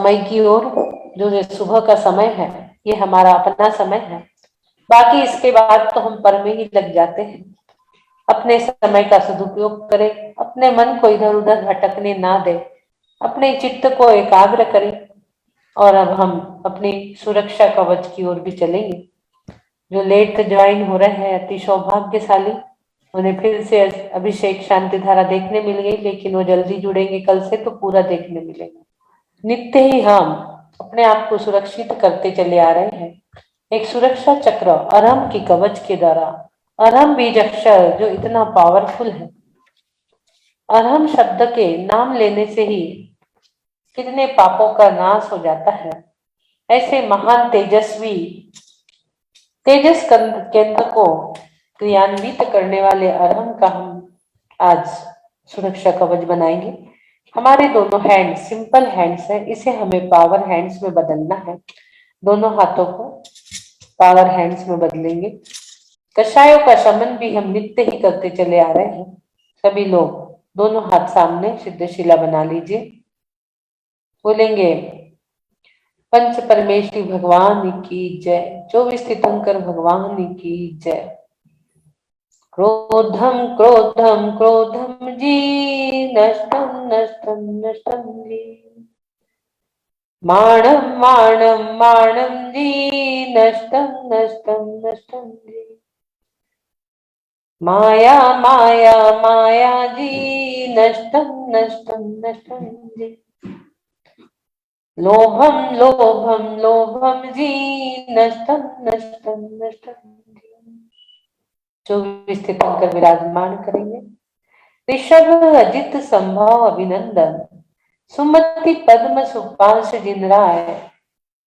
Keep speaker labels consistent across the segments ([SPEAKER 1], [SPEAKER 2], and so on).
[SPEAKER 1] समय की ओर। जो ये सुबह का समय है ये हमारा अपना समय है। बाकी इसके बाद तो हम पर में ही लग जाते हैं। अपने समय का सदुपयोग करें, अपने मन को इधर उधर भटकने ना दे, अपने चित्त को एकाग्र करें। और अब हम अपनी सुरक्षा कवच की ओर भी चलेंगे। जो लेट ज्वाइन हो रहे हैं अति सौभाग्यशाली, उन्हें फिर से अभिषेक शांति धारा देखने मिल गई, लेकिन वो जल्दी जुड़ेंगे कल से तो पूरा देखने मिलेगा। नित्य ही हम अपने आप को सुरक्षित करते चले आ रहे हैं। एक सुरक्षा चक्र अरहम की कवच के द्वारा। अरहम बीज अक्षर जो इतना पावरफुल है, अरहम शब्द के नाम लेने से ही कितने पापों का नाश हो जाता है। ऐसे महान तेजस्वी तेजस केंद्र को क्रियान्वित करने वाले अरहम का हम आज सुरक्षा कवच बनाएंगे। हमारे दोनों हैंड सिंपल हैंड्स है, इसे हमें पावर हैंड्स में बदलना है। दोनों हाथों को पावर हैंड्स में बदलेंगे। कषायों का शमन भी हम नित्य ही करते चले आ रहे हैं। सभी लोग दोनों हाथ सामने सिद्धशिला बना लीजिए। बोलेंगे पंच परमेश्वरी भगवान की जय, 24 तीर्थंकर भगवान की जय। क्रोधम क्रोधम क्रोधम जी, नष्टम नष्टम नष्टम जी। माणम माणम माणम जी, नष्टम नष्टम नष्टम जी। माया माया माया जी, नष्टम नष्टम नष्टम जी। लोभम लोभम लोभम जी, नष्टम नष्टम नष्टम जी। 24 तीर्थंकर विराजमान करेंगे। ऋषभ अजित संभव अभिनंदन, सुमति पद्म सुपांश जिन राय।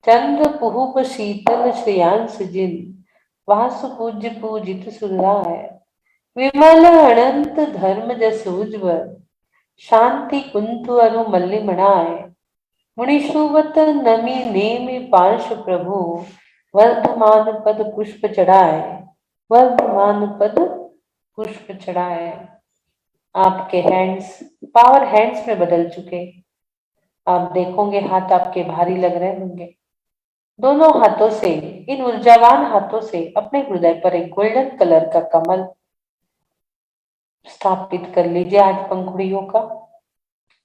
[SPEAKER 1] चंद्र पुहुप शीतल श्रेयांश जिन, वासु पूज्य पूजित सुराय। विमल अनंत धर्म जस उज्ज्वल, शांति कुंतु अरु मल्लिमणाय। मुनिषुवत नमी नेमि पार्श्व प्रभु, वर्धमान पद पुष्प चढ़ाए, वर्धमान पद पुष्प चढ़ाए। आपके हैंड्स पावर हैंड्स में बदल चुके। आप देखोगे हाथ आपके भारी लग रहे होंगे। दोनों हाथों से, इन ऊर्जावान हाथों से अपने हृदय पर एक गोल्डन कलर का कमल स्थापित कर लीजिए आज पंखुड़ियों का।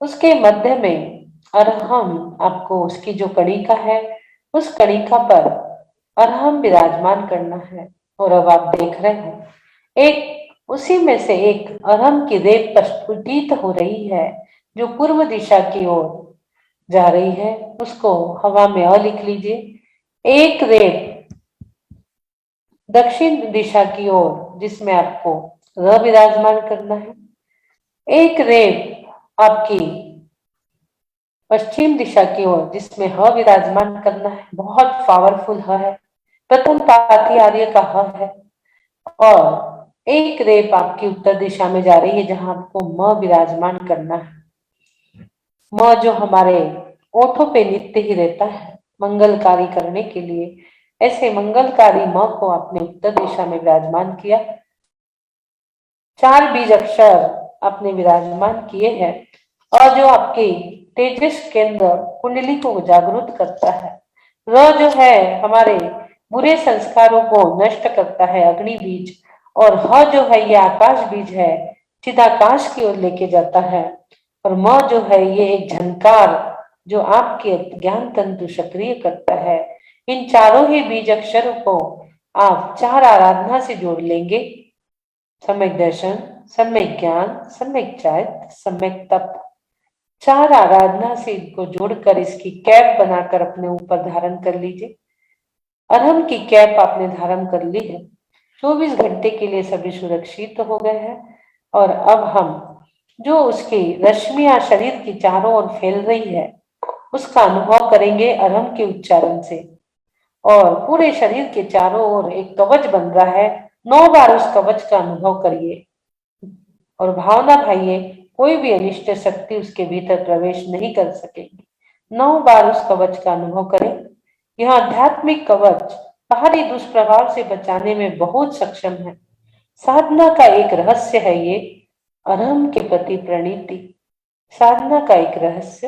[SPEAKER 1] उसके मध्य में अरहम, आपको उसकी जो कणिका है उस कणिका पर अरहम विराजमान करना है। और अब आप देख रहे हैं एक उसी में से एक अरहम की रेत प्रस्फुटित हो रही है जो पूर्व दिशा की ओर जा रही है। उसको हवा में अ लिख लीजिए। एक रेत दक्षिण दिशा की ओर जिसमें आपको र विराजमान करना है। एक रेत आपकी पश्चिम दिशा की ओर जिसमें ह विराजमान करना है। बहुत पावरफुल ह है, प्रथम पाती आर्य का ह है। और एक रेप आपकी उत्तर दिशा में जा रही है जहां आपको म विराजमान करना है। म जो हमारे ओठों पे नित्य ही रहता है मंगलकारी करने के लिए, ऐसे मंगलकारी म को आपने उत्तर दिशा में विराजमान किया। 4 बीज अक्षर आपने विराजमान किए हैं और जो आपके तेजस केंद्र कुंडली को जागृत करता है। र जो है हमारे बुरे संस्कारों को नष्ट करता है, अग्नि बीज। और ह जो है ये आकाश बीज है, चिदाकाश की ओर लेके जाता है। और म जो है ये एक झंकार जो आपके ज्ञान तंतु सक्रिय करता है। इन चारों ही बीज अक्षरों को आप 4 आराधना से जोड़ लेंगे। सम्यक दर्शन, सम्यक ज्ञान, सम्यक चारित्र, सम्यक तप। 4 आराधना से इनको जोड़कर इसकी कैप बनाकर अपने ऊपर धारण कर लीजिए। अरहम की कैप आपने धारण कर ली है। 24 घंटे के लिए सभी सुरक्षित हो गए हैं। और अब हम जो उसकी रश्मियां शरीर की चारों ओर फैल रही है उसका अनुभव करेंगे अरहम के उच्चारण से। और पूरे शरीर के चारों ओर एक कवच बन रहा है। 9 बार उस कवच का अनुभव करिए और भावना भाइये कोई भी अनिष्ट शक्ति उसके भीतर प्रवेश नहीं कर सकेगी। 9 बार उस कवच का अनुभव करें। यह आध्यात्मिक कवच बाहरी दुष्प्रभाव से बचाने में बहुत सक्षम है। साधना का एक रहस्य है ये अरहम के प्रति प्रणीति। साधना का एक रहस्य,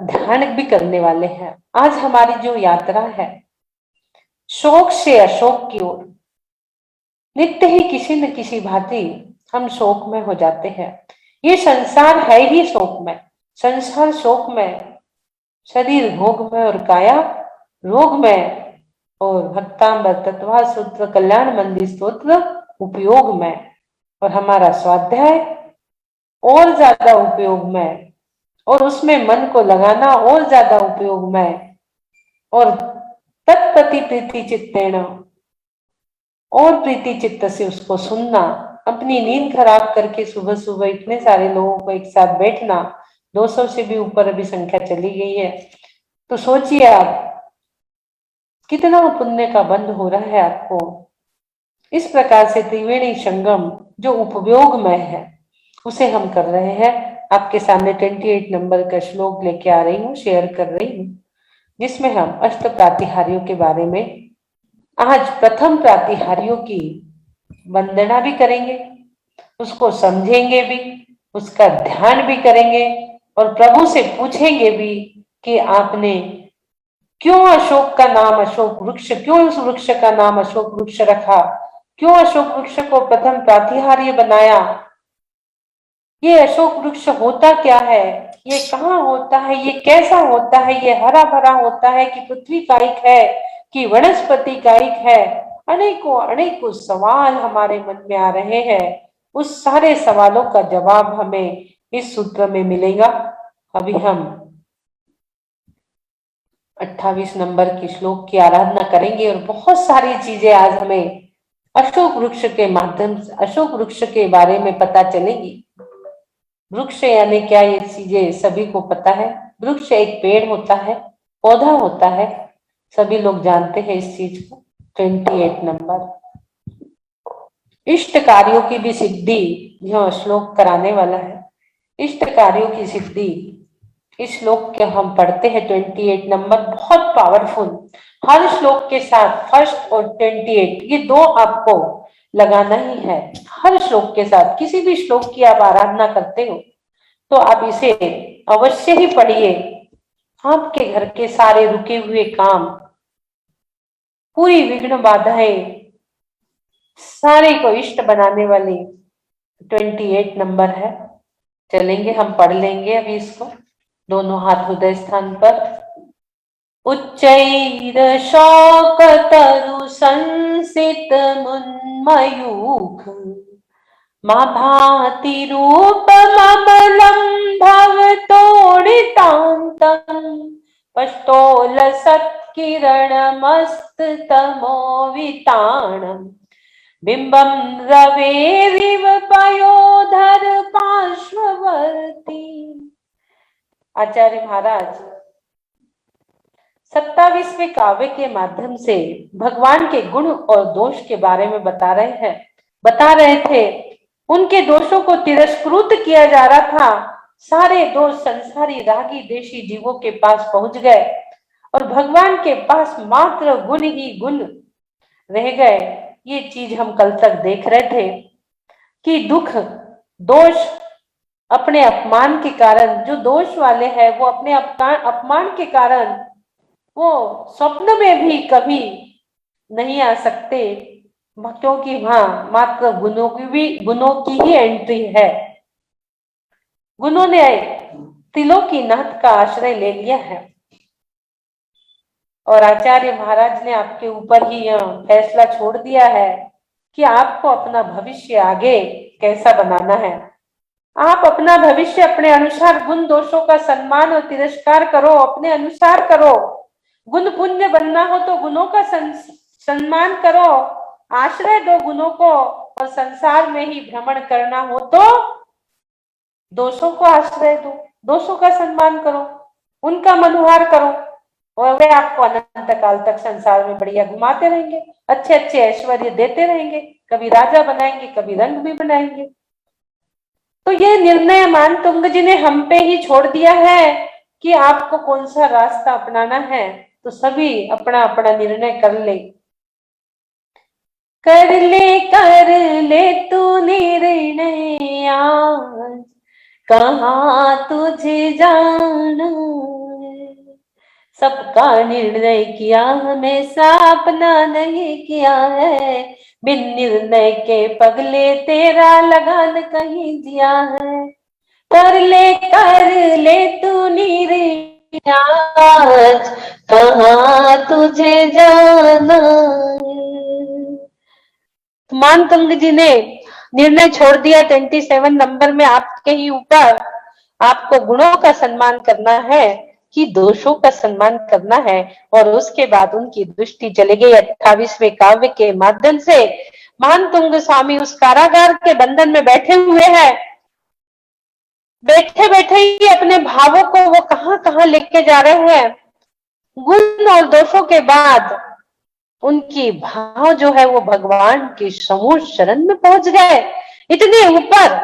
[SPEAKER 1] ध्यान भी करने वाले हैं। आज हमारी जो यात्रा है शोक से अशोक की ओर, नित्य ही किसी न किसी भांति हम शोक में हो जाते हैं। ये संसार है ही शोक में, संसार शोक में, शरीर भोग में और काया रोग में, और भक्तांबर तत्वा सूत्र कल्याण मंदिर स्तोत्र उपयोग में, और हमारा स्वाध्याय और ज्यादा उपयोग में, और उसमें मन को लगाना और ज्यादा उपयोग में, और तत्प्रति प्रीति चित्तेन, और प्रीति चित्त से उसको सुनना, अपनी नींद खराब करके सुबह सुबह इतने सारे लोगों को एक साथ बैठना, 200 से भी ऊपर अभी संख्या चली गई है, तो सोचिए आप कितना पुण्य का बंध हो रहा है आपको। इस प्रकार से त्रिवेणी संगम जो उपयोग में है उसे हम कर रहे हैं। आपके सामने 28 नंबर का श्लोक लेके आ रही हूँ, शेयर कर रही हूँ, जिसमें हम अष्ट प्रातिहार्यों के बारे में आज प्रथम प्रातिहार्यों की वंदना भी करेंगे, उसको समझेंगे भी, उसका ध्यान भी करेंगे, और प्रभु से पूछेंगे भी कि आपने क्यों अशोक का नाम अशोक वृक्ष, क्यों उस वृक्ष का नाम अशोक वृक्ष रखा, क्यों अशोक वृक्ष को प्रथम प्रातिहार्य बनाया, ये अशोक वृक्ष होता क्या है, ये कहाँ होता है, ये कैसा होता है, ये हरा भरा होता है कि पृथ्वी कायिक है कि वनस्पति कायिक है। अनेकों अनेकों सवाल हमारे मन में आ रहे हैं। उस सारे सवालों का जवाब हमें इस सूत्र में मिलेगा। अभी हम 28 नंबर की श्लोक की आराधना करेंगे, और बहुत सारी चीजें आज हमें अशोक वृक्ष के माध्यम से, अशोक वृक्ष के बारे में पता चलेगी। वृक्ष यानी क्या, ये चीजें सभी को पता है। वृक्ष एक पेड़ होता है, पौधा होता है, सभी लोग जानते हैं इस चीज को। 28 नंबर इष्ट कार्यों की भी सिद्धि, यह श्लोक कराने वाला है। इष्ट कार्यों की सिद्धि इस श्लोक के हम पढ़ते हैं। 28 नंबर बहुत पावरफुल, हर श्लोक के साथ फर्स्ट और 28 ये दो आपको लगाना ही है। हर श्लोक के साथ किसी भी श्लोक की आप आराधना करते हो तो आप इसे अवश्य ही पढ़िए। आपके घर के सारे रुके हुए काम, पूरी विघ्न बाधाएं, सारे को इष्ट बनाने वाली 28 नंबर है। चलेंगे, हम पढ़ लेंगे अभी इसको, दोनों हाथ हृदय स्थान पर। उच्चैर शोकतरु संसित मुन्मयूख मा भाति रूपममलं भवतोडितान्तं पष्टोल सत्किरणमस्ततमोविताणम् बिंबं रवेरिव पयोधर पार्श्ववर्ती। आचार्य महाराज 27वें काव्य के माध्यम से भगवान के गुण और दोष के बारे में बता रहे थे। उनके दोषों को तिरस्कृत किया जा रहा था। सारे दोष संसारी रागी देशी जीवों के पास पहुंच गए और भगवान के पास मात्र गुण ही गुण रह गए। ये चीज हम कल तक देख रहे थे कि दुख दोष अपने अपमान के कारण, जो दोष वाले हैं वो अपने अपमान के कारण वो स्वप्न में भी कभी नहीं आ सकते, क्योंकि वहां मात्र गुणों की ही एंट्री है। गुणों ने त्रिलोकीनाथ का आश्रय ले लिया है और आचार्य महाराज ने आपके ऊपर ही यह फैसला छोड़ दिया है कि आपको अपना भविष्य आगे कैसा बनाना है। आप अपना भविष्य अपने अनुसार गुण दोषों का सम्मान और तिरस्कार करो, अपने अनुसार करो। गुण पुण्य बनना हो तो गुणों का सम्मान करो, आश्रय दो गुणों को, और संसार में ही भ्रमण करना हो तो दोषों को आश्रय दो, दोषों का सम्मान करो, उनका मनुहार करो, और वे आपको अनंत काल तक संसार में बढ़िया घुमाते रहेंगे, अच्छे अच्छे ऐश्वर्य देते रहेंगे, कभी राजा बनाएंगे, कभी रंग भी बनाएंगे। तो ये निर्णय मानतुंग जी ने हम पे ही छोड़ दिया है कि आपको कौन सा रास्ता अपनाना है। तो सभी अपना अपना निर्णय कर ले तू निर्णय आज, कहाँ तुझे जाना सबका निर्णय किया, हमेशा अपना नहीं किया है। बिन निर्णय के पगले तेरा लगान कहीं दिया है। कर ले तू निर्णय, कहाँ तुझे जाना है। मानतंग जी ने निर्णय छोड़ दिया 27 नंबर में आपके ही ऊपर। आपको गुणों का सम्मान करना है कि दोषों का सम्मान करना है। और उसके बाद उनकी दृष्टि चली गई 28वें काव्य के माध्यम से। मानतुंग स्वामी उस कारागार के बंधन में बैठे हुए हैं। बैठे बैठे ही अपने भावों को वो कहां कहां लेके जा रहे हैं। गुण और दोषों के बाद उनकी भाव जो है वो भगवान के समूह शरण में पहुंच गए। इतने ऊपर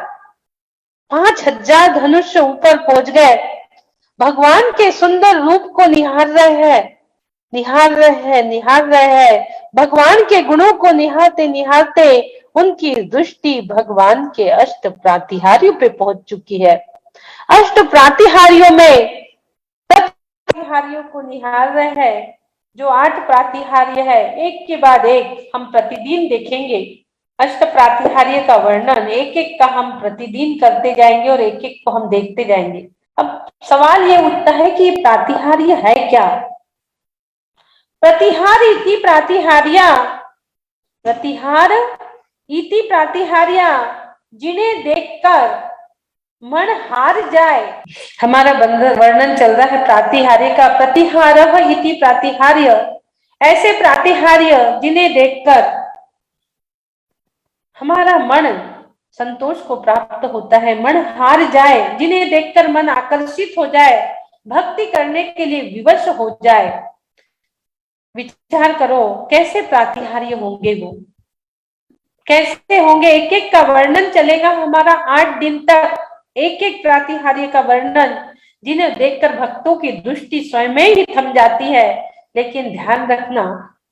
[SPEAKER 1] 5000 धनुष ऊपर पहुंच गए। भगवान के सुंदर रूप को निहार रहे हैं, निहार रहे हैं, निहार रहे हैं। भगवान के गुणों को निहारते निहारते उनकी दृष्टि भगवान के अष्ट प्रातिहार्यों पे पहुंच चुकी है। अष्ट प्रातिहार्यों में प्रातिहार्यों को निहार रहे हैं। जो 8 प्रातिहार्य है, एक के बाद एक हम प्रतिदिन देखेंगे। अष्ट प्रातिहार्य का वर्णन एक एक का हम प्रतिदिन करते जाएंगे और एक एक को हम देखते जाएंगे। अब सवाल ये उठता है कि प्रातिहार्य है क्या? प्रतिहार इति प्रातिहार्या, प्रतिहार इति प्रातिहार्या, जिन्हें देखकर मन हार जाए। हमारा वर्णन चल रहा है प्रातिहार्य का। प्रतिहार इति प्रातिहार्य, ऐसे प्रातिहार्य जिन्हें देखकर हमारा मन संतोष को प्राप्त होता है, मन हार जाए, जिन्हें देखकर मन आकर्षित हो जाए, भक्ति करने के लिए विवश हो जाए। विचार करो कैसे प्रातिहार्य होंगे वो, कैसे होंगे। एक एक का वर्णन चलेगा हमारा 8 दिन तक, एक एक प्रातिहार्य का वर्णन, जिन्हें देखकर भक्तों की दृष्टि स्वयं ही थम जाती है। लेकिन ध्यान रखना,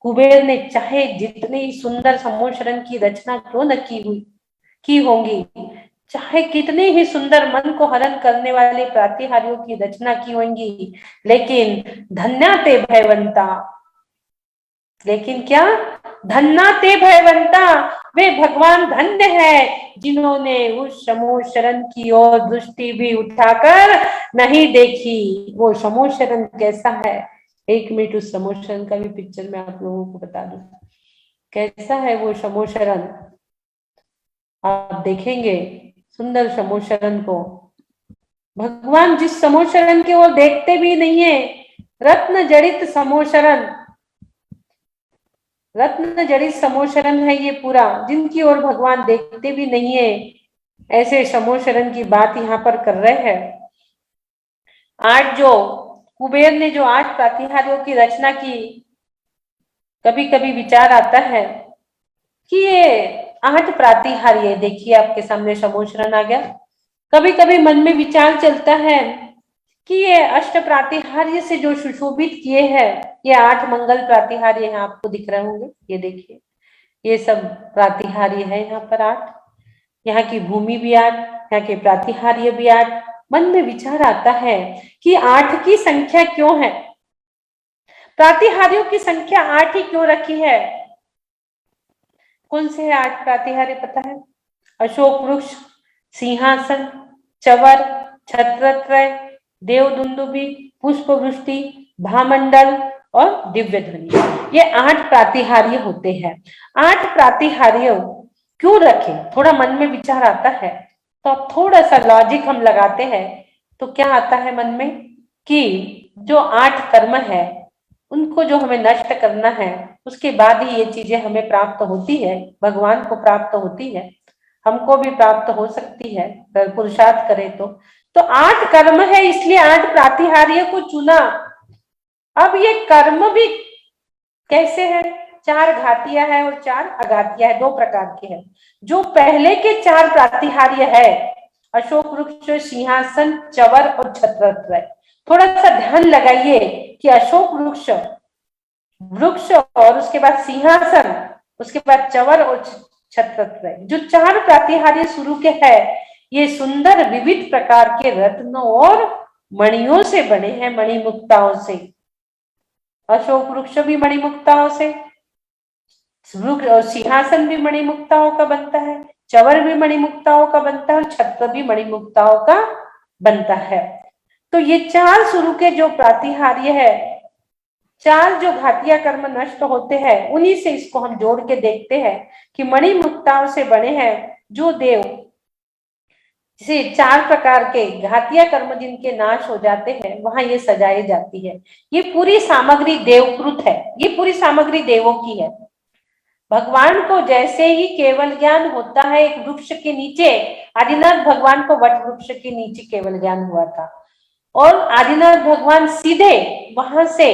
[SPEAKER 1] कुबेर ने चाहे जितनी सुंदर सम्मोहन की रचना क्यों न की होंगी, चाहे कितने ही सुंदर मन को हरण करने वाले प्रातिहार्यों की रचना की होंगी, लेकिन धन्या ते भयवंता, लेकिन क्या धन्ना ते भयवंता, वे भगवान धन्य है जिन्होंने उस समूह शरण की ओर दृष्टि भी उठाकर नहीं देखी। वो समूह शरण कैसा है, 1 मिनट उस समूह शरण का भी पिक्चर मैं आप लोगों को बता दूं। कैसा है वो समूह शरण, आप देखेंगे सुंदर समूह शरण को। भगवान जिस समूह शरण की ओर देखते भी नहीं है, रत्न जड़ित समूह शरण, रत्न जड़ित समूह शरण है ये पूरा, जिनकी ओर भगवान देखते भी नहीं है, ऐसे समूह शरण की बात यहाँ पर कर रहे हैं। 8 जो कुबेर ने जो 8 प्रातिहार्यों की रचना की, कभी कभी विचार आता है कि ये 8 प्रातिहार्य, देखिए आपके सामने समूह शरण आ गया। कभी कभी मन में विचार चलता है कि ये अष्ट प्रातिहार्य से जो सुशोभित किए हैं, ये 8 मंगल प्रातिहार्य यहाँ आपको दिख रहे होंगे। ये देखिए, ये सब प्रातिहार्य है यहाँ पर 8। यहाँ की भूमि भी 8, यहाँ के प्रातिहार्य भी 8। मन में विचार आता है कि 8 की संख्या क्यों है, प्रातिहार्यों की संख्या 8 ही क्यों रखी है? कौन से 8 प्रातिहार्य पता है? अशोक वृक्ष, सिंहासन, चवर, छत्रत्रय, देवदुंदुभी, पुष्प वृष्टि, भामंडल और दिव्य ध्वनि, ये 8 प्रातिहार्य होते हैं। 8 प्रातिहार्य क्यों रखे, थोड़ा मन में विचार आता है तो अब थोड़ा सा लॉजिक हम लगाते हैं तो क्या आता है मन में कि जो 8 कर्म है उनको जो हमें नष्ट करना है, उसके बाद ही ये चीजें हमें प्राप्त होती है, भगवान को प्राप्त होती है, हमको भी प्राप्त हो सकती है अगर पुरुषार्थ करें तो 8 कर्म है, इसलिए 8 प्रातिहार्य को चुना। अब ये कर्म भी कैसे है, 4 घातिया है और 4 अघातिया है, 2 प्रकार के हैं। जो पहले के 4 प्रातिहार्य है, अशोक वृक्ष, सिंहासन, चवर और छत्रत्रय, थोड़ा सा ध्यान लगाइए कि अशोक वृक्ष, वृक्ष और उसके बाद सिंहासन, उसके बाद चवर और छत्रत्रय, जो 4 प्रातिहार्य शुरू के है, ये सुंदर विविध प्रकार के रत्नों और मणियों से बने हैं, मणिमुक्ताओं से। अशोक वृक्ष भी मणिमुक्ताओं से, और सिंहासन भी मणिमुक्ताओं का बनता है, चवर भी मणिमुक्ताओं का बनता है और छत्र भी मणिमुक्ताओं का बनता है। तो ये 4 सुरु के जो प्रातिहार्य है, 4 जो घातिया कर्म नष्ट होते हैं, उन्हीं से इसको हम जोड़ के देखते हैं कि मणिमुक्ताओं से बने हैं जो देव, जिसे 4 प्रकार के घातिया कर्म जिनके नाश हो जाते हैं, वहां ये सजाई जाती है। ये पूरी सामग्री देवकृत है, ये पूरी सामग्री देवों की है। भगवान को जैसे ही केवल ज्ञान होता है एक वृक्ष के नीचे, आदिनाथ भगवान को वट वृक्ष के नीचे केवल ज्ञान हुआ था, और आदिनाथ भगवान सीधे वहां से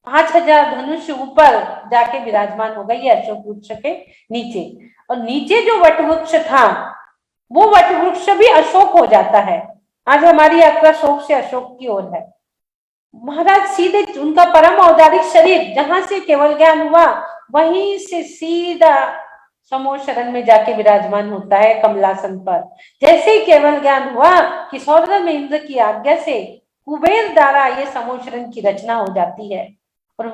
[SPEAKER 1] 5000 धनुष ऊपर जाके विराजमान हो गए अशोक वृक्ष के नीचे। और नीचे जो वट वृक्ष था वो वट वृक्ष भी अशोक हो जाता है। आज हमारी यात्रा शोक से अशोक की ओर है। महाराज सीधे उनका परम औदारिक शरीर जहां से केवल ज्ञान हुआ वहीं से सीधा समोर शरण में जाके विराजमान होता है कमलासन पर। जैसे ही केवल ज्ञान हुआ कि सौरभ में इंद्र की आज्ञा से कुबेर द्वारा ये समोर शरण की रचना हो जाती है और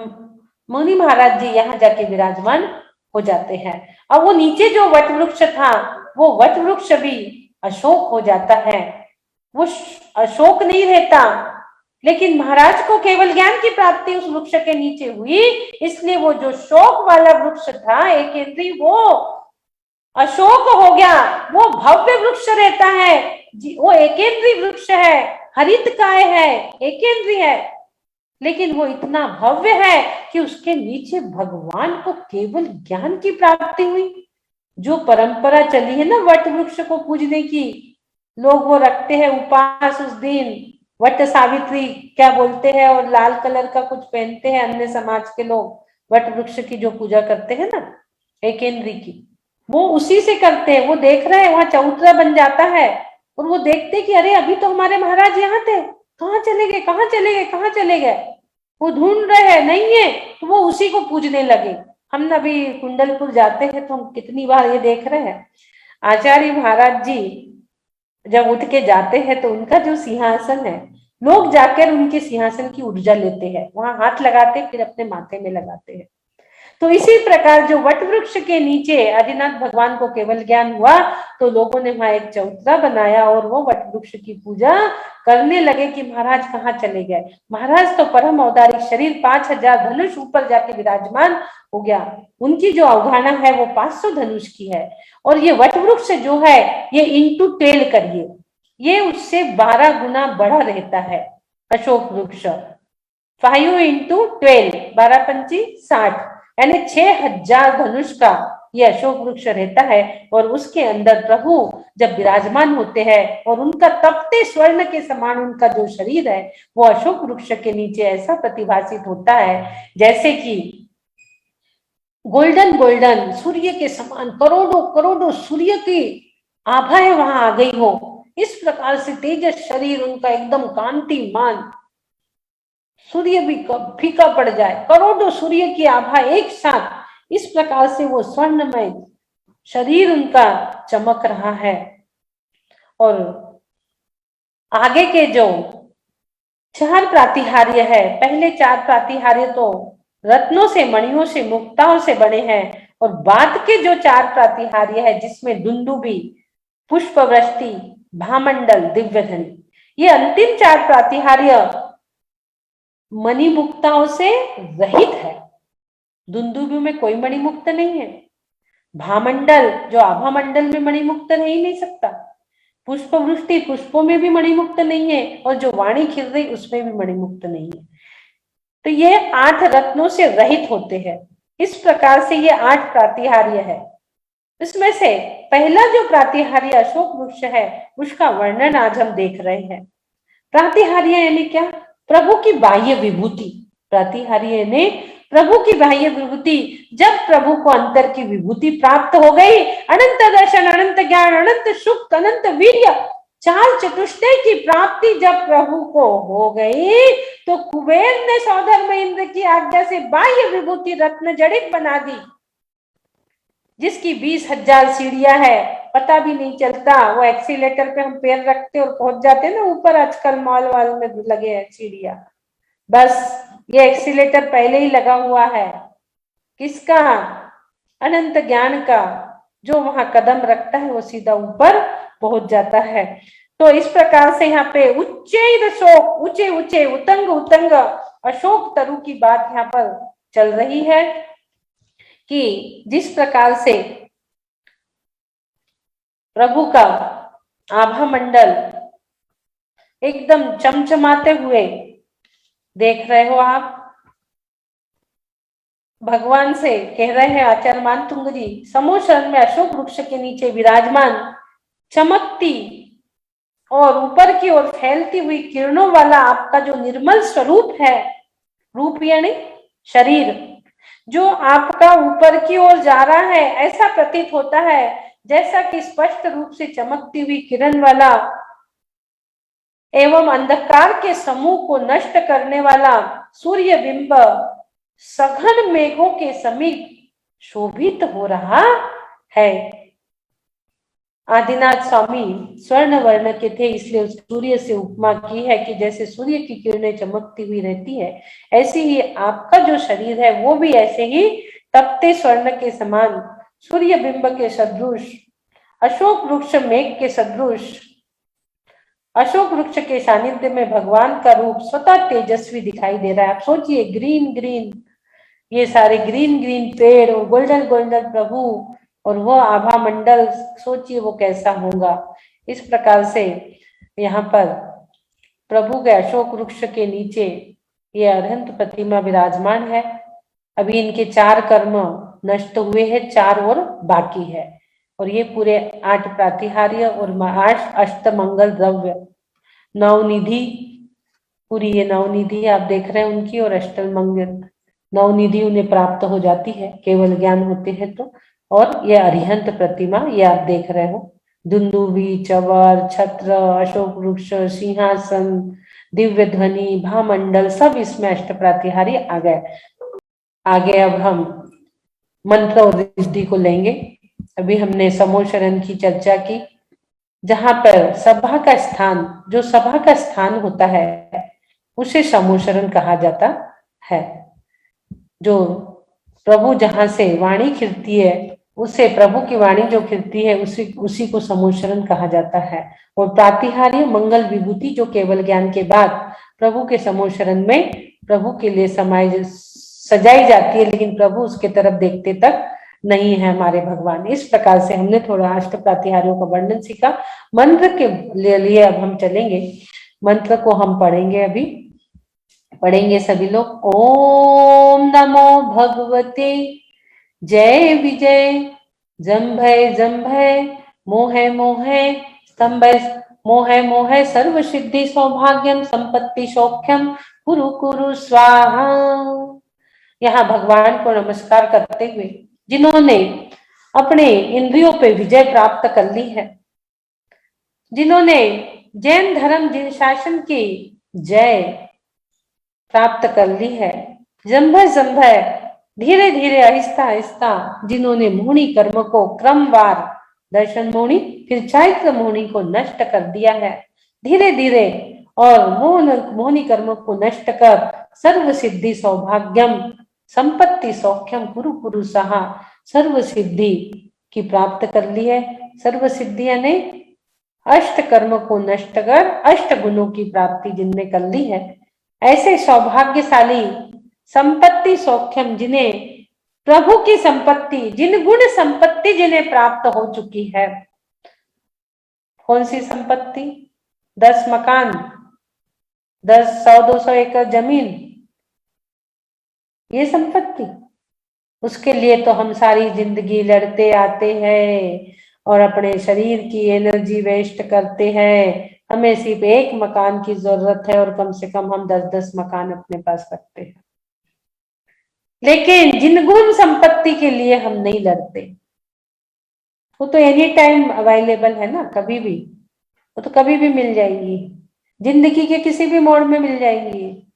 [SPEAKER 1] मुनि महाराज जी यहाँ जाके विराजमान हो जाते हैं। अब वो नीचे जो वट वृक्ष था वो वट वृक्ष भी अशोक हो जाता है। वो अशोक नहीं रहता, लेकिन महाराज को केवल ज्ञान की प्राप्ति उस वृक्ष के नीचे हुई, इसलिए वो जो शोक वाला वृक्ष था एकेंद्री, वो अशोक हो गया, वो भव्य वृक्ष रहता है। वो एकेंद्री वृक्ष है, हरितकाय है, एकेंद्री है, लेकिन वो इतना भव्य है कि उसके नीचे भगवान को केवल ज्ञान की प्राप्ति हुई। जो परंपरा चली है ना वट वृक्ष को पूजने की, लोग वो रखते हैं उपास उस दिन, वट सावित्री क्या बोलते हैं, और लाल कलर का कुछ पहनते हैं अन्य समाज के लोग, वट वृक्ष की जो पूजा करते हैं ना एकेंद्री की, वो उसी से करते हैं। वो देख रहे हैं वहां चौतरा बन जाता है और वो देखते कि अरे अभी तो हमारे महाराज यहाँ थे, कहाँ चले गए, कहाँ चले गए, कहाँ चले गए, वो ढूंढ रहे हैं, नहीं है, तो वो उसी को पूजने लगे। हम अभी कुंडलपुर जाते हैं तो हम कितनी बार ये देख रहे हैं, आचार्य महाराज जी जब उठ के जाते हैं तो उनका जो सिंहासन है, लोग जाकर उनके सिंहासन की ऊर्जा लेते हैं, वहां हाथ लगाते फिर अपने माथे में लगाते हैं। तो इसी प्रकार जो वट वृक्ष के नीचे आदिनाथ भगवान को केवल ज्ञान हुआ तो लोगों ने वहां एक चौतरा बनाया और वो वट वृक्ष की पूजा करने लगे कि महाराज कहाँ चले गए। महाराज तो परम औदारिक शरीर 5000 धनुष ऊपर जाके विराजमान हो गया, उनकी जो अवधारणा है वो 500 धनुष की है। और ये वट वृक्ष जो है ये इंटू टेल करिए, ये उससे 12 गुना बड़ा रहता है। अशोक वृक्ष 5 इंटू 12, 12 पंची 60, यानी 6000 धनुष का ये अशोक वृक्ष रहता है। और उसके अंदर प्रभु जब विराजमान होते हैं और उनका तपते स्वर्ण के समान उनका जो शरीर है वो अशोक वृक्ष के नीचे ऐसा प्रतिभासित होता है जैसे कि गोल्डन गोल्डन सूर्य के समान करोड़ों करोड़ों सूर्य की आभाएं वहां आ गई हो, इस प्रकार से तेजस शरीर उनका एकदम कांतिमान, सूर्य भी फीका पड़ जाए, करोड़ों सूर्य की आभा एक साथ, इस प्रकार से वो स्वर्णमय शरीर उनका चमक रहा है। और आगे के जो 4 प्रातिहार्य है, पहले 4 प्रातिहार्य तो रत्नों से मणियों से मुक्ताओं से बने हैं, और बाद के जो 4 प्रातिहार्य है जिसमें दुंदुभी, पुष्पवृष्टि, भामंडल, दिव्यधनी, ये अंतिम 4 प्रातिहार्य मणिमुक्ताओं से रहित है। दुंदुभी में कोई मणिमुक्त नहीं है, भामंडल जो आभा मंडल में मणिमुक्त रह ही नहीं सकता, पुष्पवृष्टि पुष्पों में भी मणिमुक्त नहीं है, और जो वाणी खिल रही उसमें भी मणिमुक्त नहीं है। तो ये 8 रत्नों से रहित होते हैं। इस प्रकार से ये 8 प्रातिहार्य है। इसमें से पहला जो प्रातिहार्य अशोक वृक्ष है उसका वर्णन आज हम देख रहे हैं। प्रातिहार्य यानी क्या? प्रभु की बाह्य विभूति। प्रातिहार्य ने प्रभु की बाह्य विभूति, जब प्रभु को अंतर की विभूति प्राप्त हो गई, अनंत दर्शन, अनंत ज्ञान, अनंत सुख, अनंत वीर्य, 4 चतुष्टय की प्राप्ति जब प्रभु को हो गई तो कुबेर ने सौधर्म इंद्र की आज्ञा से बाह्य विभूति रत्न जड़ित बना दी, जिसकी 20,000 सीढ़ियां है, पता भी नहीं चलता। वो एक्सीलेटर पे हम पैर रखते और पहुंच जाते हैं ना ऊपर, आजकल मॉल वाल में लगे हैं सीढ़ियां, बस ये एक्सीलेटर पहले ही लगा हुआ है, किसका? अनंत ज्ञान का। जो वहां कदम रखता है वो सीधा ऊपर पहुंच जाता है। तो इस प्रकार से यहाँ पे उच्चैर अशोक, ऊंचे ऊंचे उतंग उतंग अशोक तरु की बात यहाँ पर चल रही है कि जिस प्रकार से प्रभु का आभा मंडल एकदम चमचमाते हुए देख रहे हो आप। भगवान से कह रहे हैं आचार्य मानतुंग जी, समूह शरण में अशोक वृक्ष के नीचे विराजमान चमकती और ऊपर की ओर फैलती हुई किरणों वाला आपका जो निर्मल स्वरूप है, रूप यानी शरीर, जो आपका ऊपर की ओर जा रहा है, ऐसा प्रतीत होता है जैसा कि स्पष्ट रूप से चमकती हुई किरण वाला एवं अंधकार के समूह को नष्ट करने वाला सूर्य बिंब सघन मेघों के समीप शोभित हो रहा है। आदिनाथ स्वामी स्वर्ण वर्ण के थे, इसलिए सूर्य से उपमा की है कि जैसे सूर्य की किरणें चमकती हुई रहती है, ऐसे ही आपका जो शरीर है वो भी ऐसे ही तपते स्वर्ण के समान, सूर्य बिंब के सदृश, अशोक वृक्ष मेघ के सदृश, अशोक वृक्ष के सानिध्य में भगवान का रूप स्वतः तेजस्वी दिखाई दे रहा है। आप सोचिए, ग्रीन ग्रीन, ये सारे ग्रीन ग्रीन पेड़ और गोल्डन गोल्डन प्रभु और वो आभा मंडल, सोचिए वो कैसा होगा। इस प्रकार से यहाँ पर प्रभु के अशोक वृक्ष के नीचे ये अरहंत प्रतिमा विराजमान है। अभी इनके 4 कर्म नष्ट हुए हैं, 4 और बाकी है। और ये पूरे 8 प्रातिहार्य और 8 अष्टमंगल द्रव्य, नवनिधि, पूरी ये नवनिधि आप देख रहे हैं उनकी, और अष्टमंगल नवनिधि उन्हें प्राप्त हो जाती है केवल ज्ञान होते हैं तो। और ये अरिहंत प्रतिमा ये आप देख रहे हो, दुंदुभी, चवर, छत्र, अशोक वृक्ष, सिंहासन, दिव्य ध्वनि, भामंडल, सब इसमें अष्ट प्रातिहारी आ गए। आगे अब हम मंत्र और रिद्धि को लेंगे। अभी हमने समूह शरण की चर्चा की, जहां पर सभा का स्थान, जो सभा का स्थान होता है उसे समूह शरण कहा जाता है। जो प्रभु जहां से वाणी खिलती है, उसे प्रभु की वाणी जो खिलती है उसी को समूह शरण कहा जाता है। और प्रातिहार्य मंगल विभूति जो केवल ज्ञान के बाद प्रभु के समूह शरण में प्रभु के लिए सजाई जाती है, लेकिन प्रभु उसके तरफ देखते तक नहीं है हमारे भगवान। इस प्रकार से हमने थोड़ा अष्ट प्रातिहार्यों का वर्णन सीखा। मंत्र के लिए अब हम चलेंगे, मंत्र को हम पढ़ेंगे, अभी पढ़ेंगे सभी लोग। ओम नमो भगवते जय विजय जंभय जंभय मोहे मोहे स्तंभय मोहे मोहे सर्व सिद्धि सौभाग्यम संपत्ति सौख्यम कुरु कुरु स्वाहा। यहाँ भगवान को नमस्कार करते हुए, जिन्होंने अपने इंद्रियों पे विजय प्राप्त कर ली है, जिन्होंने जैन धर्म जिन शासन की जय प्राप्त कर ली है, जंभय जंभय धीरे धीरे आहिस्ता आहिस्ता जिन्होंने मोहिनी कर्म को क्रमवार दर्शन मोहिनी फिर चारित्र मोहिनी को नष्ट कर दिया है धीरे धीरे, और मोहिनी कर्म को नष्ट कर सर्व सिद्धि सौभाग्यम संपत्ति सौख्यम कुरु कुरु सहा, सर्व सिद्धि की प्राप्त कर ली है। सर्व सिद्धि यानी अष्ट कर्म को नष्ट कर अष्ट गुणों की प्राप्ति जिनने कर ली है, ऐसे सौभाग्यशाली संपत्ति सौख्यम, जिन्हें प्रभु की संपत्ति, जिन गुण संपत्ति जिन्हें प्राप्त हो चुकी है। कौन सी संपत्ति? 10 मकान, 100-200 एकड़ जमीन, ये संपत्ति। उसके लिए तो हम सारी जिंदगी लड़ते आते हैं और अपने शरीर की एनर्जी वेस्ट करते हैं। हमें सिर्फ एक मकान की जरूरत है और कम से कम हम 10-10 मकान अपने पास रखते हैं, लेकिन जिन गुण संपत्ति के लिए हम नहीं लड़ते, वो तो एनी टाइम अवेलेबल है ना, कभी भी, वो तो कभी भी मिल जाएगी, जिंदगी के किसी भी मोड़ में मिल जाएंगी,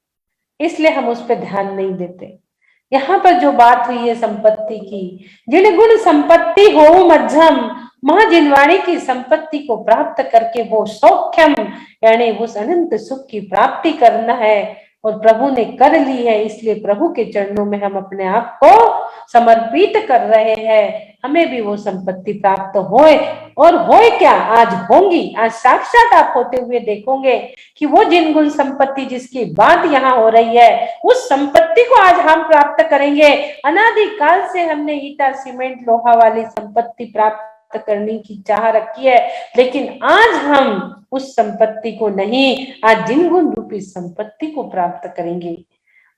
[SPEAKER 1] इसलिए हम उस पर ध्यान नहीं देते। यहाँ पर जो बात हुई है संपत्ति की, जिन गुण संपत्ति हो मध्यम महाजिनवाणी की संपत्ति को प्राप्त करके वो सौख्यम यानी उस अनंत सुख की प्राप्ति करना है, और प्रभु ने कर ली है, इसलिए प्रभु के चरणों में हम अपने आप को समर्पित कर रहे हैं। हमें भी वो संपत्ति प्राप्त होए, और होए क्या, आज होंगी, आज साक्षात आप होते हुए देखोगे कि वो जिन गुण संपत्ति जिसकी बात यहाँ हो रही है, उस संपत्ति को आज हम प्राप्त करेंगे। अनादिकाल से हमने ईटा सीमेंट लोहा वाली संपत्ति प्राप्त करने की चाह रखी है, लेकिन आज हम उस संपत्ति को नहीं, आज जिन गुण रूपी संपत्ति को प्राप्त करेंगे,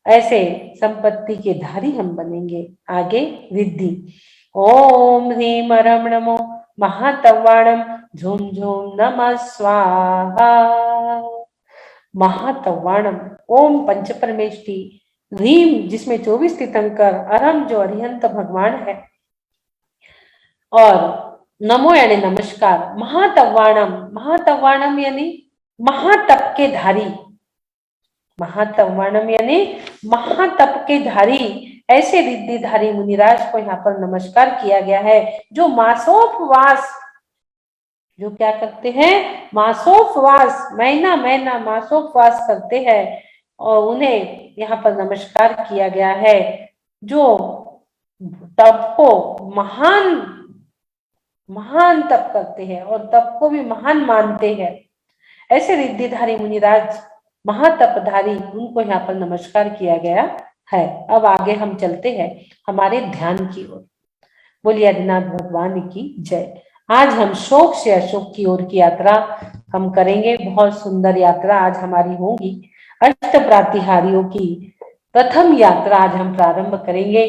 [SPEAKER 1] ऐसे संपत्ति के धारी हम बनेंगे। आगे रिद्धि। ओम ह्रीम रम नमो महातव्वाणम झुम झुम नमः स्वाहा। महातव्वाणम ओम पंच परमेष्टि, ह्रीम जिसमें 24 तीर्थंकर, अरम जो अरिहंत भगवान है, और नमो यानी नमस्कार, महातव्वाणम, महातव्वाणम यानी महातप के धारी, महातव्वाणम यानी महातप के धारी, ऐसे रिद्धिधारी मुनिराज को यहाँ पर नमस्कार किया गया है, जो मासोपवास, जो क्या करते हैं, मासोपवास, महीना महीना मासोपवास करते हैं, और उन्हें यहाँ पर नमस्कार किया गया है, जो तप को महान महान तप करते हैं और तप को भी महान मानते हैं। ऐसे रिद्धिधारी मुनिराज महातपधारी, उनको यहाँ पर नमस्कार किया गया है। अब आगे हम चलते हैं हमारे ध्यान की ओर। बोलिए आदिनाथ भगवान की जय। आज हम शोक से अशोक की ओर की यात्रा हम करेंगे। बहुत सुंदर यात्रा आज हमारी होगी। अष्ट प्रातिहारियों की प्रथम यात्रा आज हम प्रारंभ करेंगे।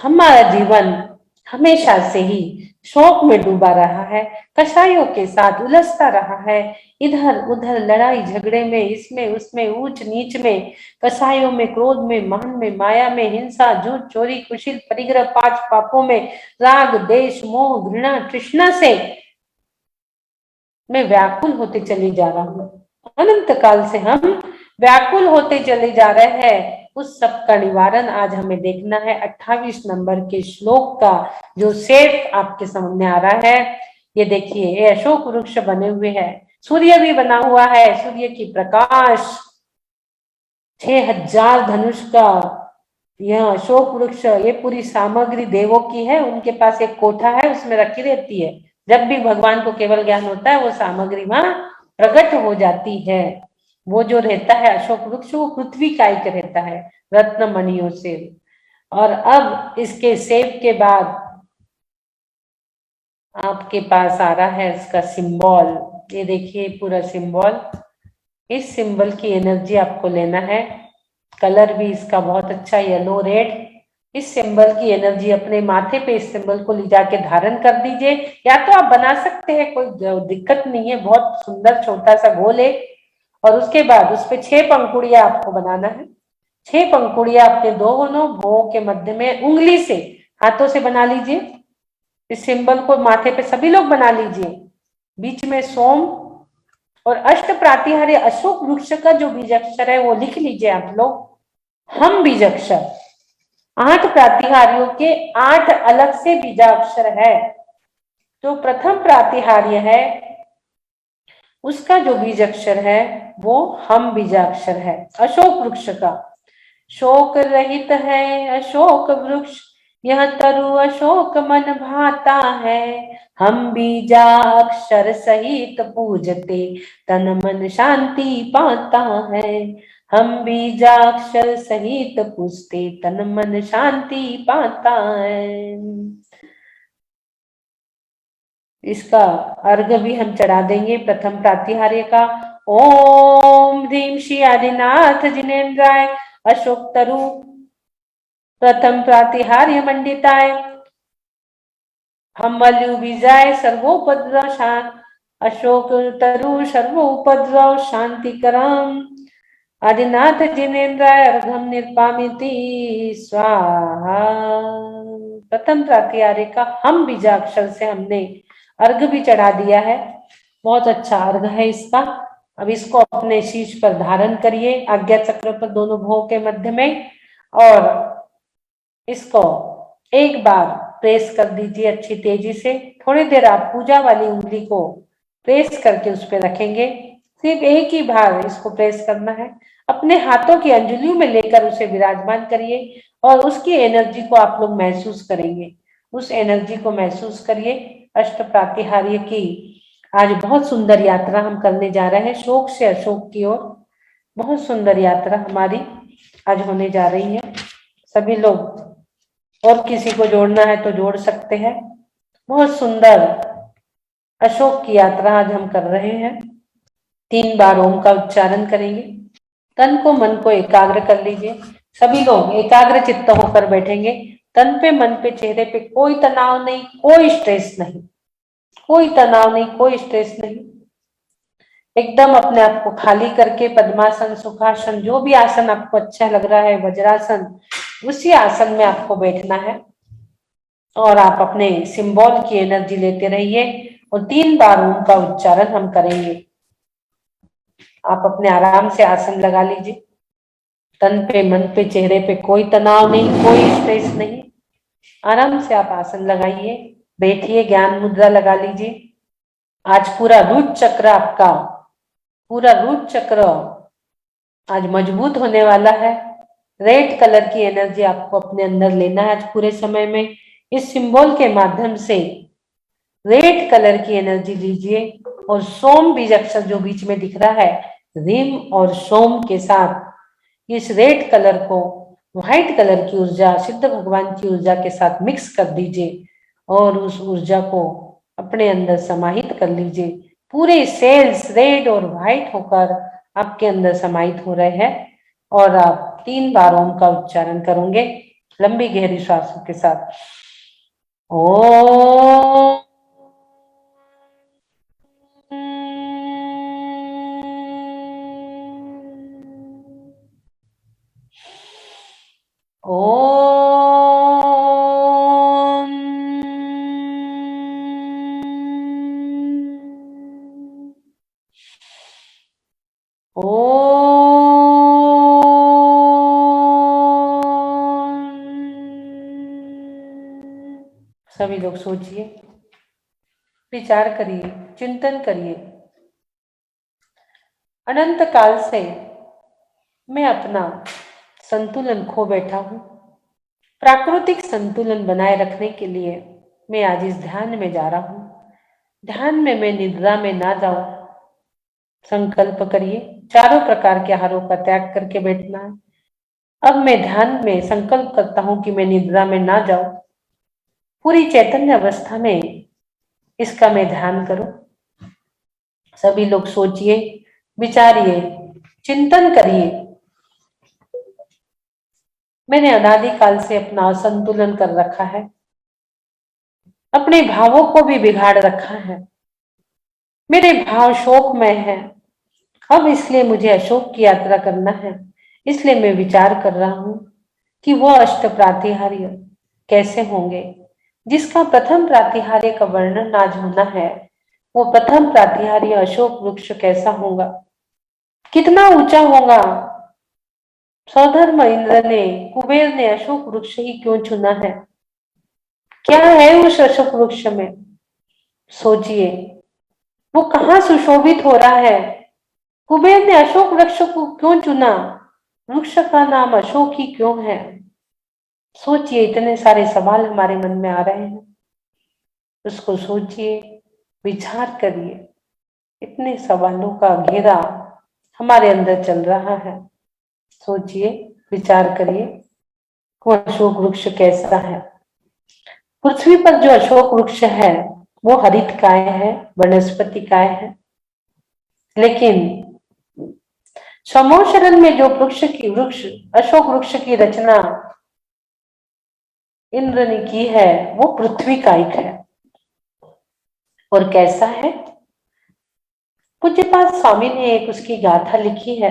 [SPEAKER 1] हमारा जीवन हमेशा से ही शोक में डूबा रहा है, कसाईयों के साथ उलझता रहा है, इधर उधर लड़ाई झगड़े में, इसमें उसमें, ऊंच नीच में, कसाईयों में, क्रोध में, मान में, माया में, हिंसा, झूठ, चोरी, कुशील, परिग्रह, 5 पापों में, राग, देश, मोह, घृणा, तृष्णा से मैं व्याकुल होते चली जा रहा हूँ। अनंत काल से हम व्याकुल होते चले जा रहे हैं। उस सब का निवारण आज हमें देखना है। 28 नंबर के श्लोक का जो सेट आपके सामने आ रहा है, ये देखिए, ये अशोक वृक्ष बने हुए हैं, सूर्य भी बना हुआ है, सूर्य की प्रकाश, 6000 धनुष का यह अशोक वृक्ष, ये पूरी सामग्री देवों की है। उनके पास एक कोठा है, उसमें रखी रहती है। जब भी भगवान को केवल ज्ञान होता है, वो सामग्री वहां प्रकट हो जाती है। वो जो रहता है अशोक वृक्ष, वो पृथ्वी का एक रहता है, रत्न मणियों से। और अब इसके सेब के बाद आपके पास आ रहा है इसका सिंबल। ये देखिए पूरा सिंबल, इस सिंबल की एनर्जी आपको लेना है। कलर भी इसका बहुत अच्छा येलो रेड। इस सिंबल की एनर्जी अपने माथे पे इस सिंबल को ले जाके धारण कर दीजिए, या तो आप बना सकते हैं, कोई दिक्कत नहीं है। बहुत सुंदर छोटा सा गोल है, और उसके बाद उस पे 6 पंखुड़ियां आपको बनाना है। 6 पंखुड़ियां अपने दोनों भुवों के मध्य में उंगली से, हाथों से बना लीजिए। इस सिंबल को माथे पे सभी लोग बना लीजिए। बीच में सोम और अष्ट प्रातिहार्य अशोक वृक्ष का जो बीजाक्षर है वो लिख लीजिए आप लोग। हम बीजाक्षर 8 प्रातिहार्यों के 8 अलग से बीजाक्षर है। जो प्रथम प्रातिहार्य है उसका जो बीजाक्षर है वो हम बीजाक्षर है अशोक वृक्ष का। शोक रहित है अशोक वृक्ष, यह तरु अशोक मन भाता है। हम बीजाक्षर सहित पूजते, तन मन शांति पाता है। हम बीजाक्षर सहित पूजते, तन मन शांति पाता है। इसका अर्घ भी हम चढ़ा देंगे प्रथम प्रातिहार्य का। ओम ह्रीम श्री आदिनाथ जिनेन्द्राय अशोक तरु प्रथम प्रातिहार्य मंडिताय। हम मल्यु बीजाय सर्वोपद्रव शांत, अशोक तरु सर्वोपद्रव शांति करम। आदिनाथ जिनेन्द्राय अर्घम निर्पामिति स्वाहा। प्रथम प्रातिहार्य का हम बीजाक्षर से हमने अर्घ भी चढ़ा दिया है। बहुत अच्छा अर्घ है इसका। अब इसको अपने शीश पर धारण करिए, आज्ञा चक्र पर दोनों भुवों के मध्य में, और इसको एक बार प्रेस कर दीजिए अच्छी तेजी से। थोड़ी देर आप पूजा वाली उंगली को प्रेस करके उस पर रखेंगे। सिर्फ एक ही बार इसको प्रेस करना है। अपने हाथों की अंजुलियों में लेकर उसे विराजमान करिए और उसकी एनर्जी को आप लोग महसूस करेंगे। उस एनर्जी को महसूस करिए। अष्ट प्रातिहार्य की आज बहुत सुंदर यात्रा हम करने जा रहे हैं, शोक से अशोक की ओर। बहुत सुंदर यात्रा हमारी आज होने जा रही है। सभी लोग, और किसी को जोड़ना है तो जोड़ सकते हैं। बहुत सुंदर अशोक की यात्रा आज हम कर रहे हैं। 3 बार ओम का उच्चारण करेंगे। तन को मन को एकाग्र कर लीजिए। सभी लोग एकाग्र चित्त होकर बैठेंगे। तन पे, मन पे, चेहरे पे कोई तनाव नहीं, कोई स्ट्रेस नहीं, कोई तनाव नहीं, कोई स्ट्रेस नहीं। एकदम अपने आप को खाली करके पद्मासन, सुखासन, जो भी आसन आपको अच्छा लग रहा है, वज्रासन, उसी आसन में आपको बैठना है और आप अपने सिंबल की एनर्जी लेते रहिए और 3 बार ओम का उच्चारण हम करेंगे। आप अपने आराम से आसन लगा लीजिए। तन पे, मन पे, चेहरे पे कोई तनाव नहीं, कोई स्ट्रेस नहीं। आराम से आप आसन लगाइए, बैठिए, ज्ञान मुद्रा लगा लीजिए। आज पूरा रूट चक्र आपका, पूरा रूट चक्र आज मजबूत होने वाला है। रेड कलर की एनर्जी आपको अपने अंदर लेना है आज पूरे समय में। इस सिंबल के माध्यम से रेड कलर की एनर्जी लीजिए और सोम बीज अक्षर जो बीच में दिख रहा है, रीम और सोम के साथ इस रेड कलर को व्हाइट कलर की ऊर्जा, सिद्ध भगवान की ऊर्जा के साथ मिक्स कर दीजिए और उस ऊर्जा को अपने अंदर समाहित कर लीजिए। पूरे सेल्स रेड और व्हाइट होकर आपके अंदर समाहित हो रहे हैं और आप 3 बार ओम का उच्चारण करेंगे लंबी गहरी सांसों के साथ। ओम ओम सभी लोग सोचिए, विचार करिए, चिंतन करिए। अनंत काल से मैं अपना संतुलन खो बैठा हूं। प्राकृतिक संतुलन बनाए रखने के लिए मैं आज इस ध्यान में जा रहा हूं। ध्यान में मैं निद्रा में ना जाऊं। संकल्प करिए, चारों प्रकार के आहारों का त्याग करके बैठना है। अब मैं ध्यान में संकल्प करता हूं कि मैं निद्रा में ना जाऊं। पूरी चैतन्य अवस्था में इसका मैं ध्यान करूं। सभी लोग सोचिए, विचारिए, चिंतन करिए। मैंने अनादिकाल से अपना असंतुलन कर रखा है, अपने भावों को भी बिगाड़ रखा है। मेरे भाव शोकमय है। अब इसलिए मुझे अशोक की यात्रा करना है। इसलिए मैं विचार कर रहा हूं कि वो अष्ट प्रातिहार्य कैसे होंगे। जिसका प्रथम प्रातिहार्य का वर्णन आज होना है, वो प्रथम प्रातिहार्य अशोक वृक्ष कैसा होगा, कितना ऊंचा होगा। सौधर्म इंद्र ने, कुबेर ने अशोक वृक्ष ही क्यों चुना है? क्या है उस अशोक वृक्ष में? सोचिए, वो कहाँ सुशोभित हो रहा है? कुबेर ने अशोक वृक्ष को क्यों चुना? वृक्ष का नाम अशोक ही क्यों है? सोचिए, इतने सारे सवाल हमारे मन में आ रहे हैं। उसको सोचिए, विचार करिए। इतने सवालों का घेरा हमारे अंदर चल रहा है। सोचिए, विचार करिए, वो अशोक वृक्ष कैसा है? पृथ्वी पर जो अशोक वृक्ष है वो हरित काय है, वनस्पति काय है। लेकिन समोशरण में जो वृक्ष अशोक वृक्ष की रचना इंद्र ने की है, वो पृथ्वी कायिक है। और कैसा है? पूज्यपाद स्वामी ने एक उसकी गाथा लिखी है।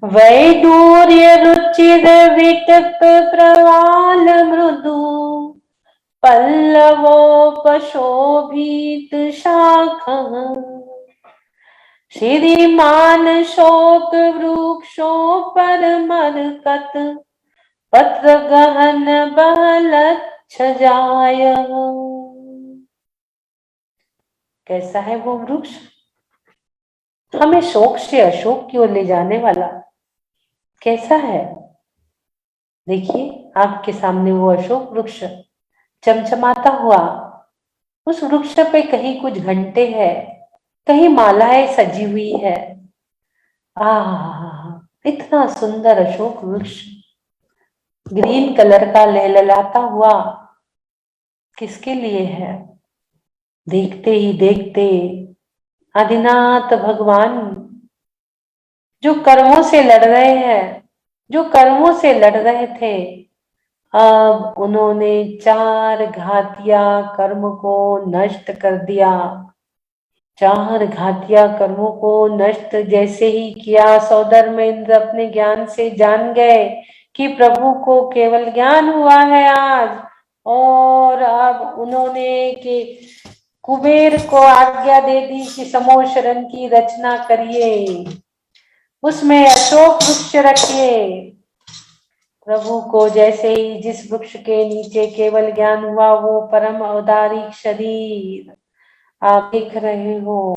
[SPEAKER 1] वैडूर्य रुचिर विटप प्रवाल मृदु पल्लवोपशोभित शाख श्रीमान शोक वृक्षों पर मरकत पत्र गहन बहलच्छ जाय। कैसा है वो वृक्ष? हमें शोक से अशोक की ओर ले जाने वाला कैसा है। देखिए आपके सामने वो अशोक वृक्ष चमचमाता हुआ। उस वृक्ष पे कहीं कुछ घंटे हैं, कहीं मालाएं सजी हुई है। इतना सुंदर अशोक वृक्ष ग्रीन कलर का लहलहाता हुआ किसके लिए है। देखते ही देखते आदिनाथ भगवान जो कर्मों से लड़ रहे हैं, जो कर्मों से लड़ रहे थे, अब उन्होंने चार घातिया कर्म को नष्ट कर दिया। चार घातिया कर्मों को नष्ट जैसे ही किया, सौधर्म इंद्र अपने ज्ञान से जान गए कि प्रभु को केवल ज्ञान हुआ है आज। और अब उन्होंने कि कुबेर को आज्ञा दे दी कि समोशरण की रचना करिए, उसमें अशोक वृक्ष रखिए। प्रभु को जैसे ही जिस वृक्ष के नीचे केवल ज्ञान हुआ, वो परम औदारिक शरीर आप देख रहे हो।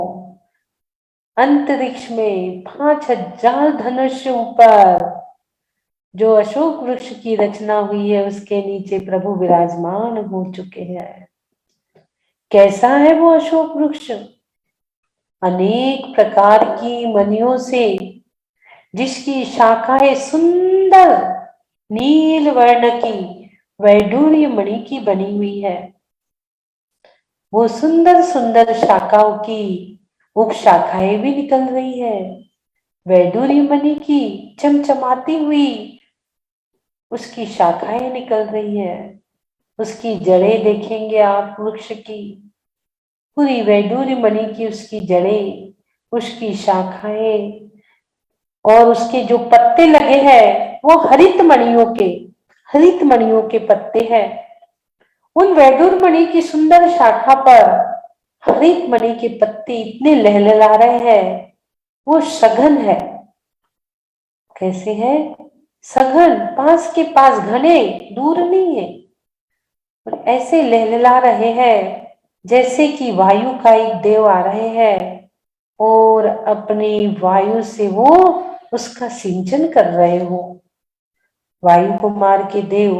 [SPEAKER 1] अंतरिक्ष में 5000 धनुष ऊपर जो अशोक वृक्ष की रचना हुई है, उसके नीचे प्रभु विराजमान हो चुके हैं। कैसा है वो अशोक वृक्ष? अनेक प्रकार की मणियों से, जिसकी शाखाएं सुंदर नील वर्ण की वैडूर्य मणि की बनी हुई है। वो सुंदर सुंदर शाखाओं की उपशाखाएं भी निकल रही है। वैडूर्य मणि की चमचमाती हुई उसकी शाखाएं निकल रही है। उसकी जड़ें देखेंगे आप वृक्ष की, पूरी वैडूर्य मणि की उसकी जड़ें, उसकी शाखाएं, और उसके जो पत्ते लगे हैं वो हरित मणियों के पत्ते हैं। उन वैडूर्य मणि की सुंदर शाखा पर हरित मणि के पत्ते इतने लहलहा रहे हैं, वो सघन है। कैसे है? सघन, पास के पास, घने, दूर नहीं है। और ऐसे लहलहा रहे हैं जैसे कि वायु का एक देव आ रहे हैं और अपनी वायु से वो उसका सिंचन कर रहे हो। वायु कुमार के देव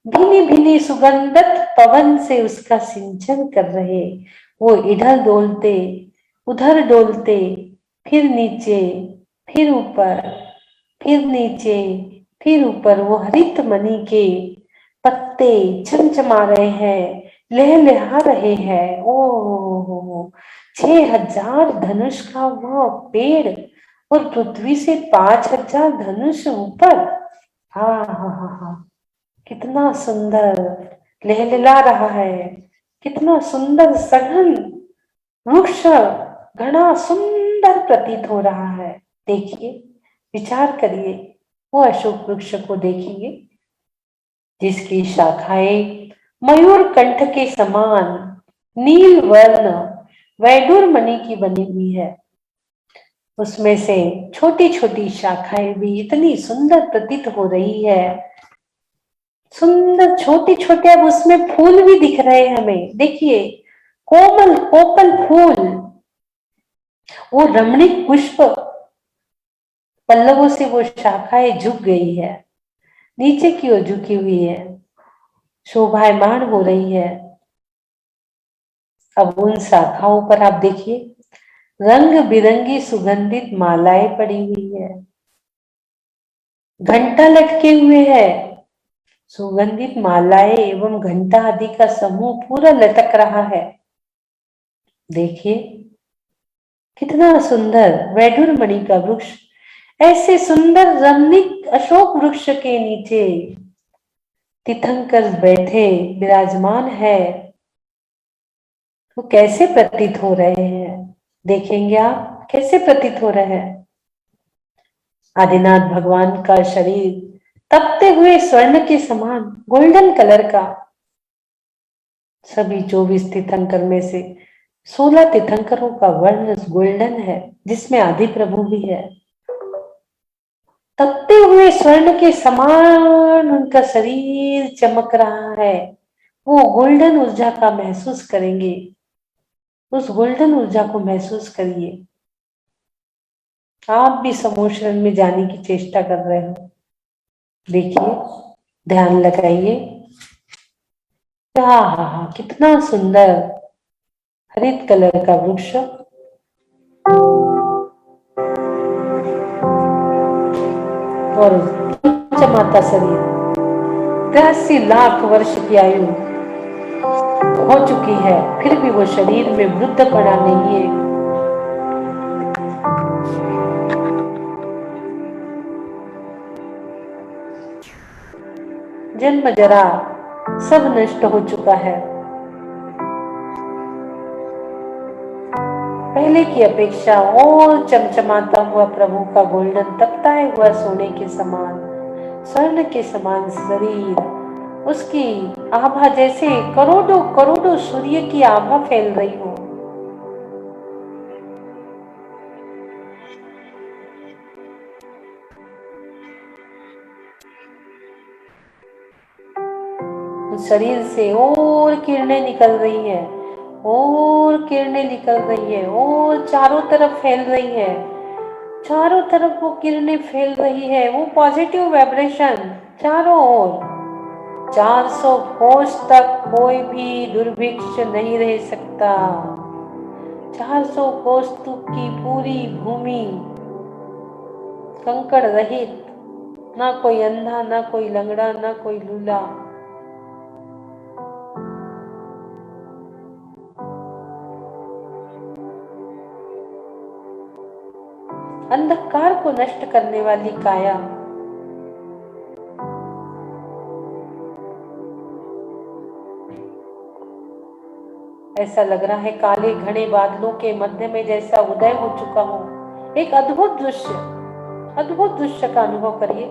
[SPEAKER 1] भीनी भीनी सुगंधित पवन से उसका सिंचन कर रहे। वो इधर डोलते, उधर डोलते, फिर नीचे, फिर ऊपर, फिर नीचे, फिर ऊपर। वो हरित मणि के पत्ते चमचमा रहे हैं, लहलहा रहे हैं। ओ 6000 धनुष का वो पेड़ और पृथ्वी से 5000 धनुष ऊपर। हाँ, कितना सुंदर लहलहा रहा है, कितना सुंदर सघन वृक्ष, घना सुंदर प्रतीत हो रहा है। देखिए, विचार करिए, वो अशोक वृक्ष को देखेंगे जिसकी शाखाएं मयूर कंठ के समान नील वर्ण वैडूर्य मणि की बनी हुई है। उसमें से छोटी छोटी शाखाएं भी इतनी सुंदर प्रतीत हो रही है, सुंदर छोटे छोटे। अब उसमें फूल भी दिख रहे हैं हमें। देखिए, कोमल कोपल फूल, वो रमणीक पुष्प पल्लवों से वो शाखाएं झुक गई है, नीचे की ओर झुकी हुई है, शोभायमान हो रही है। अब उन शाखाओं पर आप देखिए, रंग बिरंगी सुगंधित मालाएं पड़ी हुई है, घंटा लटके हुए हैं। सुगंधित मालाएं एवं घंटा आदि का समूह पूरा लटक रहा है। देखिए, कितना सुंदर वैडूर्य मणि का वृक्ष ऐसे सुंदर रमणीक अशोक वृक्ष के नीचे तीर्थंकर बैठे विराजमान है। वो कैसे प्रतीत हो रहे हैं? देखेंगे आप कैसे प्रतीत हो रहे हैं। आदिनाथ भगवान का शरीर तपते हुए स्वर्ण के समान गोल्डन कलर का। सभी 24 तीर्थंकर में से 16 तीर्थंकरों का वर्ण गोल्डन है, जिसमें आदि प्रभु भी है। तपते हुए स्वर्ण के समान उनका शरीर चमक रहा है। वो गोल्डन ऊर्जा का महसूस करेंगे, उस गोल्डन ऊर्जा को महसूस करिए। आप भी समूह शरण में जाने की चेष्टा कर रहे हो। देखिए, ध्यान लगाइए। हाँ, कितना सुंदर हरित कलर का वृक्ष, और चमचमाता शरीर। 83 लाख वर्ष की आयु हो चुकी है, फिर भी वो शरीर में वृद्धपना नहीं है। जन्म जरा सब नष्ट हो चुका है। पहले की अपेक्षा और चमचमाता हुआ प्रभु का गोल्डन तपताए हुआ सोने के समान, स्वर्ण के समान शरीर, उसकी आभा जैसे करोड़ों करोड़ों सूर्य की आभा फैल रही हो। उस शरीर से और किरणें निकल रही है, और किरणें निकल रही है, और चारों तरफ फैल रही है। चारों तरफ वो किरणें फैल रही है, वो पॉजिटिव वाइब्रेशन चारों ओर। 400 कोस तक कोई भी दुर्भिक्ष नहीं रह सकता। 400 कोस तक की पूरी भूमि कंकड़ रहित, ना कोई अंधा, ना कोई लंगड़ा, ना कोई लूला। अंधकार को नष्ट करने वाली काया, ऐसा लग रहा है काले घने बादलों के मध्य में जैसा उदय हो चुका हो। एक अद्भुत दृश्य का अनुभव करिए।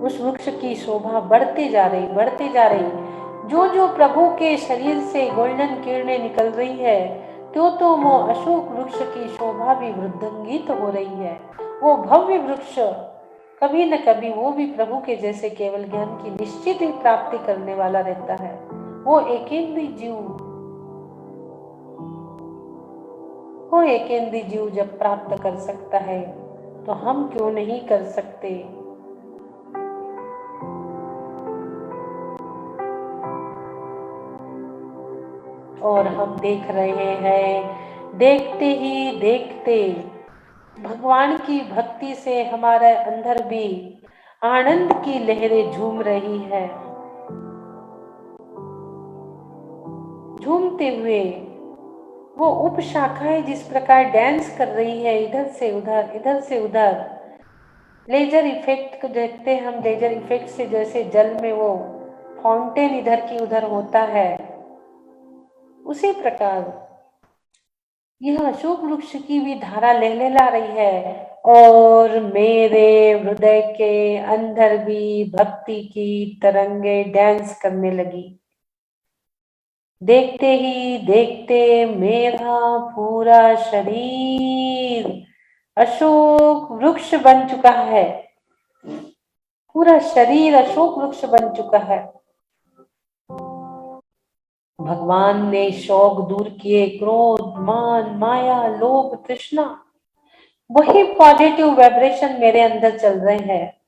[SPEAKER 1] उस वृक्ष की शोभा बढ़ते जा रही। जो जो प्रभु के शरीर से गोल्डन किरणें निकल रही है, तो वो अशोक वृक्ष की शोभा भी वृद्धिंगित हो रही है। वो भव्य वृक्ष कभी न कभी वो भी प्रभु के जैसे केवल ज्ञान की निश्चित ही प्राप्ति करने वाला रहता है। वो एकेंद्री जीव जब प्राप्त कर सकता है, तो हम क्यों नहीं कर सकते। और हम देख रहे हैं, देखते ही देखते भगवान की भक्ति से हमारे अंदर भी आनंद की लहरें झूम रही है। झूमते हुए वो उपशाखाएं जिस प्रकार डांस कर रही है, इधर से उधर, इधर से उधर। लेजर इफेक्ट को देखते हैं हम, लेजर इफेक्ट से जैसे जल में वो फाउंटेन इधर की उधर होता है, उसी प्रकार यह अशोक वृक्ष की भी धारा लहलहा रही है। और मेरे हृदय के अंदर भी भक्ति की तरंगे डांस करने लगी। देखते ही देखते मेरा पूरा शरीर अशोक वृक्ष बन चुका है। पूरा शरीर अशोक वृक्ष बन चुका है। भगवान ने शौक दूर किए, क्रोध, मान, माया, लोभ, तृष्णा, वही पॉजिटिव वाइब्रेशन मेरे अंदर चल रहे हैं।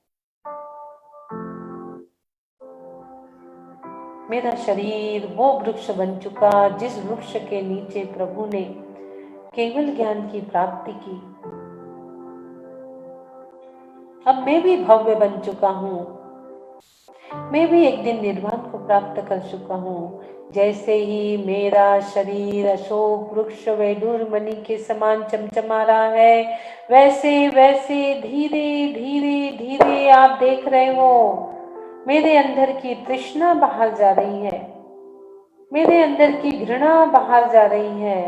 [SPEAKER 1] मेरा शरीर वो वृक्ष बन चुका जिस वृक्ष के नीचे प्रभु ने केवल ज्ञान की प्राप्ति की। अब मैं भी भव्य बन चुका हूँ। मैं भी एक दिन निर्वाण को प्राप्त कर चुका हूँ। जैसे ही मेरा शरीर अशोक वृक्ष वैडूर मणि के समान चमचमा रहा है, वैसे वैसे धीरे धीरे धीरे आप देख रहे हो मेरे अंदर की तृष्णा बाहर जा रही है, मेरे अंदर की घृणा बाहर जा रही है,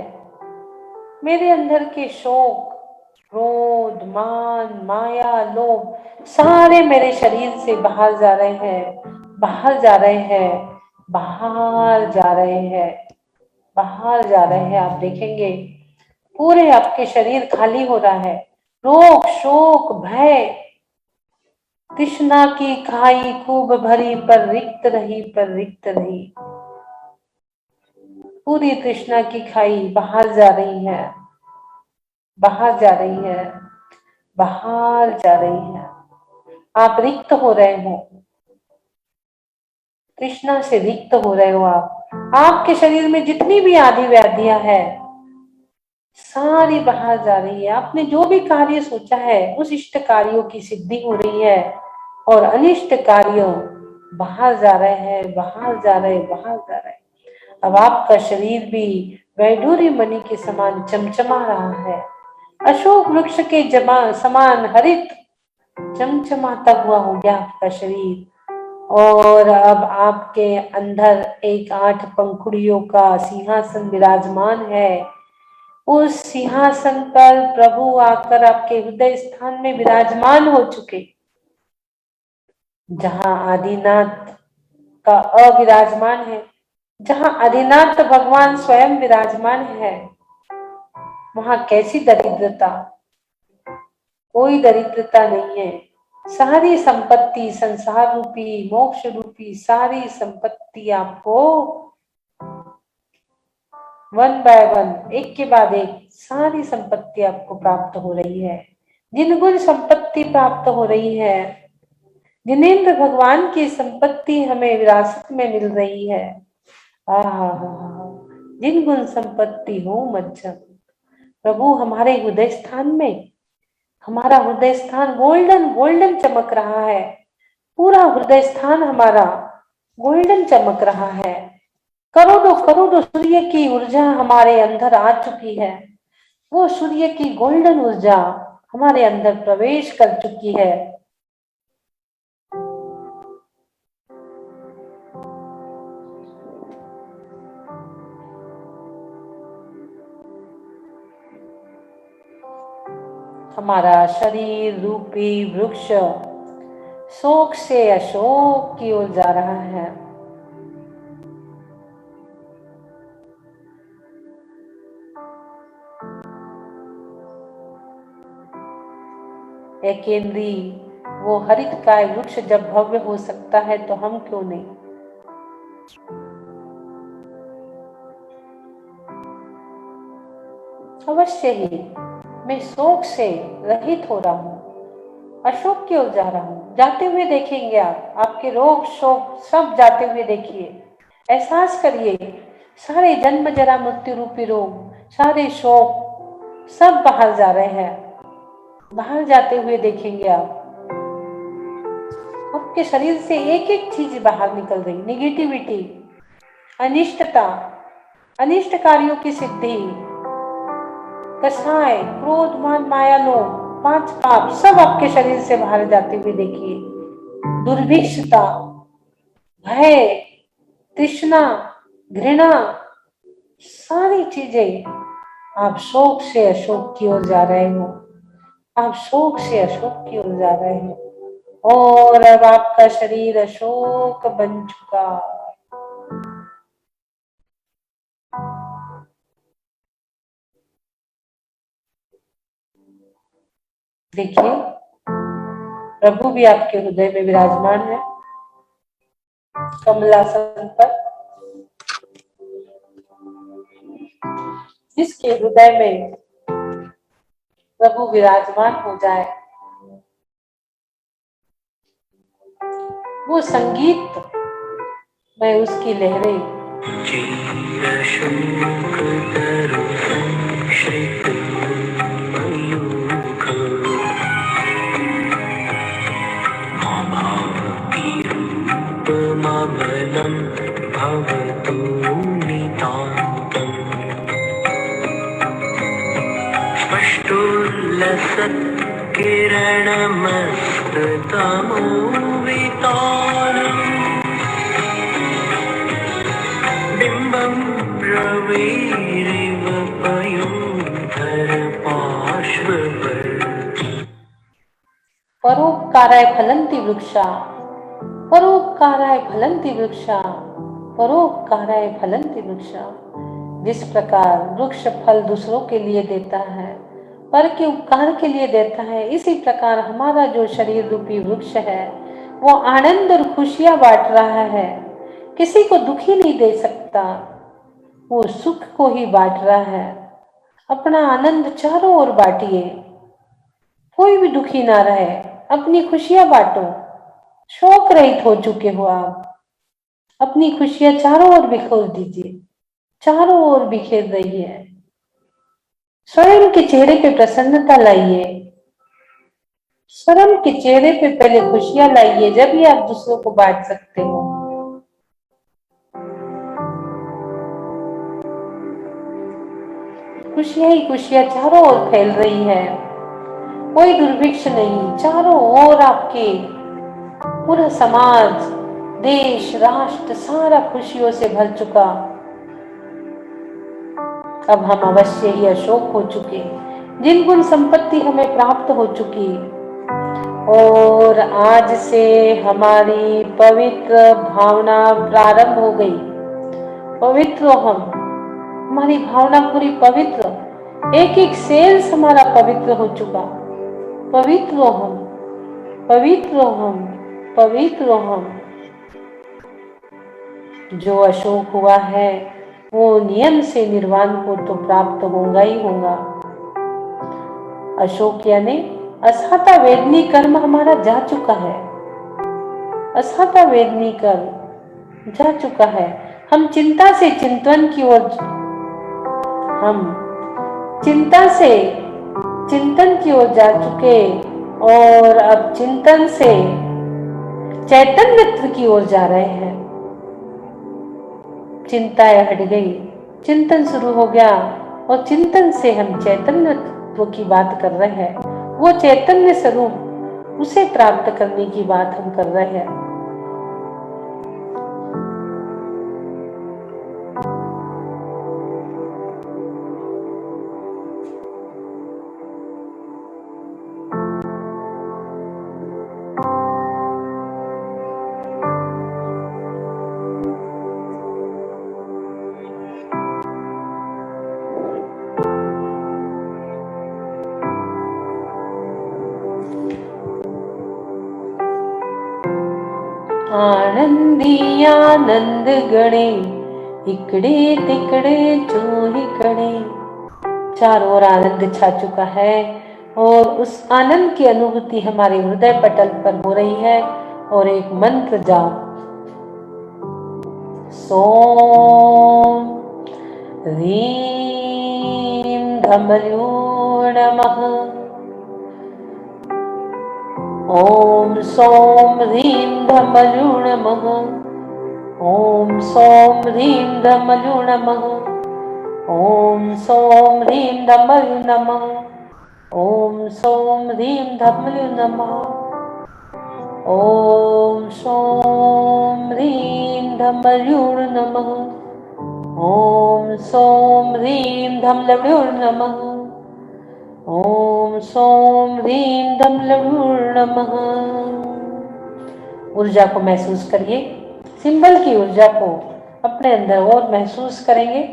[SPEAKER 1] मेरे अंदर के शोक, क्रोध, मान, माया, लोभ सारे मेरे शरीर से बाहर जा रहे हैं, बाहर जा रहे हैं, बाहर जा रहे हैं, बाहर जा रहे हैं। आप देखेंगे पूरे आपके शरीर खाली हो रहा है। रोग, शोक, भय तृष्णा की खाई खूब भरी पर रिक्त रही, पर रिक्त रही। पूरी तृष्णा की खाई बाहर जा रही है, बाहर जा रही है, बाहर जा रही है। आप रिक्त हो रहे हो, तृष्णा से रिक्त हो रहे हो। आप आपके शरीर में जितनी भी आदि व्याधियां है सारी बाहर जा रही है। आपने जो भी कार्य सोचा है उस इष्ट कार्यों की सिद्धि हो रही है और अनिष्ट कार्यों बाहर जा रहे हैं, बाहर जा रहे, बाहर जा रहे। अब आपका शरीर भी वैडूर्य मणि के समान चमचमा रहा है, अशोक वृक्ष के समान हरित चमचमाता हुआ हो गया आपका शरीर। और अब आपके अंदर एक 8 पंखुड़ियों का सिंहासन विराजमान है। उस सिंहासन पर प्रभु आकर आपके हृदय स्थान में विराजमान हो चुके। जहां आदिनाथ का अविराजमान है, जहां आदिनाथ भगवान स्वयं विराजमान है, वहां कैसी दरिद्रता? कोई दरिद्रता नहीं है। सारी संपत्ति, संसार रूपी, मोक्ष रूपी सारी संपत्ति आपको वन बाय वन, एक के बाद एक सारी संपत्ति आपको प्राप्त हो रही है। जिन संपत्ति प्राप्त हो रही है, जिनेन्द्र भगवान की संपत्ति हमें विरासत में मिल रही है। जिन गुण संपत्ति हो मध्यम। प्रभु हमारे हृदय स्थान में, हमारा हृदय स्थान गोल्डन गोल्डन चमक रहा है। पूरा हृदय स्थान हमारा गोल्डन चमक रहा है। करोड़ों करोड़ों सूर्य की ऊर्जा हमारे अंदर आ चुकी है। वो सूर्य की गोल्डन ऊर्जा हमारे अंदर प्रवेश कर चुकी है। हमारा शरीर रूपी वृक्ष शोक से अशोक की ओर जा रहा है। केंद्री वो हरित काय वृक्ष जब भव्य हो सकता है तो हम क्यों नहीं? अवश्य ही मैं शोक से रहित हो रहा हूँ, अशोक की ओर जा रहा हूँ। जाते हुए देखेंगे आप, आपके रोग शोक सब जाते हुए देखिए, एहसास करिए। सारे जन्म जरा मृत्यु रूपी रोग, सारे शोक सब बाहर जा रहे हैं, बाहर जाते हुए देखेंगे आप। आपके शरीर से एक एक चीज बाहर निकल रही, निगेटिविटी, अनिष्टता, अनिष्ट कार्यों की सिद्धि, कसाय, क्रोध, मान, माया, लोभ, 5 पाप सब आपके शरीर से बाहर जाते हुए देखिए। दुर्भिक्षता, भय, तृष्णा, घृणा, सारी चीजें आप शोक से अशोक की ओर जा रहे हो। आप शोक से अशोक की ओर जा रहे हो और अब आपका शरीर अशोक बन चुका। देखिए, प्रभु भी आपके हृदय में विराजमान है, कमलासन पर। जिसके हृदय में प्रभु विराजमान हो जाए, वो संगीत में उसकी लहरें
[SPEAKER 2] बिंबं रविरिव पयोधर पार्श्ववर
[SPEAKER 1] परोपकाराय फलन्ति वृक्षा, परोपकाराय फलन्ति वृक्षा, परोपकाराय फलन्ति वृक्षा। जिस प्रकार वृक्ष फल दूसरों के लिए देता है पर के उपकार के लिए देता है। इसी प्रकार हमारा जो शरीर रूपी वृक्ष है वो आनंद और खुशियां बांट रहा है, किसी को दुखी नहीं दे सकता, वो सुख को ही बांट रहा है। अपना आनंद चारों ओर बांटिए, कोई भी दुखी ना रहे, अपनी खुशियां बांटो। शोक रहित हो चुके हो आप, अपनी खुशियां चारों ओर बिखेर दीजिए, चारों ओर बिखेर रही है। स्वयं के चेहरे पे प्रसन्नता लाइए, स्वयं के चेहरे पे पहले खुशियां लाइए, जब ही आप दूसरों को बांट सकते हो। खुशियां ही खुशियां चारों ओर फैल रही है, कोई दुर्भिक्ष नहीं, चारों ओर आपके पूरा समाज, देश, राष्ट्र सारा खुशियों से भर चुका। अब हम अवश्य ही अशोक हो चुके, जिन गुण संपत्ति हमें प्राप्त हो चुकी, और आज से हमारी पवित्र भावना प्रारंभ हो गई। पवित्र हमारी भावना पूरी पवित्र, एक एक सेल्स हमारा पवित्र हो चुका। पवित्र हम, पवित्र हम, पवित्र हम। जो अशोक हुआ है वो नियम से निर्वाण को तो प्राप्त होगा ही होगा। अशोक यानी असाता वेदनी कर्म हमारा जा चुका है, असाता वेदनी कर्म जा चुका है। हम चिंता से चिंतन की ओर, हम चिंता से चिंतन की ओर जा चुके, और अब चिंतन से चैतन्य की ओर जा रहे हैं। चिंताएं हट गई, चिंतन शुरू हो गया, और चिंतन से हम चैतन्य की बात कर रहे हैं। वो चैतन्य स्वरूप, उसे प्राप्त करने की बात हम कर रहे हैं। आनंदी आनंद गणे, इकडे तिकडे चोहीकडे। चारों ओर आनंद छा चुका है, और उस आनंद की अनुभूति हमारे हृदय पटल पर हो रही है। और एक मंत्र जाप, सोम ह्रीं धमर्यो नमः। ओम सोम ह्रीं धमर्यो नमः। ओम सोम ह्रीं धमर्यो नमः। ओम सोम ह्रीं धमर्यो नमः। ओम सोम ह्रीं धमर्यो नमः। ओम सोम ह्रीं धमर्यो नमः। ओम सोम ह्रीं धमर्यो नमः। ओम सोम ह्रीं धमर्यो नमः। ऊर्जा को महसूस करिए, सिंबल की ऊर्जा को अपने अंदर और महसूस करेंगे।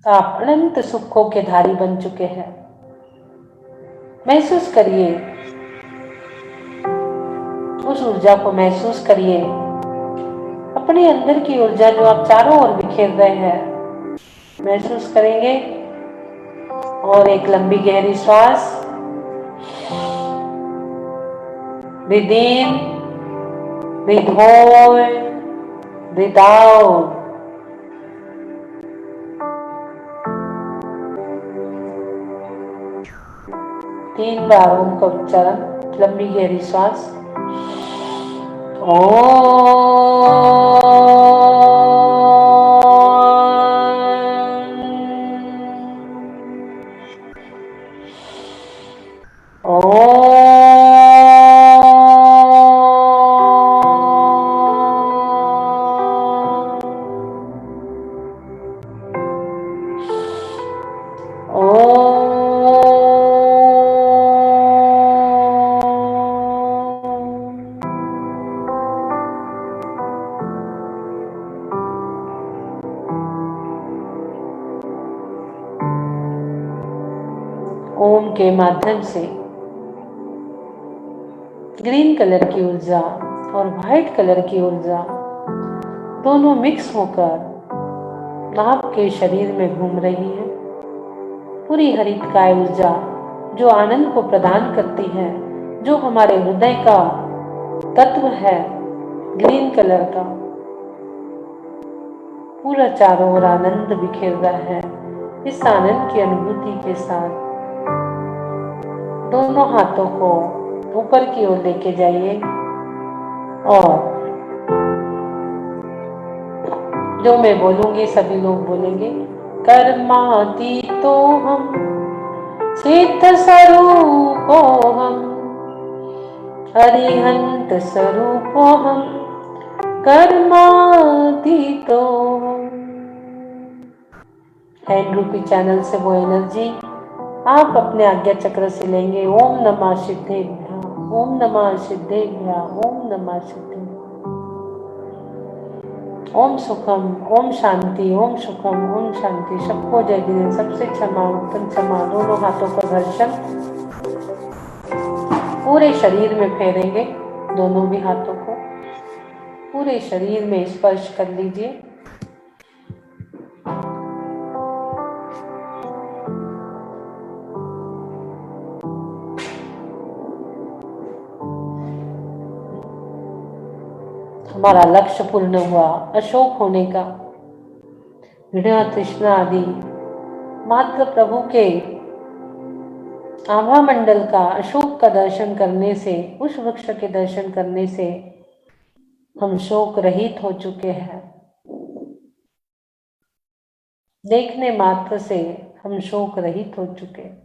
[SPEAKER 1] आप अनंत सुखों के धारी बन चुके हैं। महसूस करिए, उस ऊर्जा को महसूस करिए, अपने अंदर की ऊर्जा जो आप चारों ओर बिखेर रहे हैं, महसूस करेंगे। और एक लंबी गहरी श्वास, ब्रीथ इन, ब्रीथ होल्ड, ब्रीथ आउट। तीन बार ओम का उच्चारण, लंबी गहरी श्वास। के माध्यम से ग्रीन कलर की ऊर्जा और व्हाइट कलर की ऊर्जा दोनों मिक्स होकर आपके शरीर में घूम रही है। पूरी हरितकाय ऊर्जा जो आनंद को प्रदान करती है, जो हमारे हृदय का तत्व है ग्रीन कलर का, पूरा चारों ओर आनंद बिखेर रहा है। इस आनंद की अनुभूति के साथ दोनों हाथों को ऊपर की ओर लेके जाइए और जो मैं बोलूंगी सभी लोग बोलेंगे। कर्मातीतो हम सिद्ध स्वरूपो हम अरिहंत स्वरूपो हम कर्मातीतो। हैंड रूपी चैनल से वो एनर्जी आप अपने आज्ञा चक्र से लेंगे। ओम नमः सिद्धेभ्यः, ओम नमः सिद्धेभ्यः, ओम नमः सिद्धेभ्यः। ओम सुखम, ओम शांति, ओम सुखम, ओम शांति। सबको जय जिनेंद्र, सबसे क्षमा, उत्तम क्षमा। दोनों हाथों का घर्षण पूरे शरीर में फेरेंगे, दोनों भी हाथों को पूरे शरीर में स्पर्श कर लीजिए। हमारा लक्ष्य पूर्ण हुआ, अशोक होने का। घृणा तृष्णा आदि मात्र प्रभु के आभा मंडल का, अशोक का दर्शन करने से, उस वृक्ष के दर्शन करने से हम शोक रहित हो चुके हैं। देखने मात्र से हम शोक रहित हो चुके हैं।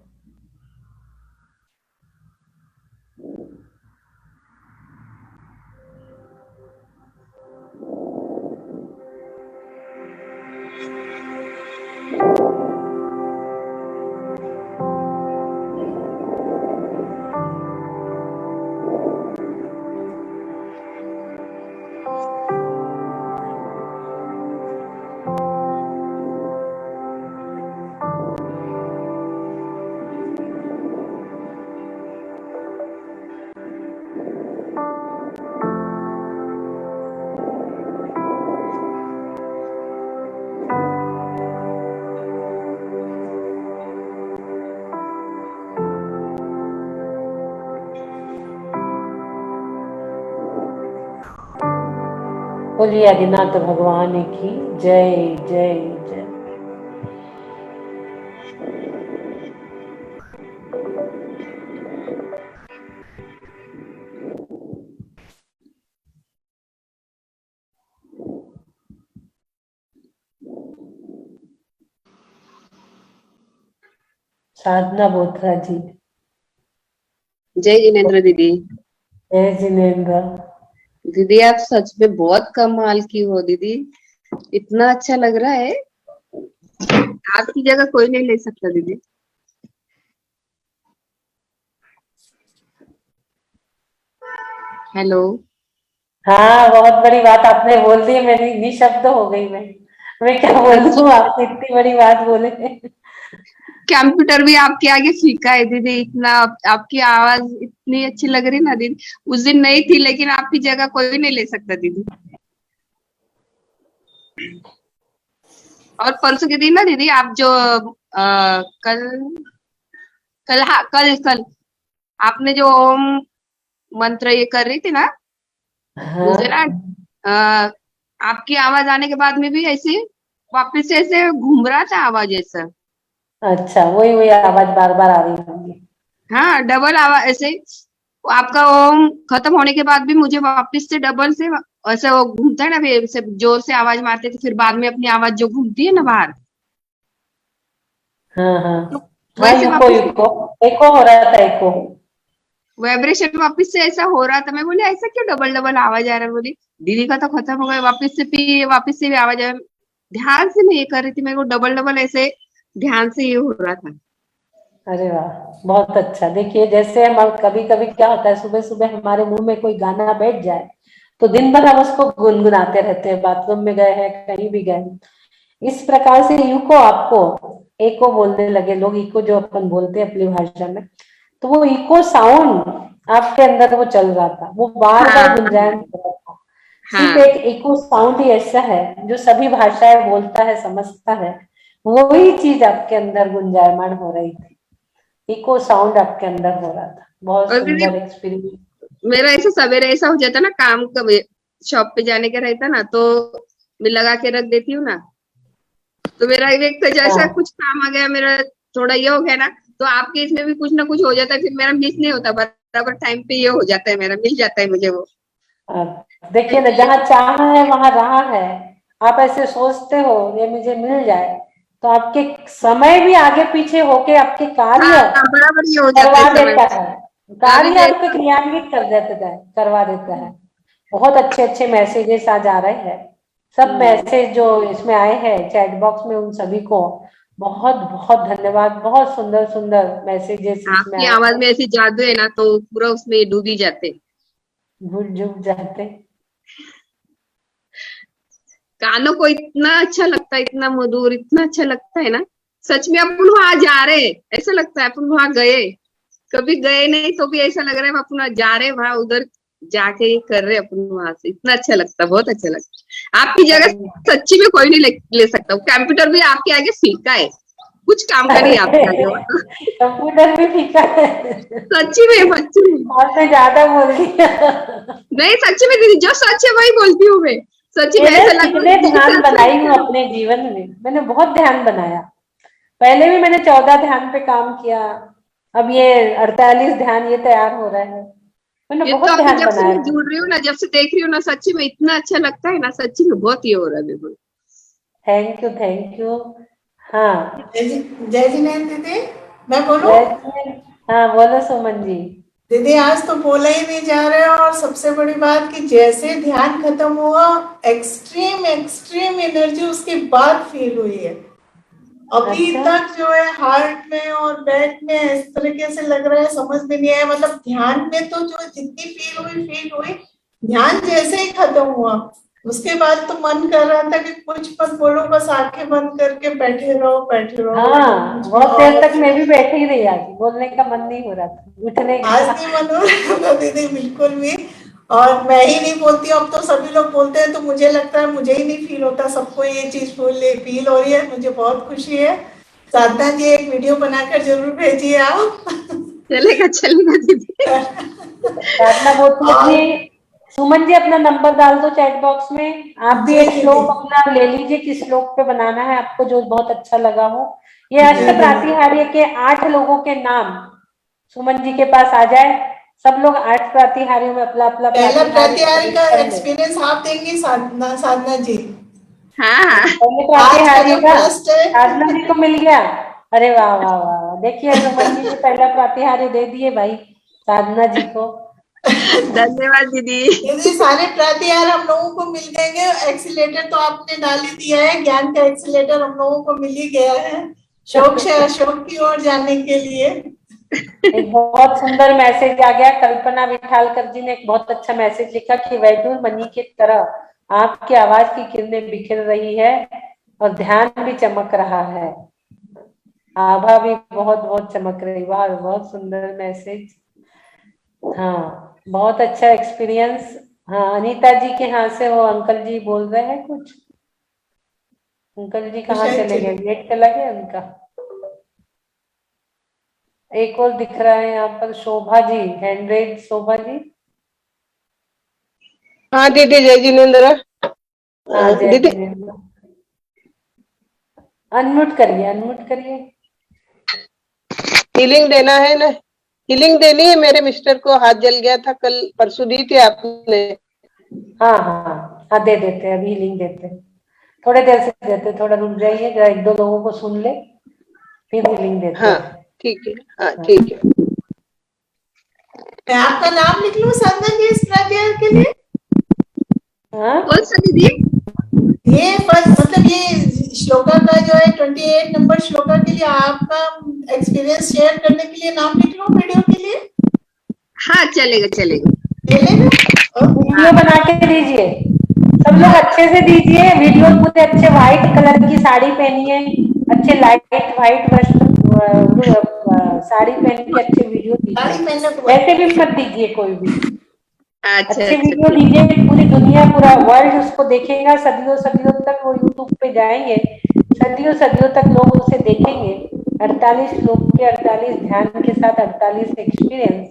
[SPEAKER 1] बोलिए आदिनाथ भगवान की जय जय जय। साधना बोथरा जी।
[SPEAKER 3] जय जिनेंद्र दीदी।
[SPEAKER 1] जय जिनेंद्र
[SPEAKER 3] दीदी, आप सच में बहुत कमाल की हो दीदी, इतना अच्छा लग रहा है। आपकी जगह कोई नहीं ले सकता दीदी। हेलो।
[SPEAKER 1] हाँ, बहुत बड़ी बात आपने बोल दी, मेरी निशब्द हो गई। मैं क्या बोलूं, आपने इतनी बड़ी बात बोले।
[SPEAKER 3] कंप्यूटर भी आपके आगे फीका है दीदी, इतना आपकी आवाज इतनी अच्छी लग रही ना दीदी। उस दिन नहीं थी, लेकिन आपकी जगह कोई नहीं ले सकता दीदी। और परसों के दिन ना दीदी, आप जो कल कल हाँ कल कल आपने जो ओम मंत्र ये कर रही थी ना, मुझे ना आपकी आवाज आने के बाद में भी ऐसे वापस से ऐसे घूम रहा था आवाज ऐसा।
[SPEAKER 1] अच्छा, वही आवाज बार बार आ रही होगी।
[SPEAKER 3] हाँ, डबल आवाज ऐसे। आपका ओम खत्म होने के बाद भी मुझे वापस से डबल से ऐसे वो घूमता है ना, फिर से जोर से आवाज मारते थे, फिर बाद में अपनी आवाज जो घूमती है ना बाहर,
[SPEAKER 1] हाँ
[SPEAKER 3] तो
[SPEAKER 1] हाँ,
[SPEAKER 3] वैसे
[SPEAKER 1] एको
[SPEAKER 3] वापस
[SPEAKER 1] एको एको हो रहा था, एको
[SPEAKER 3] वाइब्रेशन वापस से ऐसा हो रहा था। मैं बोली ऐसा क्यों डबल डबल आवाज आ रहा है? बोली दीदी का तो खत्म हो गया, वापस से भी आवाज आ। ध्यान से मैं ये कर रही थी, मेरे को डबल डबल ऐसे ध्यान से ये हो रहा था।
[SPEAKER 1] अरे वाह, बहुत अच्छा। देखिए, जैसे हम कभी कभी क्या होता है, सुबह सुबह हमारे मुंह में कोई गाना बैठ जाए तो दिन भर हम उसको गुनगुनाते रहते हैं, बाथरूम में गए हैं, कहीं भी गए। इस प्रकार से इको आपको एको बोलने लगे लोग, इको जो अपन बोलते हैं अपनी भाषा में, तो वो इको साउंड आपके अंदर वो चल रहा था, वो बार बार
[SPEAKER 3] हाँ
[SPEAKER 1] गुंजायमान कर रहा था। सिर्फ
[SPEAKER 3] हाँ।
[SPEAKER 1] एक इको साउंड ही ऐसा है जो सभी भाषाएं बोलता है, समझता है, वही चीज आपके अंदर गुंजायमान हो रही थी, इको साउंड आपके अंदर हो रहा था। बहुत
[SPEAKER 3] और दीदी
[SPEAKER 1] सुंदर एक्सपीरियंस।
[SPEAKER 3] मेरा ऐसा सवेरे ऐसा हो जाता ना, काम का शॉप पे जाने का रहता ना, तो मैं लगा के रख देती हूँ ना, तो मेरा एक तो जैसा
[SPEAKER 1] हाँ
[SPEAKER 3] कुछ काम आ गया, मेरा थोड़ा ये हो गया ना, तो आपके इसमें भी कुछ ना कुछ हो जाता है, फिर मेरा मिस नहीं होता, बराबर टाइम पे ये हो जाता है, मेरा मिल जाता है मुझे वो।
[SPEAKER 1] देखिए ना, जहाँ चाह है वहां राह है। आप ऐसे सोचते हो ये मुझे मिल जाए, तो आपके समय भी आगे पीछे होके आपके कार्य
[SPEAKER 3] हाँ बराबर ये हो जाता है
[SPEAKER 1] करवा
[SPEAKER 3] समय।
[SPEAKER 1] देता है,
[SPEAKER 3] अभी
[SPEAKER 1] कार्य
[SPEAKER 3] भी
[SPEAKER 1] आपके क्रियान्वित कर देता है, करवा देता है। बहुत अच्छे अच्छे मैसेजेस आज आ रहे हैं। सब मैसेज जो इसमें आए हैं चैट बॉक्स में, उन सभी को बहुत बहुत धन्यवाद। बहुत सुंदर सुंदर मैसेजेस इसमें
[SPEAKER 3] आपकी
[SPEAKER 1] आए
[SPEAKER 3] आवाज
[SPEAKER 1] हैं।
[SPEAKER 3] में ऐसी जादू है ना, तो पूरा उसमें डूब ही जाते।
[SPEAKER 1] भूल चूक जाते।
[SPEAKER 3] कानों को इतना अच्छा लगता है, इतना मधुर, इतना अच्छा लगता है ना, सच में अपन वहां जा रहे हैं, ऐसा लगता है अपन वहां गए, कभी गए नहीं तो भी ऐसा लग रहा है अपन वहाँ जा रहे हैं, वहां उधर जाके ये कर रहे हैं अपन वहां से, इतना अच्छा लगता है, बहुत अच्छा लगता है। आपकी जगह सच्ची में कोई नहीं ले सकता, कंप्यूटर भी आपके आगे फीका है, कुछ काम का नहीं है आपके आगे वो तो।
[SPEAKER 1] कंप्यूटर भी फीका है।
[SPEAKER 3] सच्ची में, सच्ची में।
[SPEAKER 1] और मैं ज्यादा बोल दिया।
[SPEAKER 3] नहीं सच्ची में दीदी, जो सच है वही बोलती हूँ मैं, सच्ची में
[SPEAKER 1] मैंने
[SPEAKER 3] ऐसा लगा
[SPEAKER 1] कितने
[SPEAKER 3] दिल से
[SPEAKER 1] ध्यान
[SPEAKER 3] अच्छा
[SPEAKER 1] बनाई हूँ
[SPEAKER 3] लगता है।
[SPEAKER 1] अपने जीवन में, मैंने बहुत ध्यान बनाया। पहले भी मैंने 14 ध्यान पे काम किया, अब ये 48 ध्यान ये तैयार हो रहा है। मैंने
[SPEAKER 3] ये तो
[SPEAKER 1] बहुत
[SPEAKER 3] अभी
[SPEAKER 1] ध्यान
[SPEAKER 3] जब से
[SPEAKER 1] बनाया
[SPEAKER 3] मैं
[SPEAKER 1] है।
[SPEAKER 3] जुड़ रही हूँ ना, जब से देख रही हूँ ना, सच्ची में इतना अच्छा लगता है ना, सच्ची में बहुत ये हो रहा है मेरे को।
[SPEAKER 1] Thank you, thank you. हाँ
[SPEAKER 4] जय जिनेन्द्र दीदी, मैं बोलूं?
[SPEAKER 1] जय। हाँ बोलो सुमन जी।
[SPEAKER 4] दीदी आज तो बोला ही नहीं जा रहा है, और सबसे बड़ी बात कि जैसे ध्यान खत्म हुआ, एक्सट्रीम एक्सट्रीम एनर्जी उसके बाद फील हुई है। अभी
[SPEAKER 1] अच्छा
[SPEAKER 4] तक जो है हार्ट में और बैक में इस तरीके से लग रहा है, समझ में नहीं आया। मतलब ध्यान में तो जो जितनी फील हुई, ध्यान जैसे ही खत्म हुआ उसके बाद तो मन कर रहा था कि कुछ मत बोलो, बस आंखें बंद करके बैठे रहो, बैठे रहो। मतलब
[SPEAKER 1] हाँ,
[SPEAKER 4] कुछ
[SPEAKER 1] बहुत देर तक
[SPEAKER 4] और
[SPEAKER 1] मैं भी बैठी ही रही, आज बोलने का मन नहीं हो रहा था, उठने
[SPEAKER 4] आज
[SPEAKER 1] का।
[SPEAKER 4] नहीं मन हो रहा था दीदी, बिल्कुल भी। और मैं ही नहीं बोलती, अब तो सभी लोग बोलते हैं, तो मुझे लगता है मुझे ही नहीं फील होता, सबको ये चीज फील हो रही है। मुझे बहुत खुशी है। साधना जी एक वीडियो बनाकर जरूर भेजिए आप।
[SPEAKER 3] चलेगा चलेगा दीदी।
[SPEAKER 1] साधना बोलती
[SPEAKER 4] और
[SPEAKER 1] अपनी, सुमन जी अपना नंबर डाल दो चैट बॉक्स में। आप भी
[SPEAKER 4] जी
[SPEAKER 1] एक
[SPEAKER 4] दीदी,
[SPEAKER 1] श्लोक अपना ले लीजिए, किस श्लोक पे बनाना है आपको, जो बहुत अच्छा लगा हो। ये
[SPEAKER 4] जी
[SPEAKER 1] अष्ट
[SPEAKER 4] दीदी,
[SPEAKER 1] प्रातिहार्य के 8 लोगों के नाम सुमन जी के पास आ जाए, सब लोग 8 प्रातिहार्यों में अपना अपना
[SPEAKER 4] पहला
[SPEAKER 1] प्रातिहार्य
[SPEAKER 4] प्रत्याहार का
[SPEAKER 1] सबमिट कर ले।
[SPEAKER 4] एक्सपीरियंस आप देंगी साधना, साधना जी?
[SPEAKER 3] हाँ हाँ।
[SPEAKER 1] पहले
[SPEAKER 4] आज का
[SPEAKER 1] प्रातिहार्य
[SPEAKER 4] जो
[SPEAKER 1] का
[SPEAKER 4] फर्स्ट है।
[SPEAKER 1] साधना जी को मिल गया। अरे वाह वाह वाह वाह। देखिए सुमन जी ने पहला प्रातिहार्य दे दिए भाई साधना जी को।
[SPEAKER 3] धन्यवाद दीदी।
[SPEAKER 4] यदि सारे प्रत्याहार हम लोगों को मिल जाएंगे, एक्सीलेटर तो आपने डाल ही दिया है, ज्ञान का एक्सीलेटर हम लोगों को मिल ही गया है, शोक से अशोक की ओर जाने के लिए।
[SPEAKER 1] एक बहुत सुंदर मैसेज आ गया, कल्पना विठालकर जी ने एक बहुत अच्छा मैसेज लिखा कि वैदुर मणि की तरह आपकी आवाज की किरणें बिखर रही है और ध्यान भी चमक रहा है, आभा भी बहुत बहुत चमक रही। वाह, बहुत सुंदर मैसेज। हाँ बहुत अच्छा एक्सपीरियंस। हाँ अनीता जी के यहाँ से वो अंकल जी बोल रहे हैं कुछ। अंकल जी कहाँ
[SPEAKER 4] शायद
[SPEAKER 1] चले
[SPEAKER 4] चले।
[SPEAKER 1] गए, गेट चला गया उनका। एक और दिख रहा है यहाँ पर, शोभा जी, हैंड रेज शोभा जी।
[SPEAKER 5] हाँ दीदी, जय जिनेन्द्र।
[SPEAKER 1] हाँ जय
[SPEAKER 5] दीदी
[SPEAKER 1] जिनेन्द्र। अनम्यूट करिए, अनम्यूट करिए।
[SPEAKER 5] हीलिंग देना है ना, हीलिंग देनी है। मेरे मिस्टर को हाथ जल गया था, कल परसों दी थी आपने।
[SPEAKER 1] हाँ हाँ हाँ, दे देते हैं, अभी लिंक देते हैं, थोड़े देर से देते हैं, थोड़ा रुक जाइए जरा, एक दो लोगों को सुन ले, फिर लिंक देते
[SPEAKER 5] हाँ
[SPEAKER 1] हैं।
[SPEAKER 5] ठीक है, हाँ
[SPEAKER 1] हाँ।
[SPEAKER 5] ठीक है।
[SPEAKER 4] मैं आपका नाम लिख लूं साधना जी इस प्रत्याहार के लिए?
[SPEAKER 1] हाँ
[SPEAKER 3] कौन सा दीदी?
[SPEAKER 4] ये फर्स्ट, मतलब ये श्लोका का जो है 28 नंबर श्लोका के लिए आपका एक्सपीरियंस शेयर करने के लिए नाम लिख लूं वीडियो के लिए?
[SPEAKER 3] हाँ चलेगा चलेगा।
[SPEAKER 4] ले लेना।
[SPEAKER 1] वीडियो बना के दीजिए, सब लोग अच्छे अच्छे से दीजिए वीडियो, पूरे अच्छे व्हाइट कलर की साड़ी पहनी है, अच्छे लाइट व्हाइट वस्त्र साड़ी पहन के अच्छे वीडियो
[SPEAKER 4] साड़ी
[SPEAKER 1] दीजिए,
[SPEAKER 4] पहनने को
[SPEAKER 1] वैसे भी मत दीजिए कोई भी,
[SPEAKER 3] अच्छा
[SPEAKER 1] अच्छे
[SPEAKER 3] अच्छा
[SPEAKER 1] वीडियो
[SPEAKER 3] ठीक।
[SPEAKER 1] दीजिए, पूरी दुनिया पूरा वर्ल्ड उसको देखेगा, सदियों सदियों तक वो यूट्यूब पे जाएंगे, सदियों सदियों तक लोग उसे देखेंगे। 48 श्लोक के 48 ध्यान के साथ 48 एक्सपीरियंस,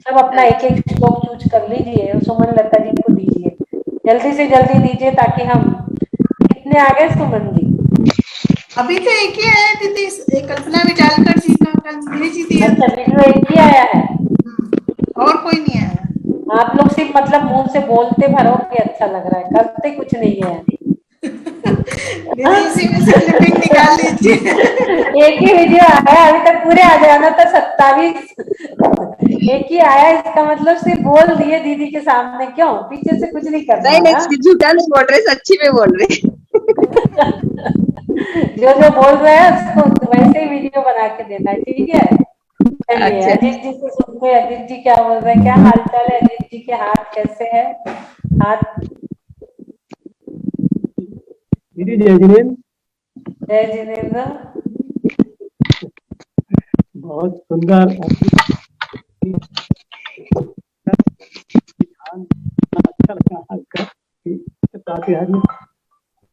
[SPEAKER 1] सब अपना एक एक श्लोक चूज कर लीजिए और सुमन लता जी को दीजिए, जल्दी से जल्दी दीजिए ताकि हम, कितने आ गए सुमन जी?
[SPEAKER 4] अभी तो एक ही आया दीदी, कल्पना विटालकर जी का कल भेजी थी।
[SPEAKER 1] अच्छा वीडियो एक ही आया है,
[SPEAKER 4] और कोई नहीं आया।
[SPEAKER 1] आप लोग सिर्फ मतलब मुंह से बोलते भरो कि अच्छा लग रहा है, करते कुछ नहीं है।
[SPEAKER 4] दीदी इसी में से क्लिपिंग निकाल लीजिए।
[SPEAKER 1] एक ही वीडियो आया, अभी तक पूरे आ जाना था 27, एक ही आया, इसका मतलब सिर्फ बोल दिए दीदी के सामने, क्यों पीछे से कुछ नहीं करना
[SPEAKER 3] नहीं
[SPEAKER 1] है।
[SPEAKER 3] नहीं, झूठा नहीं बोल रहे, सच्ची में बोल रहे।
[SPEAKER 1] जो जो बोल रहे हैं उसको वैसे ही वीडियो बना के देना है, ठीक है। चलिए
[SPEAKER 3] अच्छा
[SPEAKER 1] अजीत जी से सुनते हैं, अजीत जी क्या बोल रहे हैं, क्या हाल चाल है अजीत जी के, हाथ कैसे है? हाथ
[SPEAKER 6] दीदी जय जिनेन्द्र,
[SPEAKER 1] जय जिनेन्द्र।
[SPEAKER 6] बहुत सुंदर अच्छा लगा आपका प्रातिहार्य,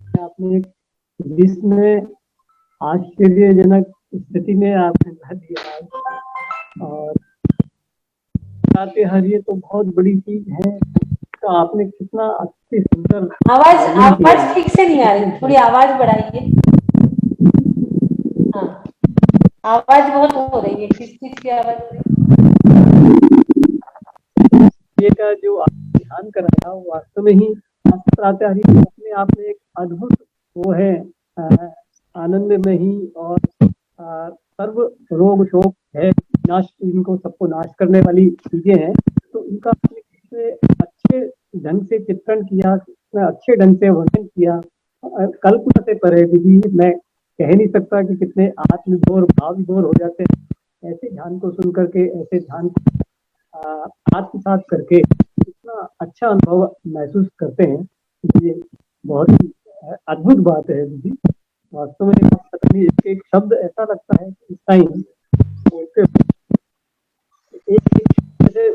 [SPEAKER 6] आपने एक जिसमें आश्चर्यजनक स्थिति में आपने कह दिया, और प्रातिहार्य तो बहुत बड़ी चीज है, तो आपने कितना अच्छी सुंदर
[SPEAKER 1] आवाज ठीक से नहीं आ रही, थोड़ी आवाज बढ़ाइए। हाँ आवाज बहुत हो रही है, किस चीज की आवाज हो रही है?
[SPEAKER 6] ये का जो आपने ध्यान कराया वो वास्तव में ही प्रातिहार्य अपने आप में एक अद्भुत वो है, आनंद में ही, और सर्व रोग शोक है नाश, इनको सबको नाश करने वाली चीजें हैं, तो इनका आपने कितने अच्छे ढंग से चित्रण किया, कितने अच्छे ढंग से वर्णन किया, कल्पना से परे दीदी, मैं कह नहीं सकता कि कितने आत्मविभोर भाव विभोर हो जाते हैं ऐसे ध्यान को सुन करके, ऐसे ध्यान को आत्मसात करके इतना अच्छा अनुभव महसूस करते हैं। ये बहुत ही अद्भुत बात है दीदी, वास्तव में पता नहीं, एक एक शब्द ऐसा लगता है कि इस टाइम बोलते एक जैसे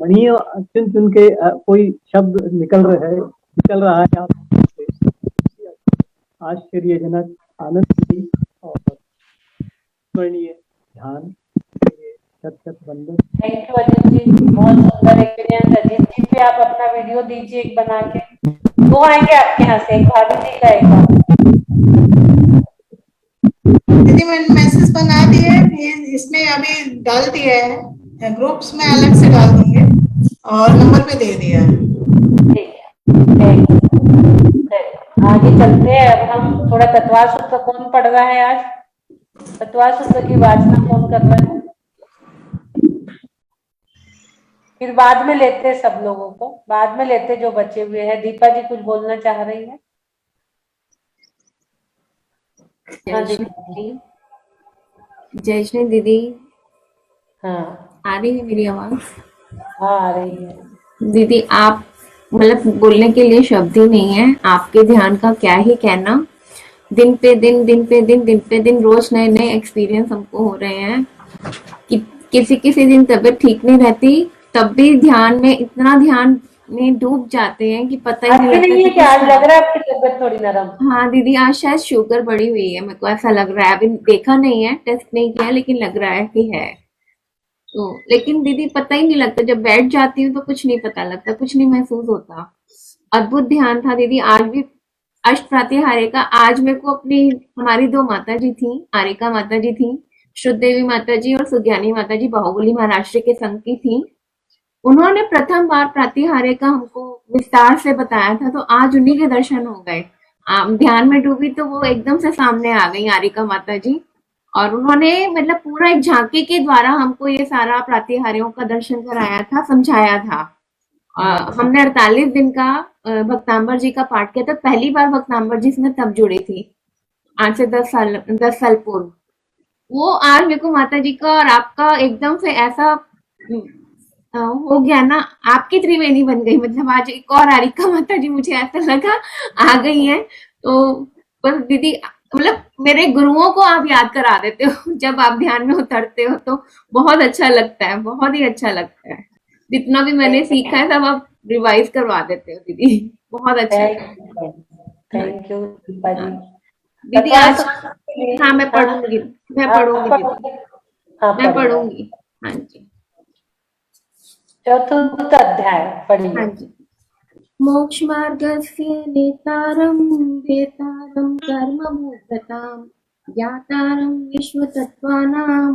[SPEAKER 6] मणियों चुन चुन के कोई शब्द निकल रहा है आप आश्चर्यजनक आनंद और स्मरणीय ध्यान, शत शत वंदन।
[SPEAKER 1] थैंक यू अजीत जी, बहुत सुंदर एक्सपीरियंस। अजीत जी पे आप अपना वीडियो दीजिए एक बना के, दो आएंगे आपके यहाँ से, एक भाभी जी का एक
[SPEAKER 4] दीदी मैंने मैसेज बना दिए, इसमें अभी डाल दिया है, ग्रुप्स में अलग से डाल दूंगे और नंबर पे दे दिया है।
[SPEAKER 1] ठीक है, आगे चलते हैं। अब हम थोड़ा तत्वा सूत्र कौन पढ़ रहा है आज? तत्वा सूत्र की वाचना कौन कर रहा है? फिर बाद में लेते हैं, सब लोगों को बाद में लेते जो बचे हुए हैं। दीपा जी कुछ बोलना चाह रही है? हाँ दीदी।
[SPEAKER 3] जयश्री दीदी,
[SPEAKER 1] हाँ
[SPEAKER 3] आ रही है मेरी आवाज?
[SPEAKER 1] हाँ आ रही है
[SPEAKER 3] दीदी आप, मतलब बोलने के लिए शब्द ही नहीं है, आपके ध्यान का क्या ही कहना। दिन पे दिन रोज नए नए एक्सपीरियंस हमको हो रहे हैं कि किसी दिन तबीयत ठीक नहीं रहती, तब भी ध्यान में इतना ध्यान में डूब जाते हैं कि पता ही नहीं लगता।
[SPEAKER 1] नहीं है कि आज लग रहा है आपकी तबीयत थोड़ी नरम?
[SPEAKER 3] हाँ दीदी, आज शायद शुगर बढ़ी हुई है, मेरे को ऐसा लग रहा है, अभी देखा नहीं है, टेस्ट नहीं किया, लेकिन लग रहा है कि है। तो लेकिन दीदी पता ही नहीं लगता, जब बैठ जाती हूँ तो कुछ नहीं पता लगता, कुछ नहीं महसूस होता। अद्भुत ध्यान था दीदी, आज भी अष्ट प्रातिहार्य का। आज मेरे को अपनी, हमारी दो माता जी थी, आरिका माता जी थी, शुद्ध देवी माता जी और सुज्ञानी माता जी, बाहुबली महाराष्ट्र के संघ की थी। उन्होंने प्रथम बार प्रातिहार्य का हमको विस्तार से बताया था, तो आज उन्हीं के दर्शन हो गए। ध्यान में डूबी तो वो एकदम से सामने आ गई आरिका माता जी, और उन्होंने मतलब पूरा एक झांकी के द्वारा हमको ये सारा प्रातिहार्यों का दर्शन कराया था, समझाया था। हमने 48 दिन का भक्तांबर जी का पाठ किया था। पहली बार भक्तांबर जी इसमें तब जुड़ी थी, आज से 10 साल पूर्व। वो आज मेरे को माता जी का और आपका एकदम से ऐसा
[SPEAKER 7] हो गया ना, आपकी त्रिवेणी बन गई। मतलब आज एक और आरिका माता जी मुझे ऐसा लगा आ गई हैं। तो पर दीदी, मतलब मेरे गुरुओं को आप याद करा देते हो जब आप ध्यान में उतरते हो, तो बहुत अच्छा लगता है, बहुत ही अच्छा लगता है। जितना भी मैंने सीखा है सब आप रिवाइज करवा देते हो दीदी, बहुत अच्छा लगता है।
[SPEAKER 1] थैंक यू दीपा
[SPEAKER 7] हाँ
[SPEAKER 1] जी।
[SPEAKER 7] दीदी
[SPEAKER 1] तत्व
[SPEAKER 7] आज,
[SPEAKER 1] के लिए
[SPEAKER 7] हाँ मैं पढ़ूंगी, मैं
[SPEAKER 1] आप
[SPEAKER 7] पढ़ूंगी दीदी,
[SPEAKER 1] पढ़ोगे? हाँ
[SPEAKER 7] मैं
[SPEAKER 1] पढ़िए।
[SPEAKER 7] पढ़ूंगी। हाँ जी,
[SPEAKER 1] चतुर्थ अध्याय
[SPEAKER 7] हाँ
[SPEAKER 1] पढ़िए।
[SPEAKER 7] जी। मोक्षमार्गस्य नेतारं वेतारं कर्मभूततां ज्ञातारं विश्वतत्त्वानां।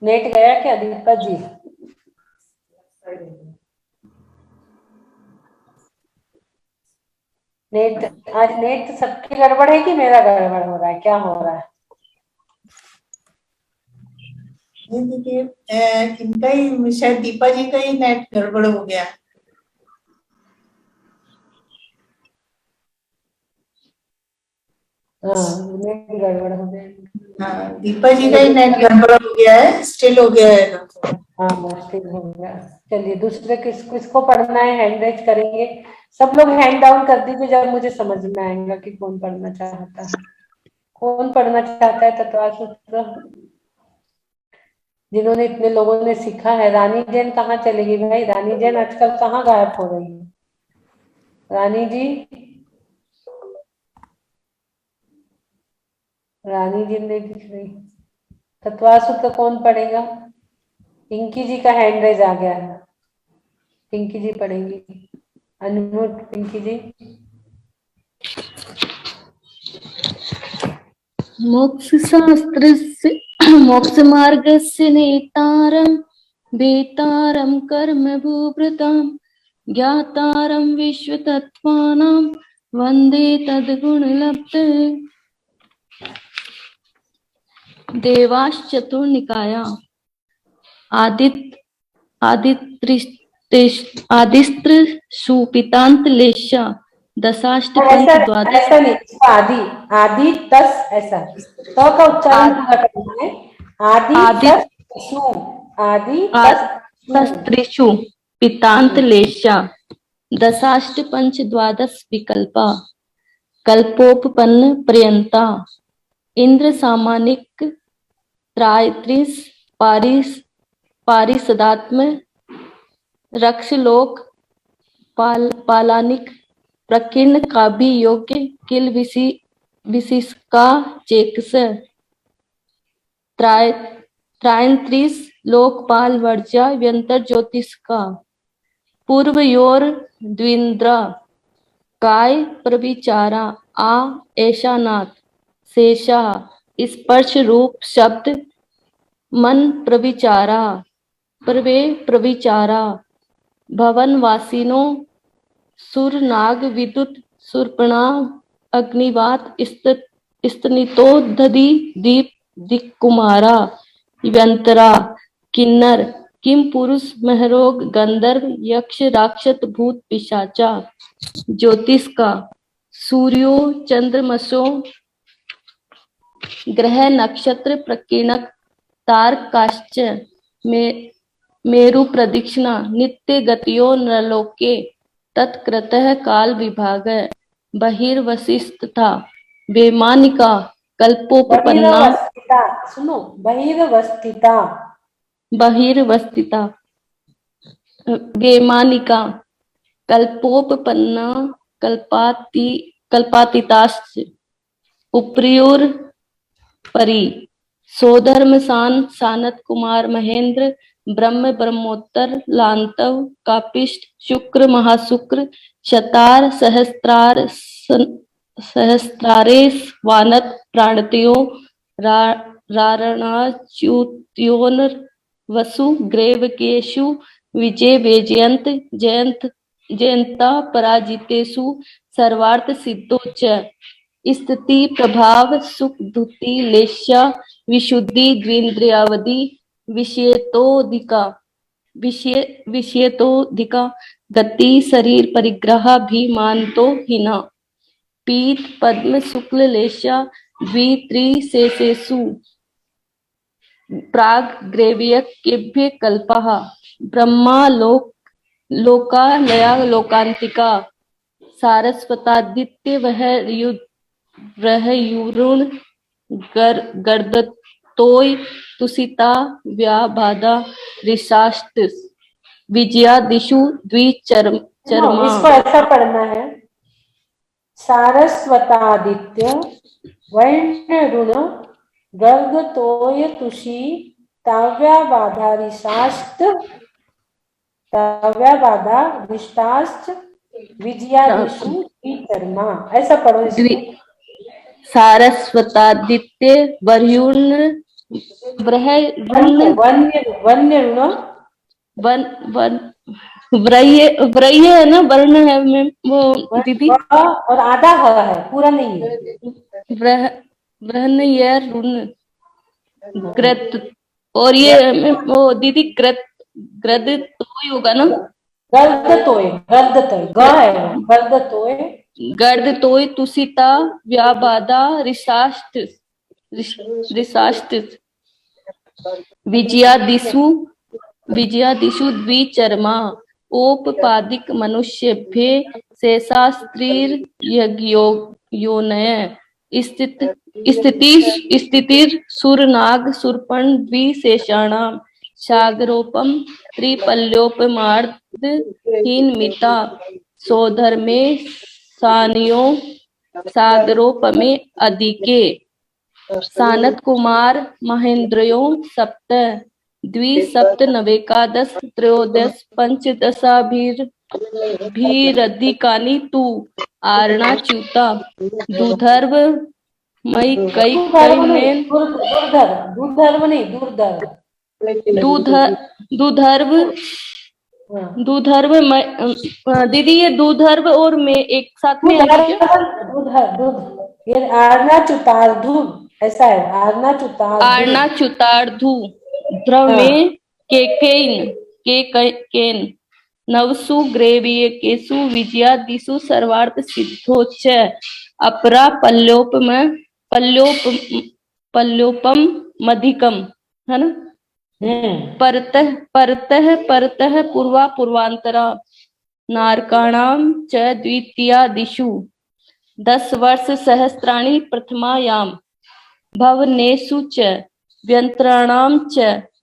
[SPEAKER 1] नेट गया क्या दीपा जी? नेट, आज नेट सबकी गड़बड़ है कि मेरा गड़बड़ हो रहा है, क्या हो रहा है?
[SPEAKER 4] ये देखिए, इनका ही शायद दीपा जी का ही नेट गड़बड़ हो गया।
[SPEAKER 1] हाँ नेट गड़बड़ हो गया।
[SPEAKER 4] हाँ, दीपा जी का ही नेट गड़बड़ हो गया है, स्टिल हो गया है।
[SPEAKER 1] हाँ मुश्किल हो गया। चलिए दूसरे किसको पढ़ना है, हैंड रेज करेंगे। सब लोग हैंड डाउन कर दीजिए जब मुझे समझ में आएगा कि कौन पढ़ना चाहता है। कौन पढ़ना चाहता है तत्वसूत्र? जिन्होंने, इतने लोगों ने सीखा है। रानी जैन कहाँ चलेगी भाई? रानी जैन आजकल कहाँ गायब हो रही है? रानी जी, रानी जी नहीं दिख रही। तत्वसूत्र कौन पढ़ेगा? पिंकी जी का हैंड रेज आ गया है, पिंकी जी पढ़ेंगी। अनम्यूट पिंकी जी।
[SPEAKER 8] मोक्षशास्त्रस्य मोक्षमार्गस्य नेतारं वेतारं कर्मभूभृतां ज्ञातारं विश्वतत्त्वानां वन्दे तद्गुणलब्धे। देवाश्चतुर्निकाया आदिस्त्र सुपितान्तलेशा दशाष्टपंच
[SPEAKER 1] ऐसा
[SPEAKER 8] द्वादश।
[SPEAKER 1] ऐसा नहीं, इसका आदि, आदि तस, ऐसा तो का उच्चारण पूरा करना है। आदि
[SPEAKER 8] आदि
[SPEAKER 1] तस सु, आदि तस सु।
[SPEAKER 8] शस्त्रेषु पितान्तलेशा दशाष्ट पंच द्वादश विकल्पा कल्पोपपन्न पर्यंता इंद्र सामानिक त्रायत्रिश पारिषदात्म रक्षलोक पालानिक प्रकीर्ण काव्य योग्य किल विशिष्का चेकस त्रायंत्रिश लोकपाल वर्जा व्यंतर ज्योतिष का पूर्वयोर द्विंद्र काय प्रविचारा आ ऐशानाथ शेषा स्पर्श रूप शब्द मन प्रविचारा प्रवे प्रविचारा भवनवासिनो सुर नाग विद्युत सुर्पणा अग्निवात स्तनितो दधि दीप दिक्कुमारा व्यंतरा किन्नर किम पुरुष महरोग गंधर्व यक्ष राक्षस भूत पिशाचा ज्योतिष का सूर्यो चंद्रमसो ग्रह नक्षत्र प्रकीर्णक तारकाश्च मेरु प्रदक्षिणा नित्य गतियो नरलोके तत्कृतः काल विभाग बहिर्वशिष्ठ था वैमानिका कल्पोपपन्ना
[SPEAKER 1] बहिर्वस्थिता, सुनो, बहिर्वस्थिता।
[SPEAKER 8] बहिर्वस्थिता वैमानिका कल्पोपपन्ना कल्पातीताश्च उपर्योर परि सोधर्मसान सानत कुमार महेंद्र ब्रह्म ब्रह्मोत्तर लांतव कापिष्ट शुक्र महाशुक्र शतार सहस्त्रारेश वानत प्राणतयो रारणाच्युत्योन वसु ग्रेवकेशु विजय वेजयंत जयंता पराजितेषु सर्वार्थ सिद्धो च स्थिति प्रभाव सुख धुति लेश्या विशुद्धि द्विन्द्रियावधि विषयतोधिका गति शरीर परिग्रह भी मानतो हिना पीत पद्म शुक्ल लेशा द्वित्रि शेषेषु प्राग्ग्रेव्यकेभ्यः कल्पः ब्रह्मा लोकालया लोकान्तिका सारस्वतादित्य वह्युरुण गर्दतोय तुसिता व्याबाधा ऋषास्त विजयादिषु द्विचर्मा
[SPEAKER 1] इसको ऐसा पढ़ना है, सारस्वतादित्य वैण्यरुण गर्गतोय तुषी ताव्याबाधा रिष्टाश्च विजयादिषु द्विचर्मा, ऐसा पढ़ो इसको।
[SPEAKER 8] सारस्वतादित्य वह्युरुण व्रह्य है ना, वर्ण है मैम वो दीदी,
[SPEAKER 1] और आधा है, पूरा नहीं है।
[SPEAKER 8] व्रह्य ग्रत, और ये वो दीदी ग्रद तो होगा ना, गर्द तोय तुसिता व्याबाधा रिषास्त विजयादिषु द्विचर्मा औपपादिक मनुष्येभ्य शेषा स्त्रीर्यज्ञयोनय स्थितिर् सुरनाग सुरपण द्विशेषाणां सागरोपम त्रिपल्योपमार्दहीनमिता सौधर्मे सानियो सागरोपमे अधिके सानत कुमार महेंद्रयो सप्त द्विसप्तनवेकादश त्रयोदश पंचदशाभिरधिकानि तु आर्णाच्युता दुधर्व मई कई दुधर्व दीदी, ये दुधर्व और मैं एक साथ में है क्या?
[SPEAKER 1] ये आर्णाच्युतार्धु ऐसा है,
[SPEAKER 8] आर्णाच्युतार्धु ध्रव में केकेन नवसु ग्रेवियकेषु विजयादिषु सर्वार्थ सिद्धोच्च अपरा पल्योपम मधिकम, है ना, परतः पूर्वा पूर्वांतरा नारकाणां च द्वितीयादिषु 10 वर्ष सहस्राणि प्रथमायां भवनेषु च व्यंतराणां च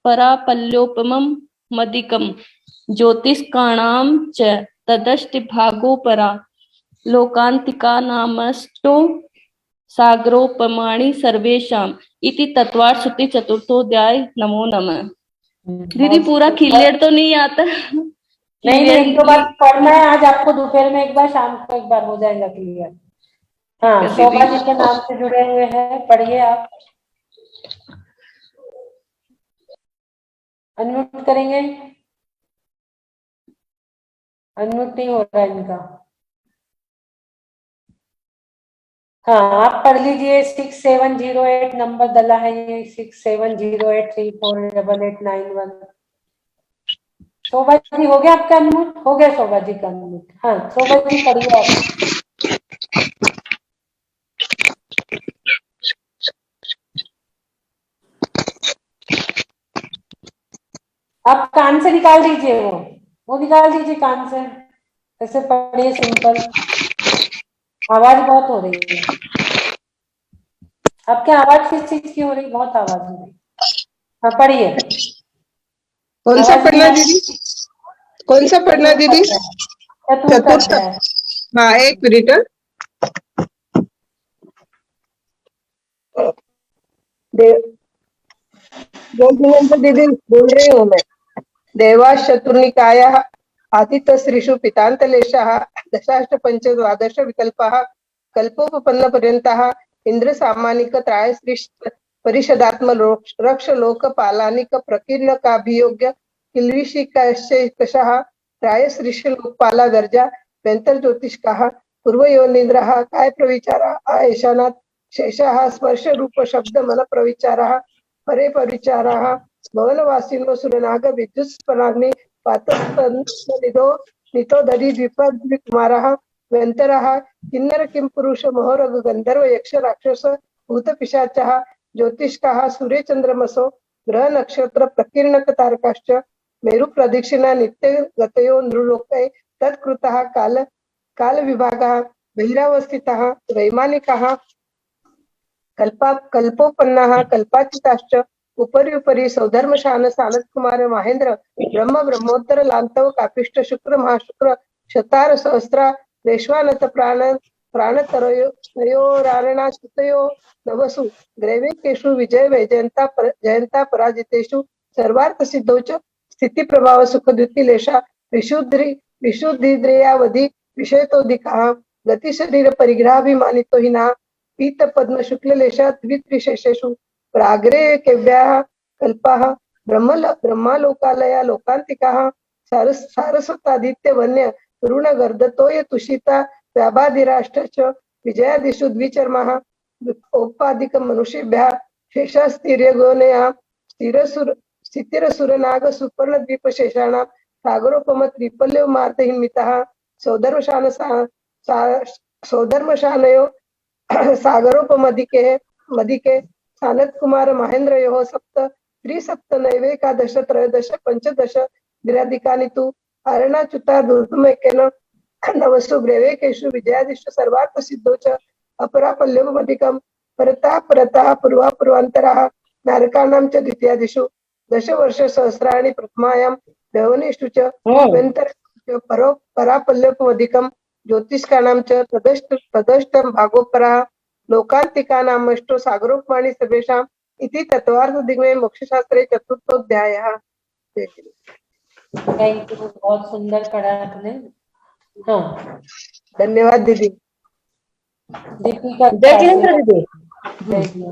[SPEAKER 8] परापल्योपमं मदिकं ज्योतिष्काणां च तदष्टभागोपरा लोकान्तिकानामष्टो सागरोपमाणि सर्वेषाम् इति तत्वार्थ श्रुति चतुर्थोध्याय। नमो नमः। दीदी पूरा क्लियर तो नहीं आता?
[SPEAKER 1] नहीं, एक दो बार पढ़ना है आज आपको, दोपहर में एक बार, शाम को एक बार, हो जाएगा क्लियर। हाँ, शोभा जी के नाम से जुड़े हुए हैं, पढ़िए आप। अनम्यूट करेंगे, अनम्यूट नहीं हो रहा है इनका। हाँ, आप पढ़ लीजिए। 6708 नंबर डला है ये, 6708348891। शोभा जी हो गया आपका अनम्यूट? हो गया शोभा जी का अनम्यूट। हाँ, शोभा जी पढ़िए आप। आप कान से निकाल दीजिए, वो निकाल दीजिए कान से, ऐसे पढ़िए सिंपल। आवाज बहुत हो रही है आपकी, आवाज किस चीज की हो रही? बहुत आवाज हो रही। हाँ, पढ़िए।
[SPEAKER 5] कौन सा पढ़ना दीदी? कौन सा पढ़ना दीदी? चतुर्थ। हाँ, एक मिनट। दीदी बोल रही हूँ मैं। देवाश चतुर्निकायः आदित्यश्रीषु पितान्तलेशः दशाष्ट पंच द्वादश विकल्पः कल्पोपपन्न पर्यन्तः इंद्र सामानिक त्रायश्री परिषदात्म रक्ष लोक पालानिक प्रकीर्ण काभियोग्य किल्विषिकशः त्रायश्रीष लोकपाला दर्जा व्यंतर ज्योतिष्काः पूर्वयोनिन्द्रः काय प्रविचारः आयशानाथ शेषः स्पर्श रूप शब्द मन प्रविचारः परे परिचारः भवनवासिनो सुरनाग विद्युत स्पनाग्नि पातस्पन्दनिधो नितो दधि द्विपद्विकुमारः व्यंतरः किन्नर किं पुरुष मोहरग गंधर्व यक्ष राक्षस भूत पिशाचः ज्योतिष्काः सूर्य चंद्रमसो ग्रह नक्षत्र प्रकीर्णक तारकाश्च मेरु प्रदक्षिणा नित्य गतयो नृलोके तत्कृतः काल विभागः बहिरावस्थितः वैमानिकः कल्पोपन्नः कल्पाचिताश्च उपरि उपरि सौधर्मशान सानत कुमार महेंद्र ब्रह्मोत्तर लांतव कापिष्ट शुक्र महाशुक्र शतार सहस्रा रेश्वानत प्राणतरयोरारणा सुतयो नवसु ग्रैवेकेषु विजय जयंता पराजितेषु सर्वार्थ सिद्धौ च स्थिति प्रभाव सुख द्युतिलेशा विशुद्धिद्रियावधि विषयतोधिकः गति शरीर परिग्रहाभिमानितो हिनः पीत पद्म शुक्ल लेशा द्वित्रिशेषेषु प्राग्रे केव्याः कल्पाः ब्रह्मालोकालया लोकांतिकाः सारस्वतादित्य वन्य ऋण गर्दतोय तुषिता व्याभाधिराष्ट्रच विजयादिषु द्विचर्माः औपादिक मनुष्येभ्यः शेषास्तिर्यगोनया स्थितिरसुरनाग सुपर्ण द्वीप शेषाणां सागरोपम त्रिपल्यो मार्तहिन्मितः सौधर्मशानयो सागरोपमधिके सानत कुमार महेंद्रयोः त्रिसप्त नैवेकादश त्रयोदश पंचदश दिराधिकानि तु अरणाच्युता दुर्गमेकेन नवसु ग्रैवेकेषु विजयादिषु सर्वार्थ सिद्धौ च अपरापल्यमधिकं परतः पूर्वान्तरः नारकाणां च द्वितीयादिषु दशवर्ष सहस्राणि प्रथमायां व्यवनेषु च परापल्यमधिकं ज्योतिष्काणां च तदष्टं भागोपरः लोकांतिकानामष्टो सागरोपमाणि सर्वेषाम् इति तत्वार्थ दिग्मे मोक्षशास्त्रे चतुर्थोऽध्यायः।
[SPEAKER 1] थैंक यू, बहुत सुंदर पढ़ा आपने। हाँ,
[SPEAKER 5] धन्यवाद दीदी।
[SPEAKER 1] दीपिका
[SPEAKER 9] दीदी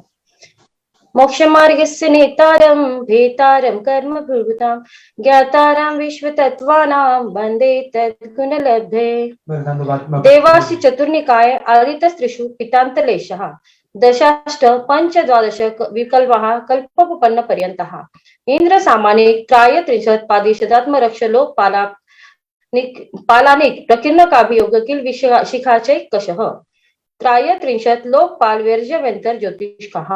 [SPEAKER 9] मोक्ष मार्गस्य नेतारं भेतारं कर्म भूभुतां ज्ञातारं विश्वतत्त्वानां वन्दे तद्गुणलब्धे देवासि चतुर्निकाय आदितस्त्रिषु पितान्तलेशः दशाष्ट पञ्चद्वादश विकल्पः कल्पोपपन्न पर्यन्तः इंद्र सामानिक त्रायत्रिंशत् पादिशदात्मरक्ष पालानिक प्रकीर्णकाभियोग किल शिखाचैकशः त्रायत्रिंशत् लोकपाल व्यर्जव्यन्तर ज्योतिष्कः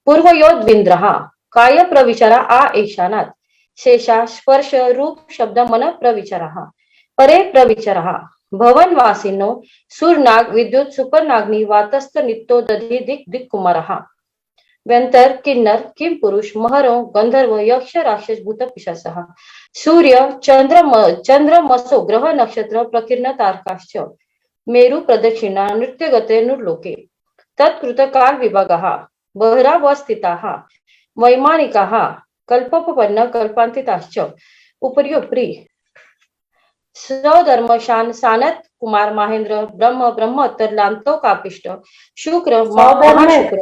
[SPEAKER 9] पूर्वयोद्विन्द्रः काय प्रविचारा आ ऐशानात् शेषा स्पर्श रूप शब्द मन प्रविचारः परे प्रविचारः भवनवासिनो सूरनाग विद्युत सुपर्नाग्नि वातस्थ नित्यो दधि दिक् कुमारः व्यंतर किन्नर किम पुरुष महरो गंधर्व यक्ष राक्षस भूत पिशाचः सूर्य चंद्रमसो ग्रह नक्षत्र प्रकीर्ण तारकाश्च मेरु प्रदक्षिणा नृत्यगते नुर्लोके तत्कृत काल विभागः बहिरावस्थिताः वैमानिकाः कल्पोपपन्न कल्पान्तिताश्च उपरि उपरि सौधर्मशान सानत कुमार महेंद्र ब्रह्मोत्तर लांतो कापिष्ट शुक्र महाशुक्र।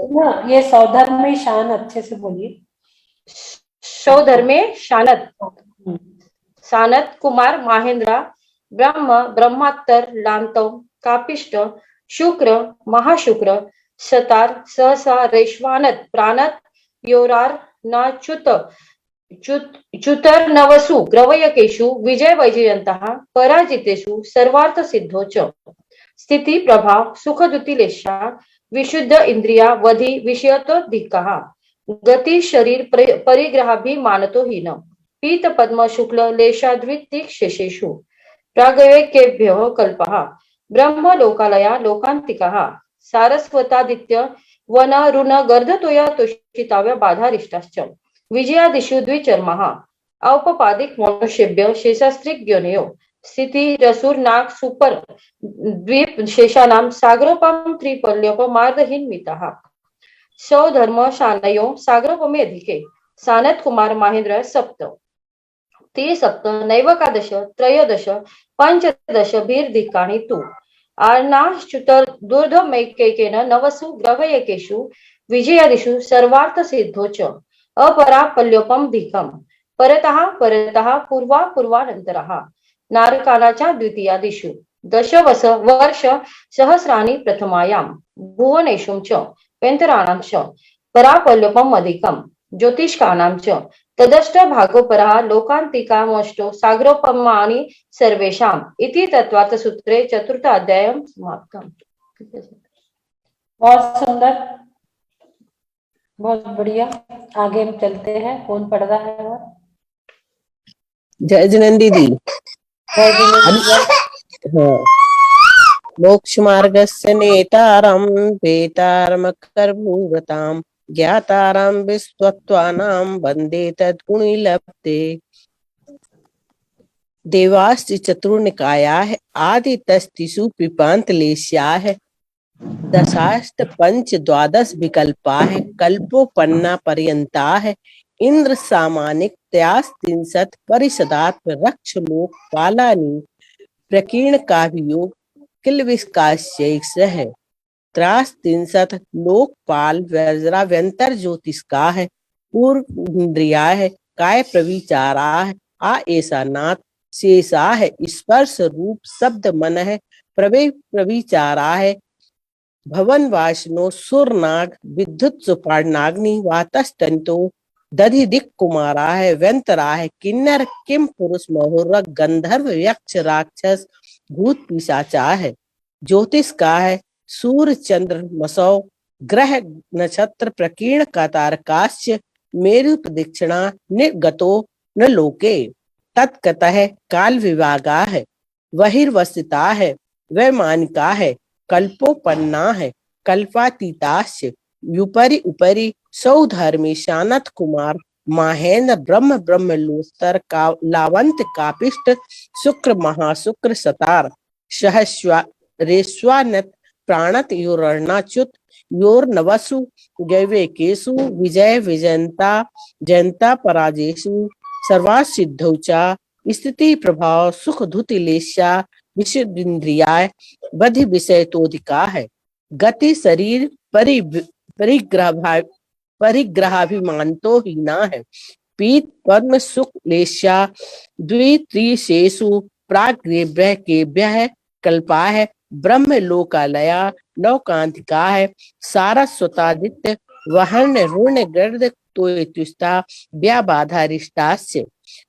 [SPEAKER 1] ये सौधर्मे शान अच्छे से बोलिए।
[SPEAKER 9] सौधर्मे शानत सानत कुमार महेंद्र ब्रह्मोत्तर लांतो कापिष्ट शुक्र महाशुक्र शतार सहसा रेश्वानत प्राणत योरार नाच्युत च्युतर नवसु ग्रवयकेषु विजय वैजयन्तः पराजितेषु सर्वार्थ सिद्धो च स्थिति प्रभाव सुख द्युतिलेशा विशुद्ध इंद्रिया वधि विषयतोधिकः गति शरीर परिग्रहाभिमानतो हीन पीत पद्म शुक्ल लेशा द्वितीक शेषेषु प्रागवेकेभ्यो कल्पः ब्रह्म लोकालया लोकांतिकः सारस्वतादित्य वन ऋण गर्धतोया तुषिताव्य बाधारिष्टाश्च विजयादिषु द्विचर्मः औपपादिक मनुष्येभ्य शेषास्त्रिज्ञोनयो स्थिति रसुर नाग सुपर द्वीप शेषानां सागरोपम त्रिपल्योपमार्दहीनमितः सौधर्मशानयो सागरोपमे अधिके सानत कुमार महेंद्र सप्त ते सप्त नैवकादश त्रयोदश पंचदश भीर्धिकानि तु आर्णाश्च्युत दुर्धमैकैकेन नवसु ग्रहयकेषु विजयादिषु सर्वार्थ सिद्धो च अपरापल्योपम धिकम परतः पूर्वानंतरः नारकानाच्या द्वितीयादिषु वर्ष सहस्राणि प्रथमायां भुवनेषु च वेन्तराणां च परापल्योपम अधिकम ज्योतिष्कानां च तदष्ट भागोपरः लोकांतिकामष्टो सागरोपमानि सर्वेषाम् इति तत्वार्थ सूत्रे चतुर्थ अध्यायं समाप्तम्।
[SPEAKER 1] बहुत सुंदर। बहुत बढ़िया। आगे हम चलते हैं। कौन पढ़ रहा है और?
[SPEAKER 10] जय जिनेन्द्र दीदी।
[SPEAKER 1] जय जिनेन्द्र।
[SPEAKER 10] हाँ। मोक्ष मार्गस्य नेतारं वेतारमकर्मूरतां ज्ञातारं विश्वत्वानां वन्दे तद्गुणिलब्धे। देवास्ति चतुर्निकायाः आदितस्तिषु पिपान्तलेस्याः दशाष्ट पंच द्वादश विकल्पाः कल्पोपन्ना पर्यन्ताः इंद्र सामानिक त्यास्त्रिंशत् परिषदात्म रक्ष लोक पालानि प्रकीर्ण काभियोग किलविस्काश्यैष त्रास्त्रिंशत् लोकपाल वज्राव्यंतर ज्योतिष्का है पूर्व इंद्रिया है काय प्रविचारा है आ ऐसा नाथ शेषा है स्पर्श रूप शब्द मन है प्रविचारा है भवन वासनो सुरनाग विद्युत सुपर्णाग्नि वातस्तंतो दधि दिक कुमारा है व्यंतरा है किन्नर किम पुरुष महुर गंधर्व यक्ष राक्षस भूत पिशाचा है ज्योतिष का है सूर्य चंद्र मसौ ग्रह नक्षत्र प्रकीर्ण का तारकाश्य मेरु प्रदक्षिणा निर्गतो न लोके तत्कतः काल विभागा है बहिर्वस्थिता है वैमानिका है कल्पोपन्ना है कल्पातीतास्य युपरि उपरि सौधर्मी शानत कुमार महेंद्र ब्रह्म ब्रह्मलोस्तर का लावंत कापिष्ट शुक्र महाशुक्र सतार सहस्वारेश्वानत प्राणत योरणाच्युत योर नवसु जैवेकेशु विजय विजयंता जयंता पराजेशु सर्वा सिद्धौचा स्थिति प्रभाव सुख धुतिलेशा विशुद्धिन्द्रियाय बधि विषय तोधिका है गति शरीर परिग्रहाभिमान तो ही ना है पीत पद्म सुख लेशा द्वित्रिशेषु प्राग्रेभ्य केभ्य है कल्पा है ब्रह्म लोकालया नौकांतिका है सारस्वतादित्य वहन ऋण गर्द तो व्याबाधारिष्टास्य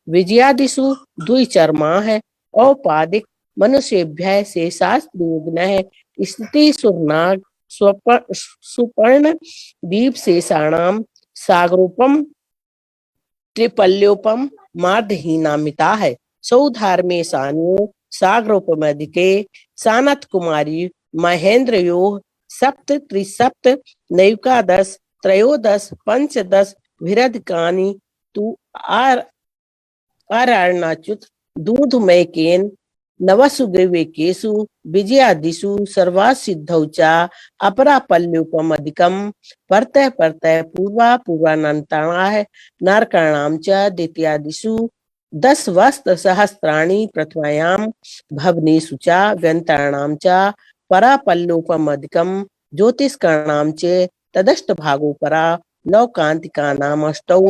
[SPEAKER 10] विजयादिषु द्विचर्मा है औपादिक मनुष्यभ्य से शास्त्र है स्थिति सुरनाग सुपर्ण दीप शेषाणाम सागरूपम त्रिपल्योपम मार्दहीनामिता है सौधार्मे सान्यो सागरोपमधिके सानत कुमारी महेंद्र योग सप्त त्रिसप्त नैकादश त्रयोदश पंचदश विरधकानि तु आरणाच्युत दूधमयकेन नवसुग्रीवेकेषु विजयादिषु सर्वासिद्धौ च अपरापल्योपम अधिकम परतः परतः पूर्वा पूर्वानंताः नरकाणां च द्वितीयादिषु 10 वस्त्र सहस्राणि प्रथमायां भवनेषु च व्यंतराणां च परापल्योपम अधिकम ज्योतिष्काणां च तदष्ट भागो परा लौकांतिकानाम् अष्टौ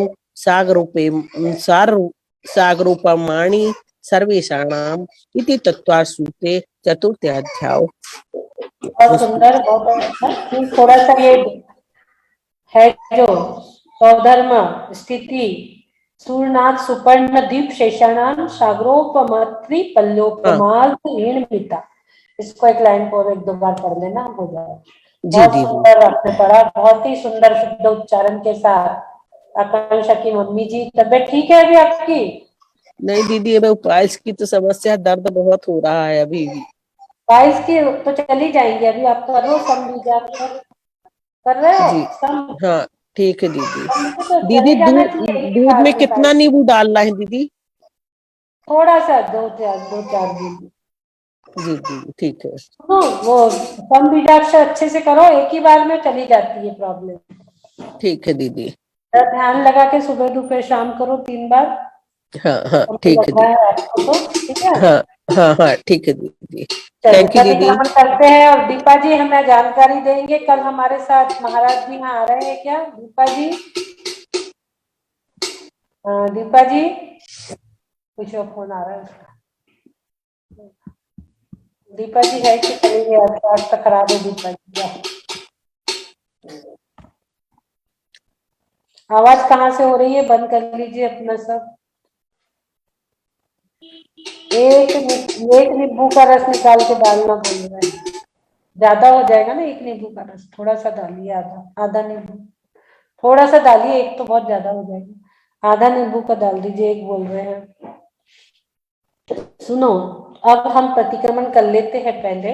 [SPEAKER 10] सागरोपमाणि सर्वेषाणाम इति तत्त्वा सूत्रे चतुर्थ अध्याय।
[SPEAKER 1] बहुत सुंदर, बहुत अच्छा। थोड़ा सा ये है जो सौधर्म स्थिति सूर्यनाथ सुपर्ण दीप शेषाणाम सागरोपमत्रि पल्लोपमाल ऋणमिता, इसको एक लाइन को एक दो बार पढ़ लेना, हो जाए। बहुत सुंदर आपने पढ़ा, बहुत ही सुंदर शुद्ध उच्चारण के साथ। आकांक्षा की मम्मी जी, तबीयत ठीक है अभी आपकी?
[SPEAKER 10] नहीं दीदी, अभी पाइल्स की तो समस्या, दर्द बहुत हो रहा है अभी भी।
[SPEAKER 1] पाइल्स की तो चली जाएंगे, अभी आप करो कर रहे हो?
[SPEAKER 10] हाँ ठीक है दीदी। दीदी दूध में कितना नींबू डालना है दीदी?
[SPEAKER 1] थोड़ा सा, 2-4 दिन।
[SPEAKER 10] जी जी ठीक है।
[SPEAKER 1] वो कम बीजाक्ष अच्छे से करो, एक ही बार में चली जाती है प्रॉब्लम।
[SPEAKER 10] ठीक है दीदी।
[SPEAKER 1] ध्यान लगा के सुबह दोपहर शाम करो 3 बार।
[SPEAKER 10] हाँ ठीक है दीदी।
[SPEAKER 1] ठीक है।
[SPEAKER 10] हाँ ठीक है दीदी।
[SPEAKER 1] थैंक यू दीदी। करते हैं। और दीपा जी हमें जानकारी देंगे, कल हमारे साथ महाराज भी यहाँ आ रहे हैं क्या दीपा जी? दीपा जी कुछ फोन आ रहा है उसका। दीपा जी है कि चली गई? आज तक खराब है दीपा जी। आवाज कहाँ से हो रही है? बंद कर लीजिए अपना सब। एक नींबू का रस निकाल के डालना बोल रहा है, ज्यादा हो जाएगा ना 1 नींबू का रस, थोड़ा सा डालिए, आधा नींबू। थोड़ा सा डालिए, एक तो बहुत ज्यादा हो जाएगा, आधा नींबू का डाल दीजिए, एक बोल रहे हैं। सुनो, अब हम प्रतिक्रमण कर लेते हैं पहले।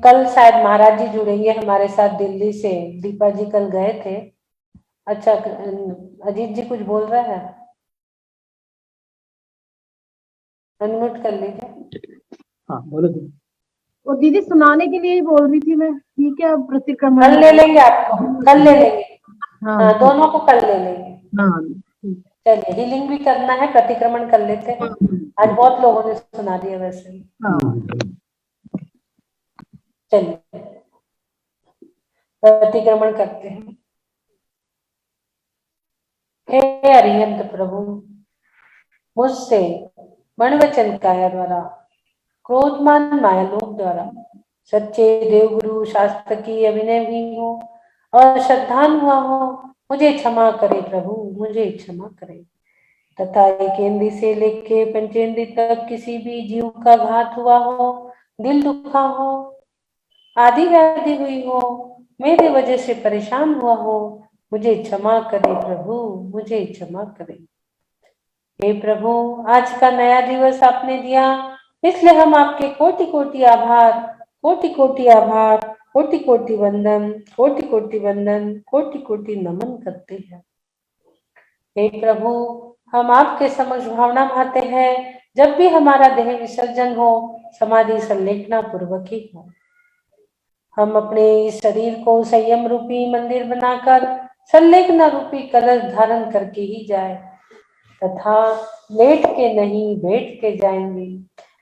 [SPEAKER 1] कल शायद महाराज जी जुड़ेंगे हमारे साथ दिल्ली से, दीपा जी कल गए थे। अच्छा, अजीत जी कुछ बोल रहा है, अनम्यूट कर लीजिए।
[SPEAKER 6] हाँ बोलो दीदी।
[SPEAKER 11] वो दीदी सुनाने के लिए ही बोल रही थी मैं, ठीक है अब प्रतिक्रमण
[SPEAKER 1] कल ले लेंगे आपको, कल ले लेंगे।
[SPEAKER 11] हाँ
[SPEAKER 1] हाँ, दोनों को कल ले लेंगे।
[SPEAKER 11] हाँ
[SPEAKER 1] चलिए, हीलिंग भी करना है, प्रतिक्रमण कर लेते हैं। आज बहुत लोगों ने सुना दिया वैसे।
[SPEAKER 11] हाँ
[SPEAKER 1] चलिए प्रतिक्रमण करते हैं। हे अरिहंत प्रभु, मुझसे मनवचन काया द्वारा, क्रोधमान मायालोक द्वारा, सच्चे देवगुरु शास्त्र की अभिनय भी हो और श्रद्धान हुआ हो, मुझे क्षमा करे प्रभु, मुझे क्षमा करे। तथा एकेंद्री से लेके पंचेंद्री तक किसी भी जीव का घात हुआ हो, दिल दुखा हो, आदि व्याधि हुई हो, मेरे वजह से परेशान हुआ हो, मुझे क्षमा करे प्रभु, मुझे क्षमा करे। हे प्रभु, आज का नया दिवस आपने दिया, इसलिए हम आपके कोटि कोटि आभार, कोटि कोटि आभार, कोटि कोटि वंदन, कोटि कोटि वंदन, कोटि कोटि नमन करते हैं। हे प्रभु, हम आपके समक्ष भावना भाते हैं, जब भी हमारा देह विसर्जन हो, समाधि संलेखना पूर्वक ही हो। हम अपने इस शरीर को संयम रूपी मंदिर बनाकर संलेखना रूपी कलश धारण करके ही जाए, तथा लेट के नहीं बैठ के जाएंगे,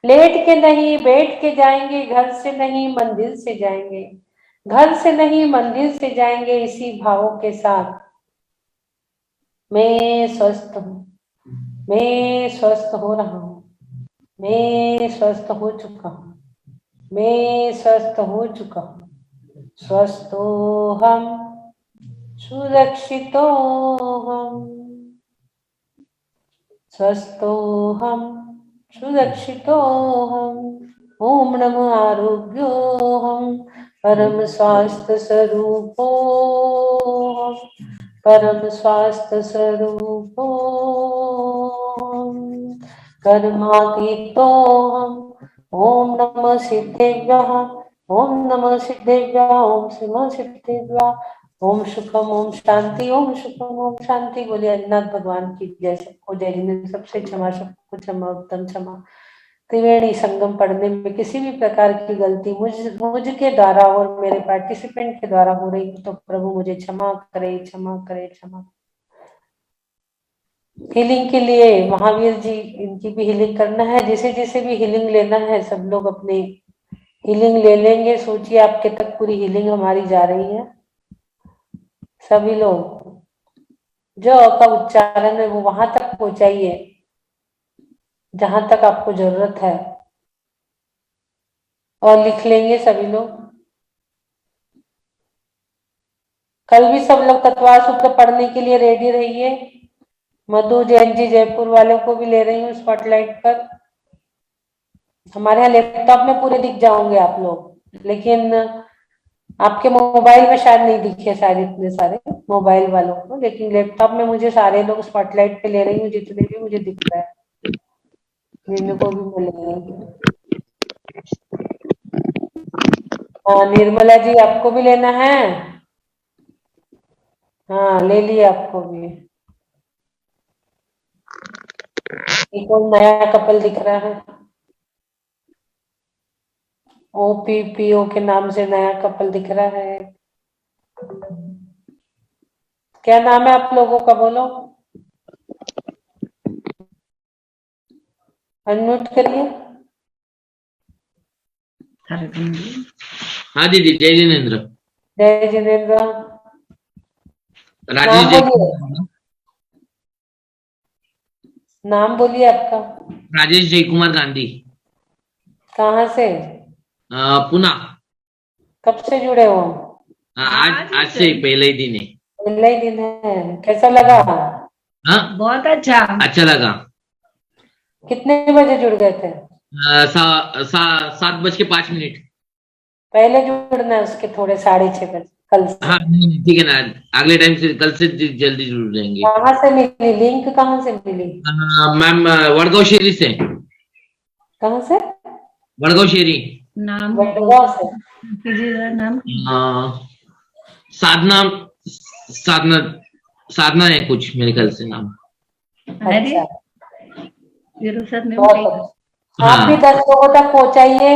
[SPEAKER 1] लेट के नहीं बैठ के जाएंगे, घर से नहीं मंदिर से जाएंगे, घर से नहीं मंदिर से जाएंगे, इसी भावों के साथ मैं स्वस्थ हूँ, मैं स्वस्थ हो रहा हूँ, मैं स्वस्थ हो चुका हूँ, मैं स्वस्थ हो चुका हूँ, स्वस्थो हम, सुरक्षितो हम, स्वस्थो हम, सुरक्षितो हम, ओम नमो आरोग्यो हम, परम स्वास्थ्य स्वरूपो हम, परम स्वास्थ्य स्वरूपो हम, कर्मातीतो हम, ओम नमः सिद्धेभ्यः, ओम नमः सिद्धेभ्यः, ओम नमः सिद्धेभ्यः, ओम सुखम, ओम शांति, ओम सुखम, ओम शांति। बोलिए अरिहंत भगवान की जय। सबको जय जिन्हें सबसे क्षमा, सबको क्षमा, उत्तम क्षमा। त्रिवेणी संगम पढ़ने में किसी भी प्रकार की गलती मुझ के द्वारा और मेरे पार्टिसिपेंट के द्वारा हो रही तो प्रभु मुझे क्षमा करे, क्षमा करे, क्षमा। हीलिंग के लिए महावीर जी, इनकी भी हीलिंग करना है, जिसे जिसे भी हीलिंग लेना है सब लोग अपनी हीलिंग ले लेंगे। सोचिए आपके तक पूरी हीलिंग हमारी जा रही है। सभी लोग जो का उच्चारण है वो वहां तक पहुंचाइए जहां तक आपको जरूरत है, और लिख लेंगे सभी लोग। कल भी सब लोग तत्वार सूत्र पढ़ने के लिए रेडी रहिए। मधु जैन जी जयपुर वालों को भी ले रही हूँ स्पॉटलाइट पर। हमारे यहाँ लैपटॉप में पूरे दिख जाओगे आप लोग, लेकिन आपके मोबाइल में शायद नहीं दिखे शायद इतने सारे मोबाइल वालों को, लेकिन लैपटॉप में मुझे सारे लोग स्पॉटलाइट पे ले रही हूँ, जितने भी मुझे दिख रहा है, जिनको भी मिलेंगे। हाँ निर्मला जी, आपको भी लेना है? हाँ ले लिया आपको भी। एक और नया कपल दिख रहा है, OPPO के नाम से नया कपल दिख रहा है। क्या नाम है आप लोगों का, बोलो, अनम्यूट करिए।
[SPEAKER 12] हाँ दीदी, जय जिनेन्द्र।
[SPEAKER 1] जय जिनेन्द्र।
[SPEAKER 12] राजेश
[SPEAKER 1] नाम बोलिए, नाम बोलिए आपका।
[SPEAKER 12] राजेश जय कुमार गांधी।
[SPEAKER 1] कहाँ से?
[SPEAKER 12] पुणे।
[SPEAKER 1] कब से जुड़े हो?
[SPEAKER 12] आज से पहले ही दिन है।
[SPEAKER 1] पहले ही दिन है। कैसा लगा?
[SPEAKER 12] हाँ
[SPEAKER 11] बहुत अच्छा।
[SPEAKER 12] अच्छा लगा।
[SPEAKER 1] कितने बजे जुड़ गए थे?
[SPEAKER 12] 7:05 पहले
[SPEAKER 1] जुड़ना है, उसके थोड़े 6:30 बजे। कल से।
[SPEAKER 12] हाँ नहीं ठीक है ना, अगले टाइम से कल से जल्दी जुड़ जाएंगे।
[SPEAKER 1] कहाँ से मिली लिंक, कहाँ से मिली?
[SPEAKER 12] मैम वडगांव शेरी से।
[SPEAKER 1] कहाँ से?
[SPEAKER 12] वडगांव शेरी।
[SPEAKER 8] नाम
[SPEAKER 1] वडगांव से।
[SPEAKER 8] कीजिएगा नाम।
[SPEAKER 12] साधना साधना साधना है कुछ मेरे ख्याल से नाम।
[SPEAKER 1] अच्छा,
[SPEAKER 8] सर ने
[SPEAKER 1] बहुत अच्छा।
[SPEAKER 12] हाँ
[SPEAKER 1] आप भी 10 लोगों तक पहुंचाइए।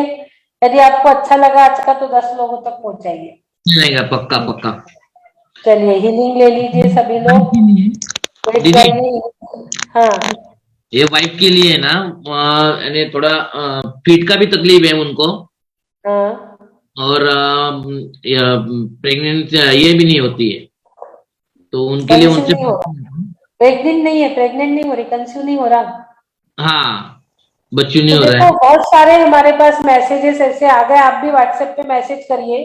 [SPEAKER 1] यदि आपको अच्छा लगा आज का तो 10 लोगों तक पहुंचाइए।
[SPEAKER 12] चलेगा, पक्का पक्का।
[SPEAKER 1] चलिए हीलिंग ले लीजिए सभी लोग। वेट
[SPEAKER 12] दीदी
[SPEAKER 1] करिए। हाँ
[SPEAKER 12] ये वाइफ के लिए है ना, यानी थोड़ा पीठ का भी तकलीफ है उनको,
[SPEAKER 1] हाँ।
[SPEAKER 12] और प्रेग्नेंट ये भी नहीं होती है, तो उनके लिए
[SPEAKER 1] कंसीव
[SPEAKER 12] उनसे
[SPEAKER 1] नहीं हो रहा, प्रेग्नेंट नहीं है, प्रेग्नेंट नहीं हो रही, कंसीव नहीं हो रहा।
[SPEAKER 12] हाँ बच्चों नहीं
[SPEAKER 1] तो
[SPEAKER 12] हो रहा
[SPEAKER 1] देखो
[SPEAKER 12] है।
[SPEAKER 1] बहुत सारे हमारे पास मैसेजेस ऐसे आ गए, आप भी व्हाट्सएप पे मैसेज करिए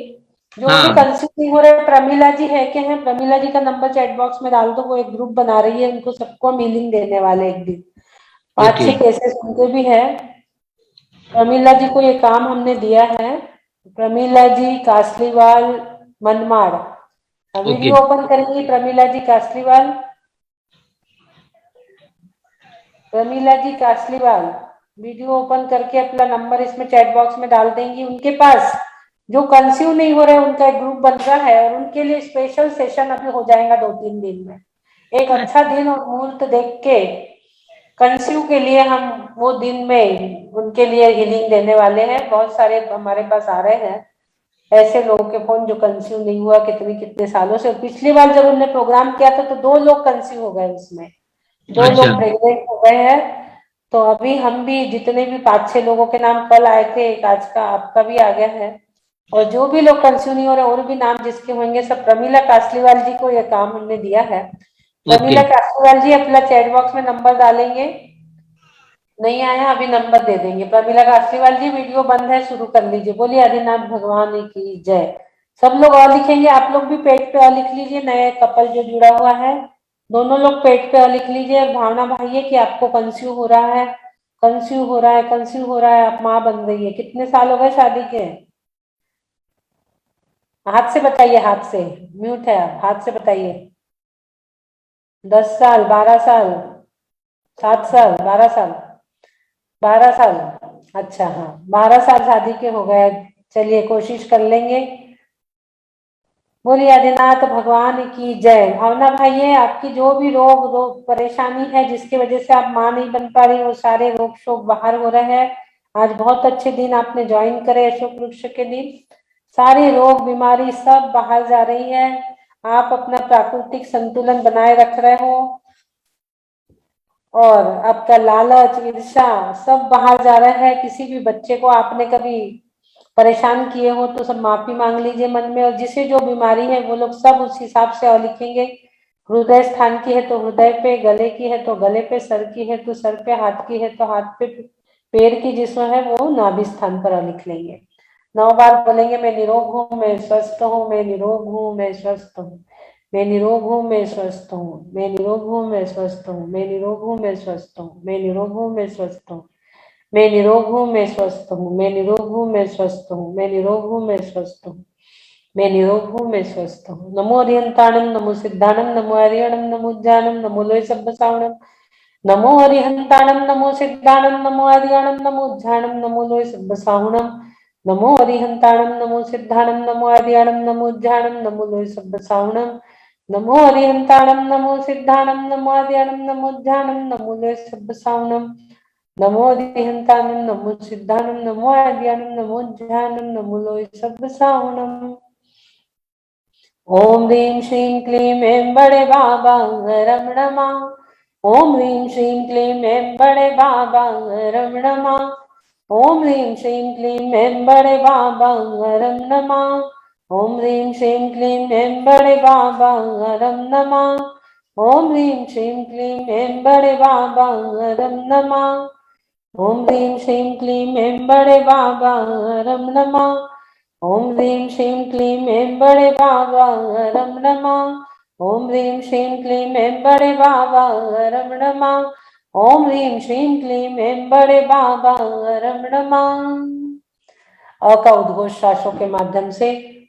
[SPEAKER 1] जो भी
[SPEAKER 12] हाँ
[SPEAKER 1] कंसीव नहीं हो रहे। प्रमीला जी है क्या है? प्रमीला जी का नंबर चैट बॉक्स में डाल दो, वो एक ग्रुप बना रही है, उनको सबको मीलिंग देने वाले एक दिन। 5-6
[SPEAKER 12] ओके
[SPEAKER 1] केसेस उनके भी है। प्रमीला जी को ये काम हमने दिया है। Pramila ji Kasliwal Manmad,
[SPEAKER 12] okay
[SPEAKER 1] video open करेंगी प्रमीला जी कासलीवाल। प्रमीला जी कासलीवाल वीडियो ओपन करके अपना नंबर इसमें चैट बॉक्स में डाल देंगी। उनके पास जो कंसीव नहीं हो रहे उनका एक ग्रुप बन रहा है, और उनके लिए स्पेशल सेशन अभी हो जाएगा 2-3 दिन में। एक अच्छा दिन और मुहूर्त देख के कंसीव के लिए हम वो दिन में उनके लिए हीलिंग देने वाले हैं। बहुत सारे हमारे पास आ रहे हैं ऐसे लोगों के फोन जो कंसीव नहीं हुआ कितने सालों से। पिछली बार जब हमने प्रोग्राम किया था तो 2 लोग कंसीव हो गए, उसमें 2
[SPEAKER 12] अच्छा
[SPEAKER 1] लोग प्रेग्नेंट हो गए हैं। तो अभी हम भी जितने भी 5-6 लोगों के नाम कल आए थे, एक आज का आपका भी आ गया है, और जो भी लोग कंसीव नहीं हो रहे और भी नाम जिसके होंगे सब प्रमीला कासलीवाल जी को यह काम हमने दिया है। प्रमीला कासलीवाल जी अपना चैट बॉक्स में नंबर डालेंगे, नहीं आया अभी नंबर दे देंगे। प्रमीला कासलीवाल जी वीडियो बंद है, शुरू कर लीजिए। बोलिए आदिनाथ भगवान की जय। सब लोग और लिखेंगे, आप लोग भी पेट पे और लिख लीजिए। नए कपल जो जुड़ा हुआ है दोनों लोग पेट पे और लिख लीजिए। और भावना भाई है कि आपको कंसीव हो रहा है, कंसीव हो रहा है, कंसीव हो रहा है, आप माँ बन रही है। कितने साल हो गए शादी के? हाथ से बताइए, हाथ से, म्यूट है आप, हाथ से बताइए। 10 साल, 12 साल, 7 साल, 12 साल, 12 साल। अच्छा हाँ 12 साल शादी के हो गए। चलिए कोशिश कर लेंगे। बोलिए आदिनाथ भगवान की जय। भावना भाई है आपकी जो भी रोग परेशानी है जिसकी वजह से आप माँ नहीं बन पा रही, वो सारे रोग शोक बाहर हो रहे हैं। आज बहुत अच्छे दिन आपने ज्वाइन करे अशोक वृक्ष के दिन, सारे रोग बीमारी सब बाहर जा रही है। आप अपना प्राकृतिक संतुलन बनाए रख रहे हो, और आपका लालच ईर्ष्या सब बाहर जा रहा है। किसी भी बच्चे को आपने कभी परेशान किए हो तो सब माफी मांग लीजिए मन में। और जिसे जो बीमारी है वो लोग सब उस हिसाब से और लिखेंगे। हृदय स्थान की है तो हृदय पे, गले की है तो गले पे, सर की है तो सर पे, हाथ की है तो हाथ पे, पैर की जिसमें है वो नाभि स्थान पर लिख लेंगे। 9 बार बोलेंगे, मैं निरोग हूँ, मैं स्वस्थ हूँ, मैं निरोग हूँ, मैं स्वस्थ हूँ, मैं निरोग हूँ, मैं स्वस्थ हूँ, मैं निरोग हूँ, मैं स्वस्थ हूँ, मैं निरोग हूँ, मैं स्वस्थ हूँ, मैं निरोग हूँ, मैं स्वस्थ हूँ, मैं निरोग हूँ, मैं स्वस्थ हूँ, मैं निरोग हूँ, मैं स्वस्थ हूँ, मैं निरोग हूँ, मैं स्वस्थ हूँ, मैं निरोग हूँ, मैं स्वस्थ हूँ। नमो अरिहंताणम, नमो सिद्धाणम, नमो अरियणम, नमो ज्ञानम, नमो लोय सब्बसावणम, नमो अरिहंताणम, नमो सिद्धाणम, नमो अरियणम, नमो ज्ञानम, नमो लोय सब्बसावणम, नमो अरिहंताणम, नमो सिद्धाणम, नमो अरियणम, नमो ज्ञानम, नमो लोय सब्बसावणम, नमो अरिहंताणम, नमो सिद्धाणम, नमो अरियणम, नमो ज्ञानम, नमो लोय सब्बसावणम, नमो अरिहंताणम, नमो सिद्धाणम, नमो अरियणम, नमो ज्ञानम, नमो लोय सब्बसावणम। ओम ह्रीं श्रीं क्लीं ऐं बड़े बाबा रमण मां। ओम ह्रीं श्रीं क्लीं ऐं बड़े बाबा रमण मां। ओम ह्रीं श्रीं क्लीं ऐं बड़े बाबा रमण मां। ओम ह्रीं श्रीं क्लीं ऐं बड़े बाबा रमण मां। ओम ह्रीं श्रीं क्लीं ऐं बड़े बाबा रमण मां। ओम ह्रीं श्रीं क्लीं ऐं बड़े बाबा रमण मां। ओम ह्रीं श्रीं क्लीं ऐं बड़े बाबा रमण मां। ओम ह्रीं श्रीं क्लीं ऐं बड़े बाबा रमण मां। ओम ह्रीं श्रीं क्लीं ऐं बड़े बाबा रमण मां। अ का उद्घोष श्वासों के माध्यम से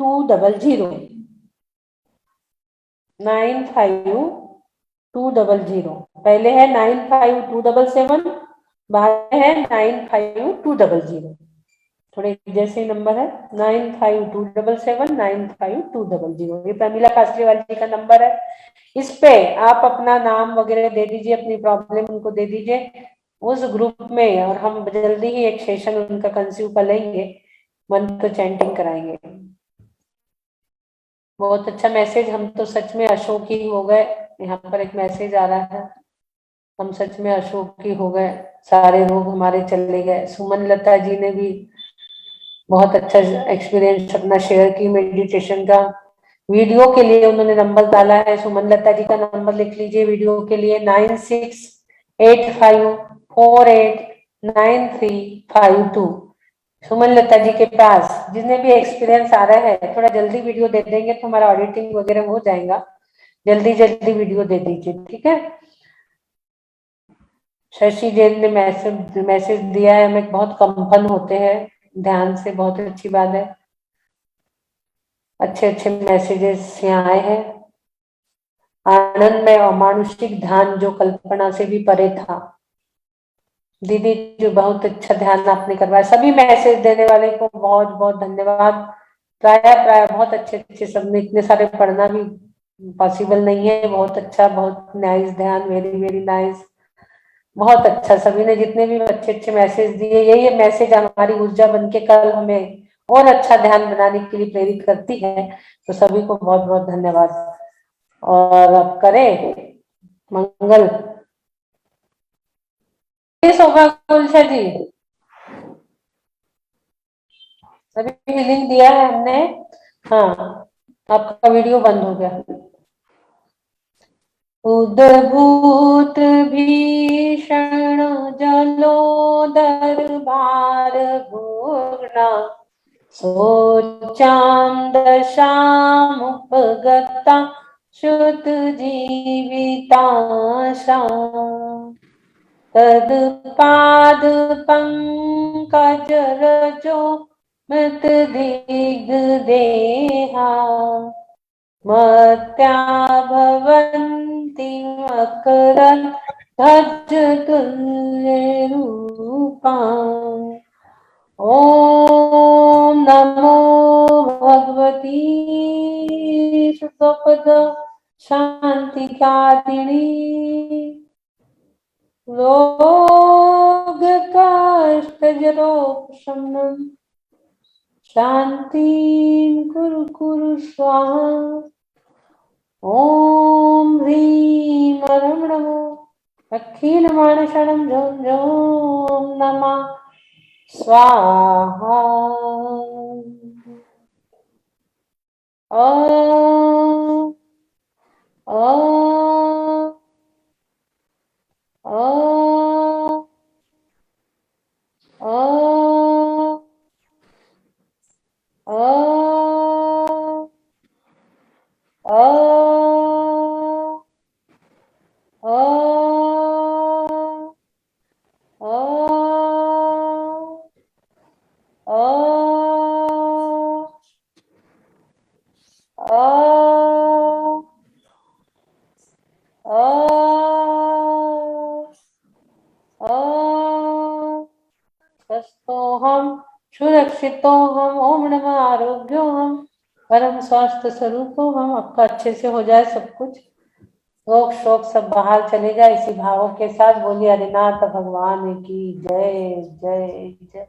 [SPEAKER 1] 95200 95200। पहले है 95277, बाद है 95200। थोड़े जैसे नंबर है 95277 95200। ये प्रमीला कास्रीवाल जी का नंबर है। इस पे आप अपना नाम वगैरह दे दीजिए, अपनी प्रॉब्लम उनको दे दीजिए उस ग्रुप में, और हम जल्दी ही एक सेशन उनका कंसीव कर लेंगे, मंत्र चैंटिंग कराएंगे। बहुत अच्छा मैसेज, हम तो सच में अशोक ही हो गए। यहाँ पर एक मैसेज आ रहा है, हम सच में अशोक ही हो गए, सारे रोग हमारे चले गए। सुमन लता जी ने भी बहुत अच्छा एक्सपीरियंस अपना शेयर की मेडिटेशन का। वीडियो के लिए उन्होंने नंबर डाला है, सुमन लता जी का नंबर लिख लीजिए वीडियो के लिए 9685489352। सुमन लता जी के पास जितने भी एक्सपीरियंस आ रहा है, थोड़ा जल्दी वीडियो दे देंगे तो हमारा ऑडिटिंग वगैरह हो जाएगा। जल्दी जल्दी वीडियो दे दीजिए, ठीक है। शशि जैन ने मैसेज दिया है, हमें बहुत कंपन होते हैं ध्यान से, बहुत अच्छी बात है। अच्छे अच्छे मैसेजेस यहाँ आए हैं। आनंद में अमानुषिक ध्यान जो कल्पना से भी परे था। दीदी जो बहुत अच्छा ध्यान आपने करवाया। सभी मैसेज देने वाले को बहुत बहुत धन्यवाद। प्राय बहुत अच्छे अच्छे, सबने इतने सारे पढ़ना भी पॉसिबल नहीं है। बहुत अच्छा, बहुत नाइस ध्यान, वेरी वेरी नाइस, बहुत अच्छा। सभी ने जितने भी अच्छे अच्छे मैसेज दिए, यही मैसेज हमारी ऊर्जा बन के कल हमें और अच्छा ध्यान बनाने के लिए प्रेरित करती है। तो सभी को बहुत बहुत धन्यवाद। और अब करें मंगल। होगा गुलशा जी, सभी हीलिंग दिया है हमने। हाँ, आपका वीडियो बंद हो गया। उद्भूत भीषण जलोदर भार घूर्णा सोचाम दशामुपगता शुद्ध जीविताशा तत्पाद पंकज रजो मृत दिग्देहा मत्या भवन्ति मकरन् ध्वज तुल्य रूपा। ओम नमो भगवती सुखद शांति कारिणी रोग कष्ट जरोपशमनम शांति कुरु कुरु स्वाहा। ओम ह्रीं नमः नमो अखिलमानसं झों झों नमः स्वाहा। ओम ओम ओम ओम स्वस्थोहम सुरक्षितोहम ओम नमः आरोग्योहम परम स्वास्थ्य स्वरूपो हम। आपका अच्छे से हो जाए सब कुछ, रोग शोक सब बाहर चले जाए। इसी भावों के साथ बोलिए हरिनाथ भगवान की जय जय जय।